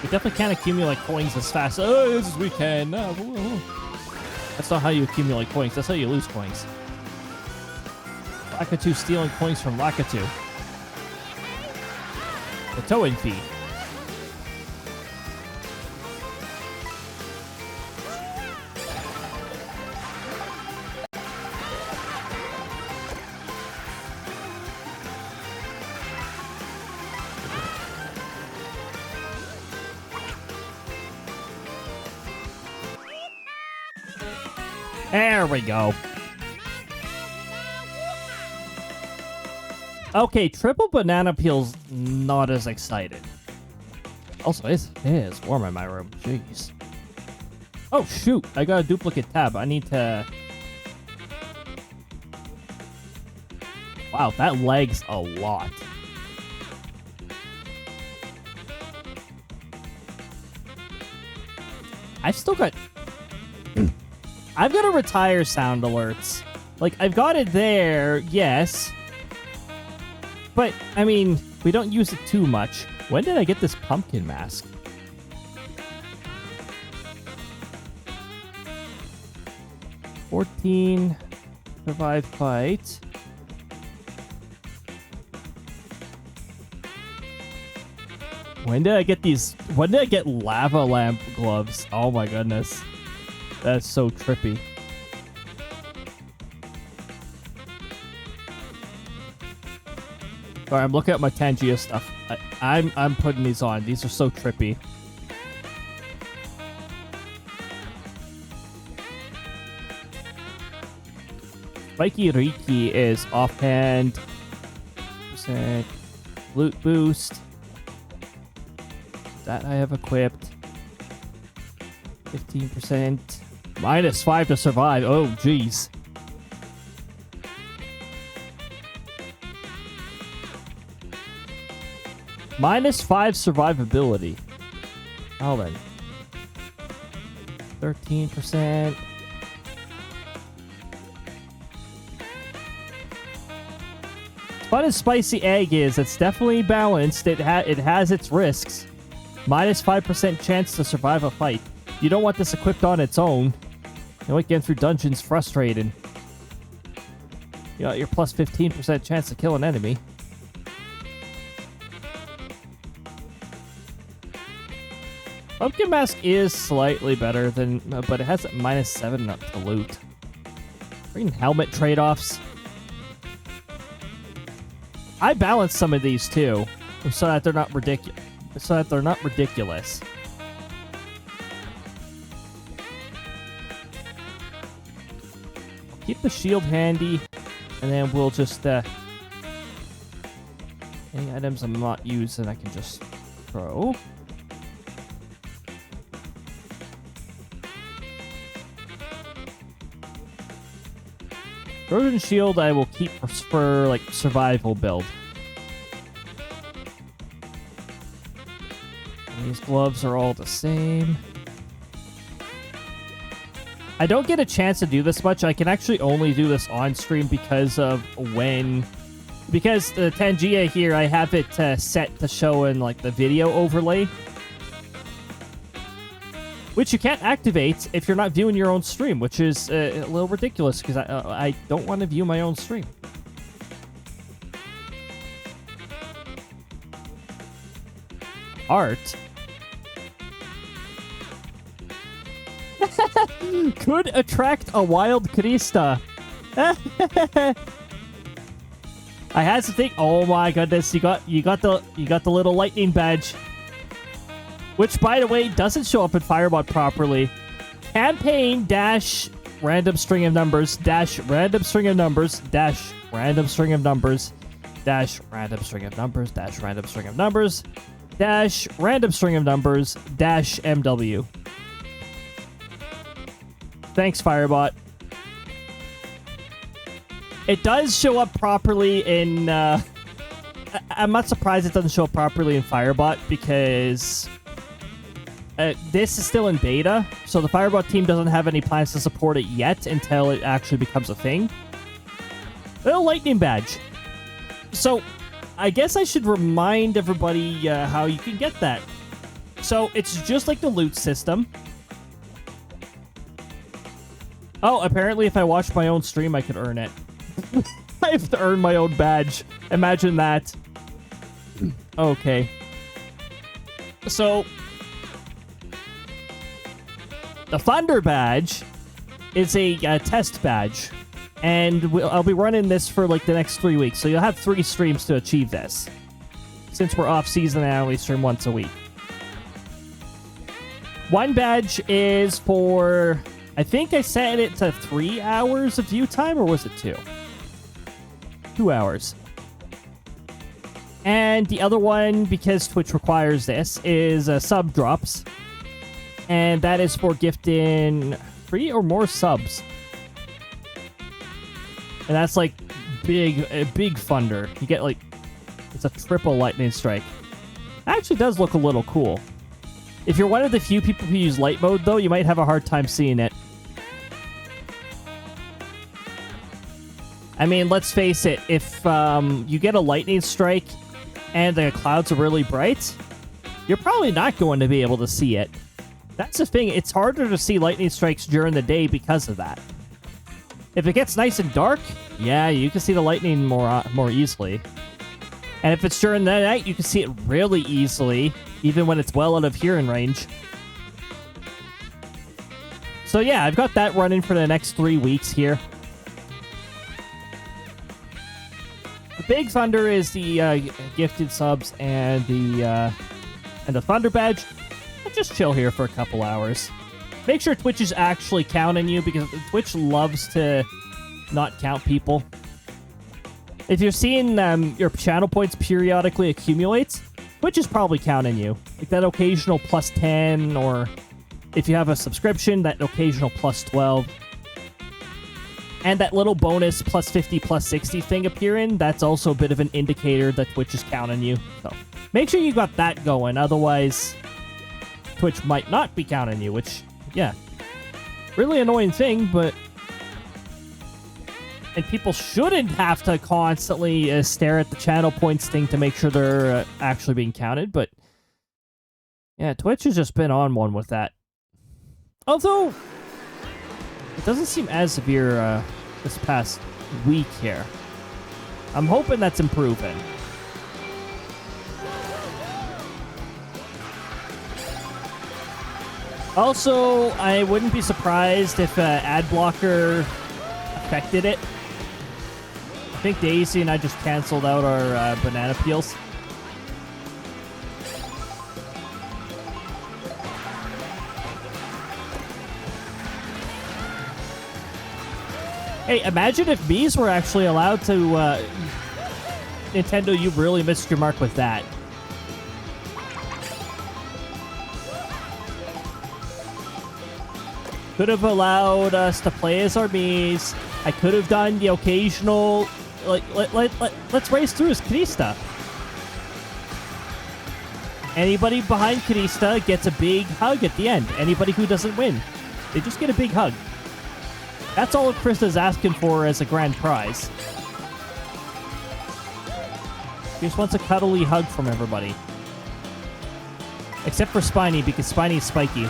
We definitely can't accumulate coins as fast as we can. That's not how you accumulate coins. That's how you lose coins. Lakitu stealing coins from Lakitu. The towing fee. There we go. Okay, triple banana peel's not as excited. Also, it is warm in my room. Jeez. Oh, shoot. I got a duplicate tab. I need to... Wow, that lags a lot. I've still got... I've got to retire sound alerts. Like, I've got it there, yes. But, I mean, we don't use it too much. When did I get this pumpkin mask? $14. Survive fight. When did I get these? When did I get lava lamp gloves? Oh my goodness. That's so trippy. Sorry, I'm looking at my Tangia stuff. I'm putting these on. These are so trippy. Spiky Riki is offhand. Percent loot boost. That I have equipped. 15%. -5 to survive. Oh, jeez. -5 survivability. Oh, then. 13%. Fun as Spicy Egg is, it's definitely balanced. It has its risks. -5% chance to survive a fight. You don't want this equipped on its own. You might get through dungeons frustrated. You got your plus 15% chance to kill an enemy. Pumpkin Mask is slightly better than, but it has a -7 up to loot. Freaking helmet trade-offs. I balance some of these too, so that they're not ridiculous. Keep the shield handy, and then we'll just any items I'm not using, I can just throw. Trojan Shield I will keep for like survival build. These gloves are all the same. I don't get a chance to do this much. I can actually only do this on stream because of because the Tangia here, I have it set to show in like the video overlay, which you can't activate if you're not viewing your own stream, which is a little ridiculous because I don't want to view my own stream. Art could attract a wild Krista. I had to think. Oh my goodness! You got the little lightning badge. Which, by the way, doesn't show up in Firebot properly. Campaign dash random string of numbers dash random string of numbers dash random string of numbers dash random string of numbers dash random string of numbers dash random string of numbers dash MW. Thanks, Firebot. It does show up properly in... I'm not surprised it doesn't show up properly in Firebot because... this is still in beta, so the Firebot team doesn't have any plans to support it yet until it actually becomes a thing. Little lightning badge. So, I guess I should remind everybody how you can get that. So, it's just like the loot system. Oh, apparently if I watch my own stream, I could earn it. I have to earn my own badge. Imagine that. Okay. So... the Thunder badge is a test badge, and I'll be running this for like the next 3 weeks, so you'll have 3 streams to achieve this. Since we're off-season, I only stream once a week. One badge is for... I think I set it to 3 hours of view time, or was it 2? 2 hours. And the other one, because Twitch requires this, is sub drops. And that is for gifting 3 or more subs. And that's like a big funder. You get like, it's a triple lightning strike. It actually does look a little cool. If you're one of the few people who use light mode, though, you might have a hard time seeing it. I mean, let's face it, if you get a lightning strike and the clouds are really bright, you're probably not going to be able to see it. That's the thing, it's harder to see lightning strikes during the day because of that. If it gets nice and dark, yeah, you can see the lightning more easily. And if it's during the night, you can see it really easily, even when it's well out of hearing range. So yeah, I've got that running for the next 3 weeks here. Big Thunder is the gifted subs and the Thunder badge. But just chill here for a couple hours. Make sure Twitch is actually counting you, because Twitch loves to not count people. If you're seeing your channel points periodically accumulate, Twitch is probably counting you. Like that occasional plus 10, or if you have a subscription, that occasional plus 12. And that little bonus plus 50, plus 60 thing appearing, that's also a bit of an indicator that Twitch is counting you. So make sure you got that going, otherwise Twitch might not be counting you, which, yeah, really annoying thing, but... And people shouldn't have to constantly stare at the channel points thing to make sure they're actually being counted, but... Yeah, Twitch has just been on one with that. Although, it doesn't seem as severe this past week here. I'm hoping that's improving. Also, I wouldn't be surprised if ad blocker affected it. I think Daisy and I just canceled out our banana peels. Hey, imagine if bees were actually allowed to... Nintendo, you really missed your mark with that. Could have allowed us to play as our bees. I could have done the occasional... let's race through as Krista. Anybody behind Krista gets a big hug at the end. Anybody who doesn't win, they just get a big hug. That's all Krista's asking for as a grand prize. She just wants a cuddly hug from everybody. Except for Spiny, because Spiny's spiky.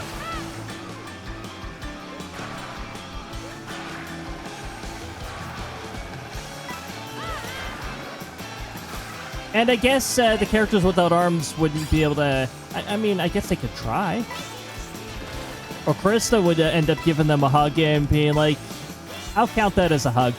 And I guess the characters without arms wouldn't be able to... I mean, I guess they could try. Or Krista would end up giving them a hug and being like, I'll count that as a hug.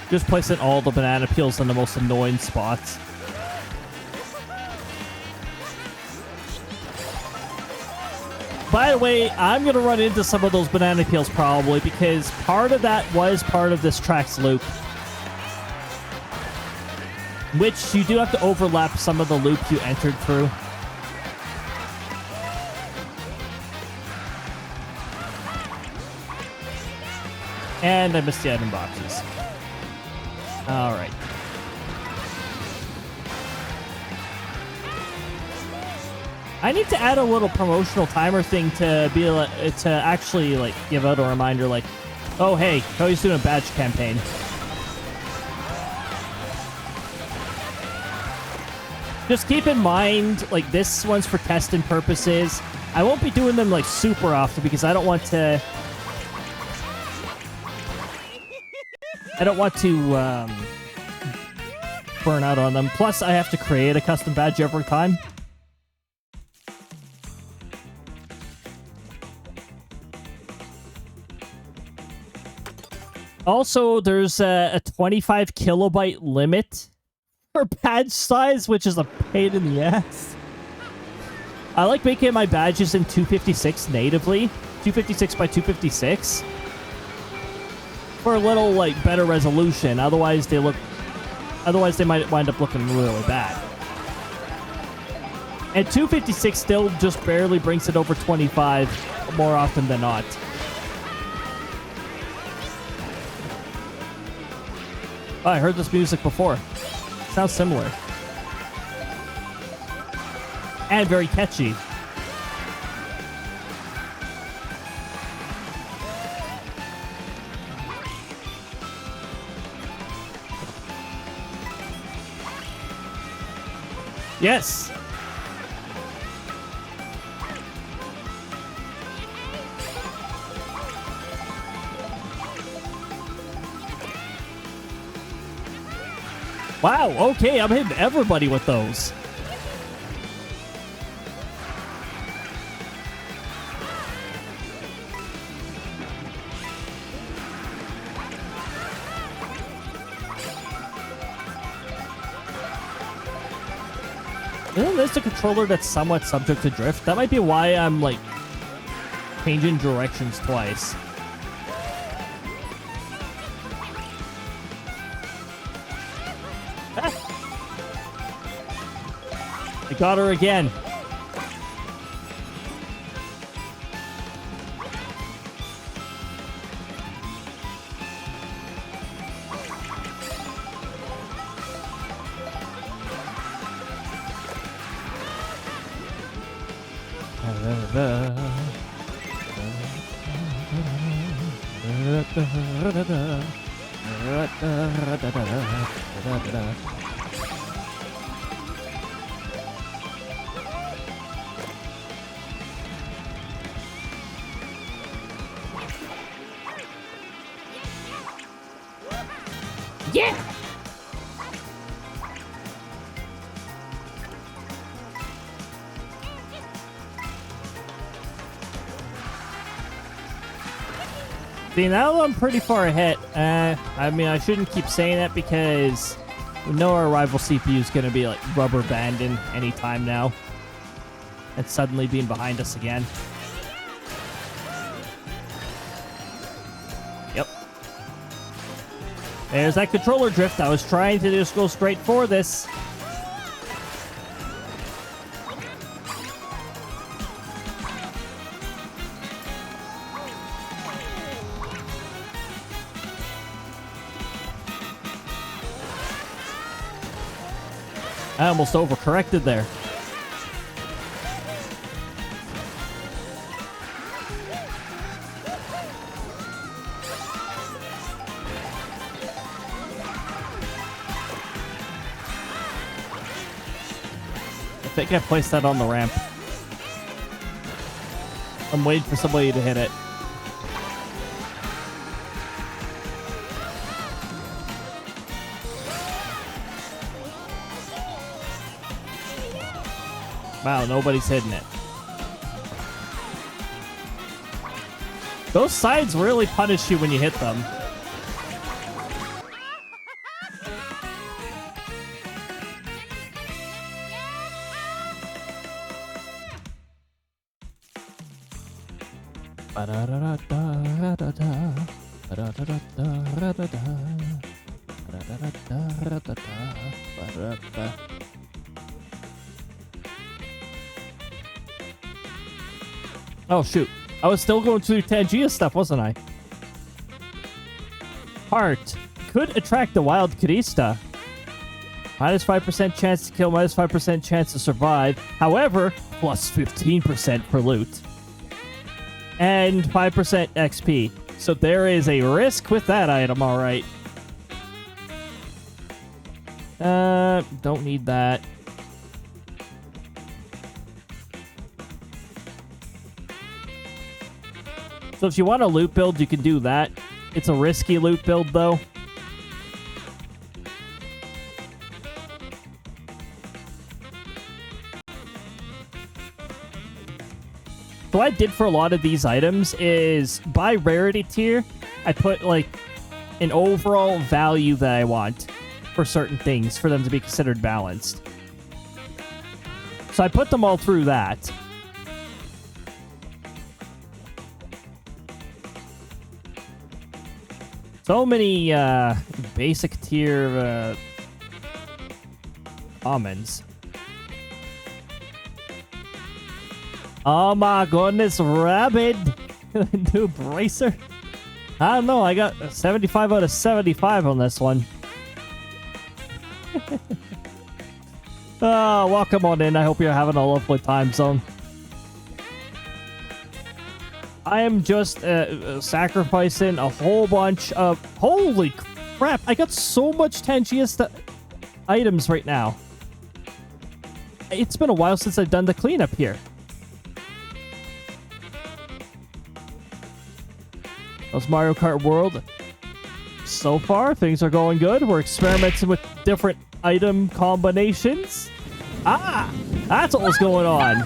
Just placing all the banana peels in the most annoying spots. By the way, I'm going to run into some of those banana peels probably, because part of that was part of this track's loop. Which you do have to overlap some of the loop you entered through. And I missed the item boxes. Alright. I need to add a little promotional timer thing to be to actually like give out a reminder like, oh hey, Cody's doing a badge campaign. Just keep in mind, like this one's for testing purposes. I won't be doing them like super often because I don't want to burn out on them. Plus, I have to create a custom badge every time. Also, there's a 25 kilobyte limit for badge size, which is a pain in the ass. I like making my badges in 256 natively. 256 by 256. For a little, like, better resolution. Otherwise, they might wind up looking really bad. And 256 still just barely brings it over 25 more often than not. Oh, I heard this music before. Sounds similar. And very catchy. Yes! Wow, okay, I'm hitting everybody with those. Isn't this a controller that's somewhat subject to drift? That might be why I'm, like, changing directions twice. Ah. I got her again. Yeah! See, now I'm pretty far ahead. I mean, I shouldn't keep saying that because we know our rival CPU is going to be like rubber banding any time now. And suddenly being behind us again. Yep. There's that controller drift. I was trying to just go straight for this. I almost overcorrected there. I think I placed that on the ramp. I'm waiting for somebody to hit it. Wow, nobody's hitting it. Those sides really punish you when you hit them. Oh, shoot. I was still going through Tangia stuff, wasn't I? Heart. Could attract the wild Krista. Minus 5% chance to kill, minus 5% chance to survive. However, plus 15% for loot. And 5% XP. So there is a risk with that item, alright. Don't need that. So if you want a loot build, you can do that. It's a risky loot build, though. So what I did for a lot of these items is, by rarity tier, I put, like, an overall value that I want for certain things, for them to be considered balanced. So I put them all through that. So many basic tier commons. Oh my goodness, Rabbit! New bracer? I don't know, I got 75 out of 75 on this one. Oh, welcome on in. I hope you're having a lovely time zone. I am just sacrificing a whole bunch of... Holy crap! I got so much Tangia items right now. It's been a while since I've done the cleanup here. How's Mario Kart World? So far, things are going good. We're experimenting with different item combinations. Ah, that's what was going on.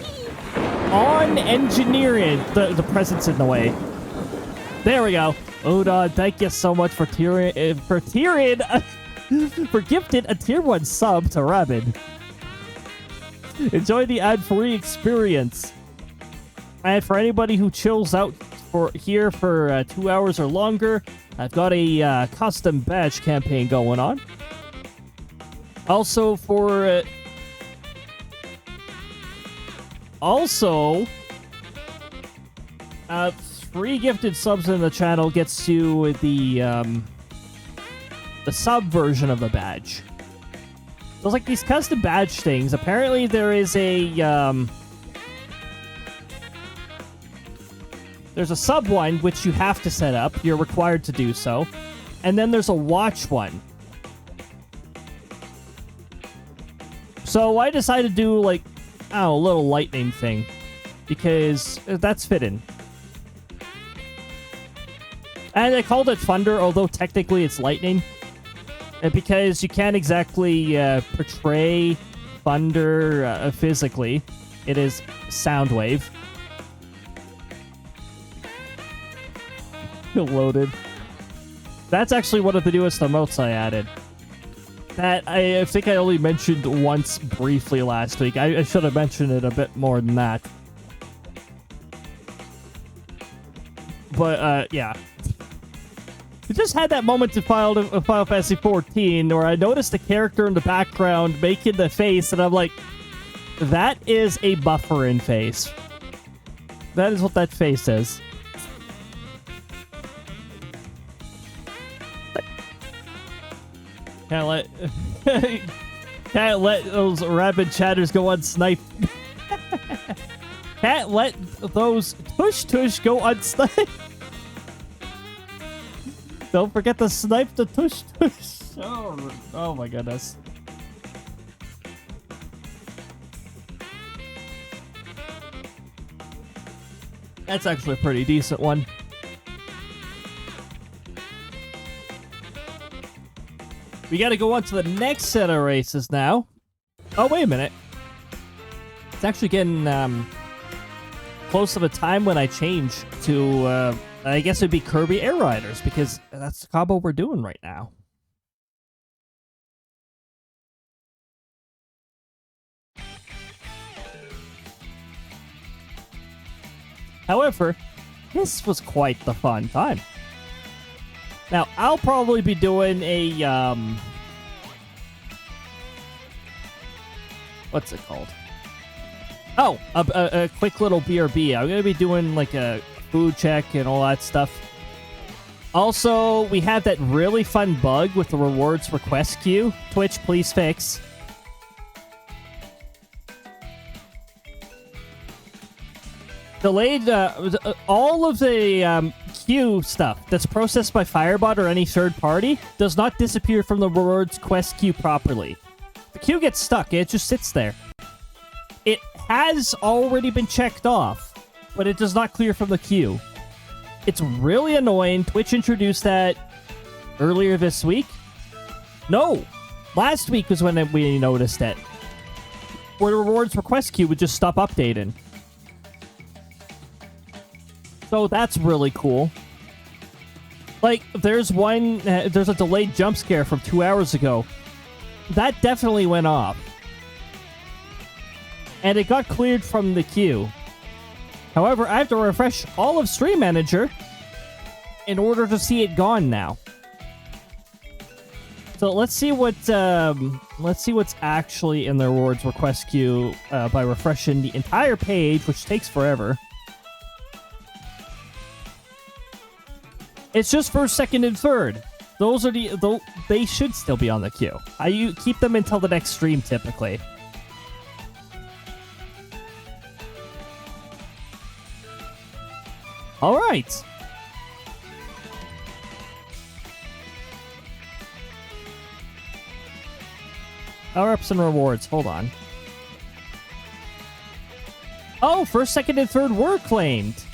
On engineering, the presence in the way. There we go. Udon, thank you so much for for gifted a tier 1 sub to Rabin. Enjoy the ad-free experience. And for anybody who chills out for 2 hours or longer, I've got a custom badge campaign going on. Also for free gifted subs in the channel gets you the sub version of the badge. So it's like these custom badge things. Apparently there is there's a sub one which you have to set up. You're required to do so. And then there's a watch one. So I decided to do like, I don't know, a little lightning thing. Because that's fitting. And I called it Thunder, although technically it's lightning. And because you can't exactly portray thunder physically. It is sound wave. Loaded. That's actually one of the newest emotes I added. That I think I only mentioned once briefly last week. I should have mentioned it a bit more than that. But, yeah. I just had that moment in Final Fantasy XIV where I noticed the character in the background making the face, and I'm like, that is a bufferin face. That is what that face is. Can't let those rabid chatters go unsniped. Can't let those tush go unsniped. Don't forget to snipe the tush. Oh my goodness. That's actually a pretty decent one. We gotta go on to the next set of races now. Oh, wait a minute. It's actually getting close to the time when I change to, I guess it'd be Kirby Air Riders, because that's the combo we're doing right now. However, this was quite the fun time. Now, I'll probably be doing a, what's it called? Oh, a quick little BRB. I'm going to be doing, like, a food check and all that stuff. Also, we have that really fun bug with the rewards request queue. Twitch, please fix. Delayed, all of the, queue stuff that's processed by Firebot or any third party does not disappear from the rewards quest queue properly. The queue gets stuck. It just sits there. It has already been checked off, but it does not clear from the queue. It's really annoying. Twitch introduced that earlier this week. No, last week was when we noticed it. Where the rewards request queue would just stop updating. So that's really cool. Like, there's a delayed jump scare from 2 hours ago. That definitely went off. And it got cleared from the queue. However, I have to refresh all of Stream Manager in order to see it gone now. So let's see what's actually in the rewards request queue by refreshing the entire page, which takes forever. It's just first, second, and third. Those are they should still be on the queue. You keep them until the next stream, typically. All right. Power-ups and rewards. Hold on. Oh, first, second, and third were claimed.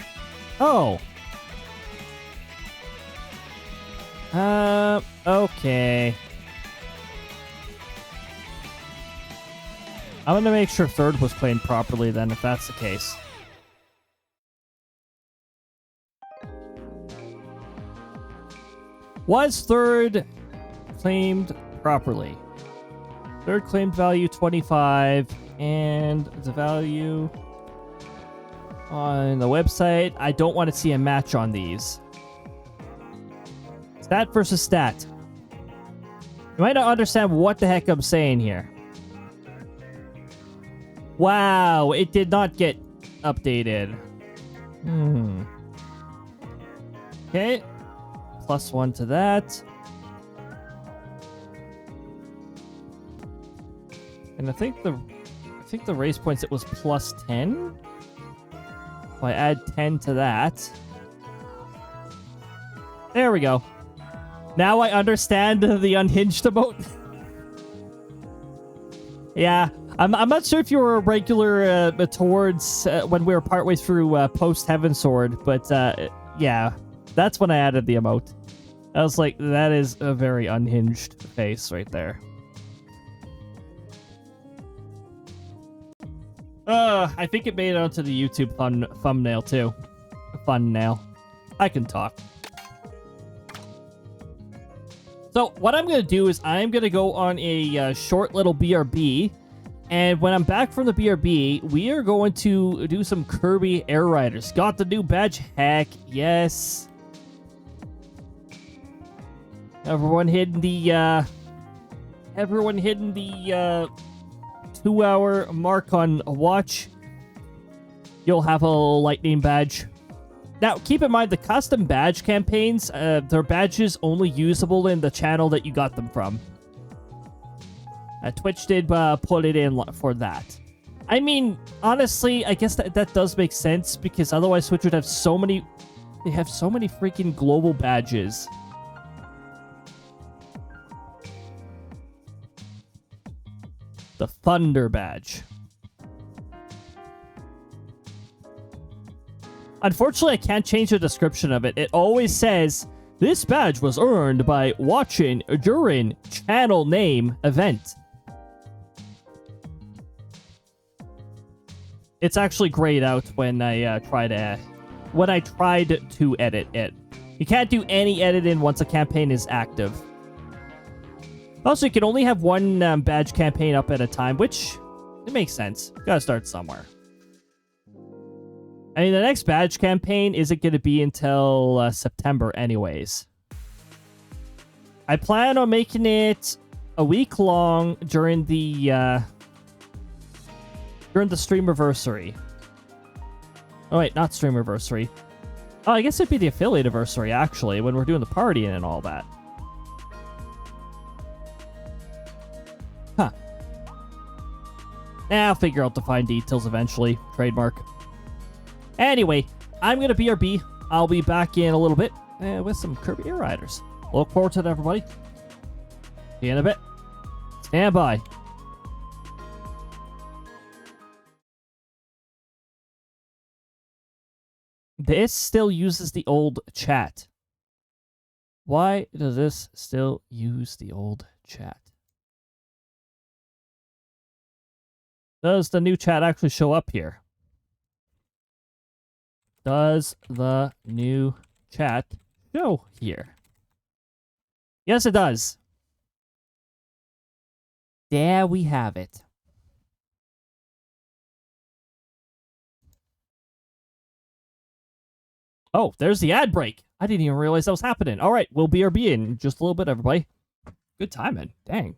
Oh. Okay. I'm gonna make sure third was claimed properly then, if that's the case. Was third claimed properly? Third claimed value 25, and the value on the website, I don't want to see a match on these. Stat versus stat. You might not understand what the heck I'm saying here. Wow, it did not get updated. Okay. +1 to that. And I think the race points, it was +10. If I add 10 to that. There we go. Now I understand the unhinged emote. Yeah, I'm not sure if you were a regular towards when we were partway through post Heaven Sword, but yeah, that's when I added the emote. I was like, that is a very unhinged face right there. I think it made it onto the YouTube thumbnail too. Thumbnail. I can talk. So what I'm going to do is I'm going to go on a short little BRB. And when I'm back from the BRB, we are going to do some Kirby Air Riders. Got the new badge. Heck yes. Everyone hitting the 2-hour mark on a watch. You'll have a lightning badge. Now, keep in mind, the custom badge campaigns, they're badges only usable in the channel that you got them from. Twitch did put it in for that. I mean, honestly, I guess that does make sense, because otherwise Twitch would have so many... They have so many freaking global badges. The Thunder badge. Unfortunately, I can't change the description of it. It always says, this badge was earned by watching during channel name event. It's actually grayed out when I tried to edit it. You can't do any editing once a campaign is active. Also, you can only have one badge campaign up at a time, which it makes sense. Gotta start somewhere. I mean, the next badge campaign isn't going to be until September anyways. I plan on making it a week long during the Streamiversary. Oh, wait, not Streamiversary. Oh, I guess it'd be the affiliate anniversary, actually, when we're doing the partying and all that. Huh. I'll figure out the fine details eventually. Trademark. Anyway, I'm going to BRB. I'll be back in a little bit with some Kirby Air Riders. Look forward to it, everybody. See you in a bit. Stand by. This still uses the old chat. Why does this still use the old chat? Does the new chat actually show up here? Does the new chat show here? Yes, it does. There we have it. Oh, there's the ad break. I didn't even realize that was happening. All right, we'll BRB in just a little bit, everybody. Good timing. Dang.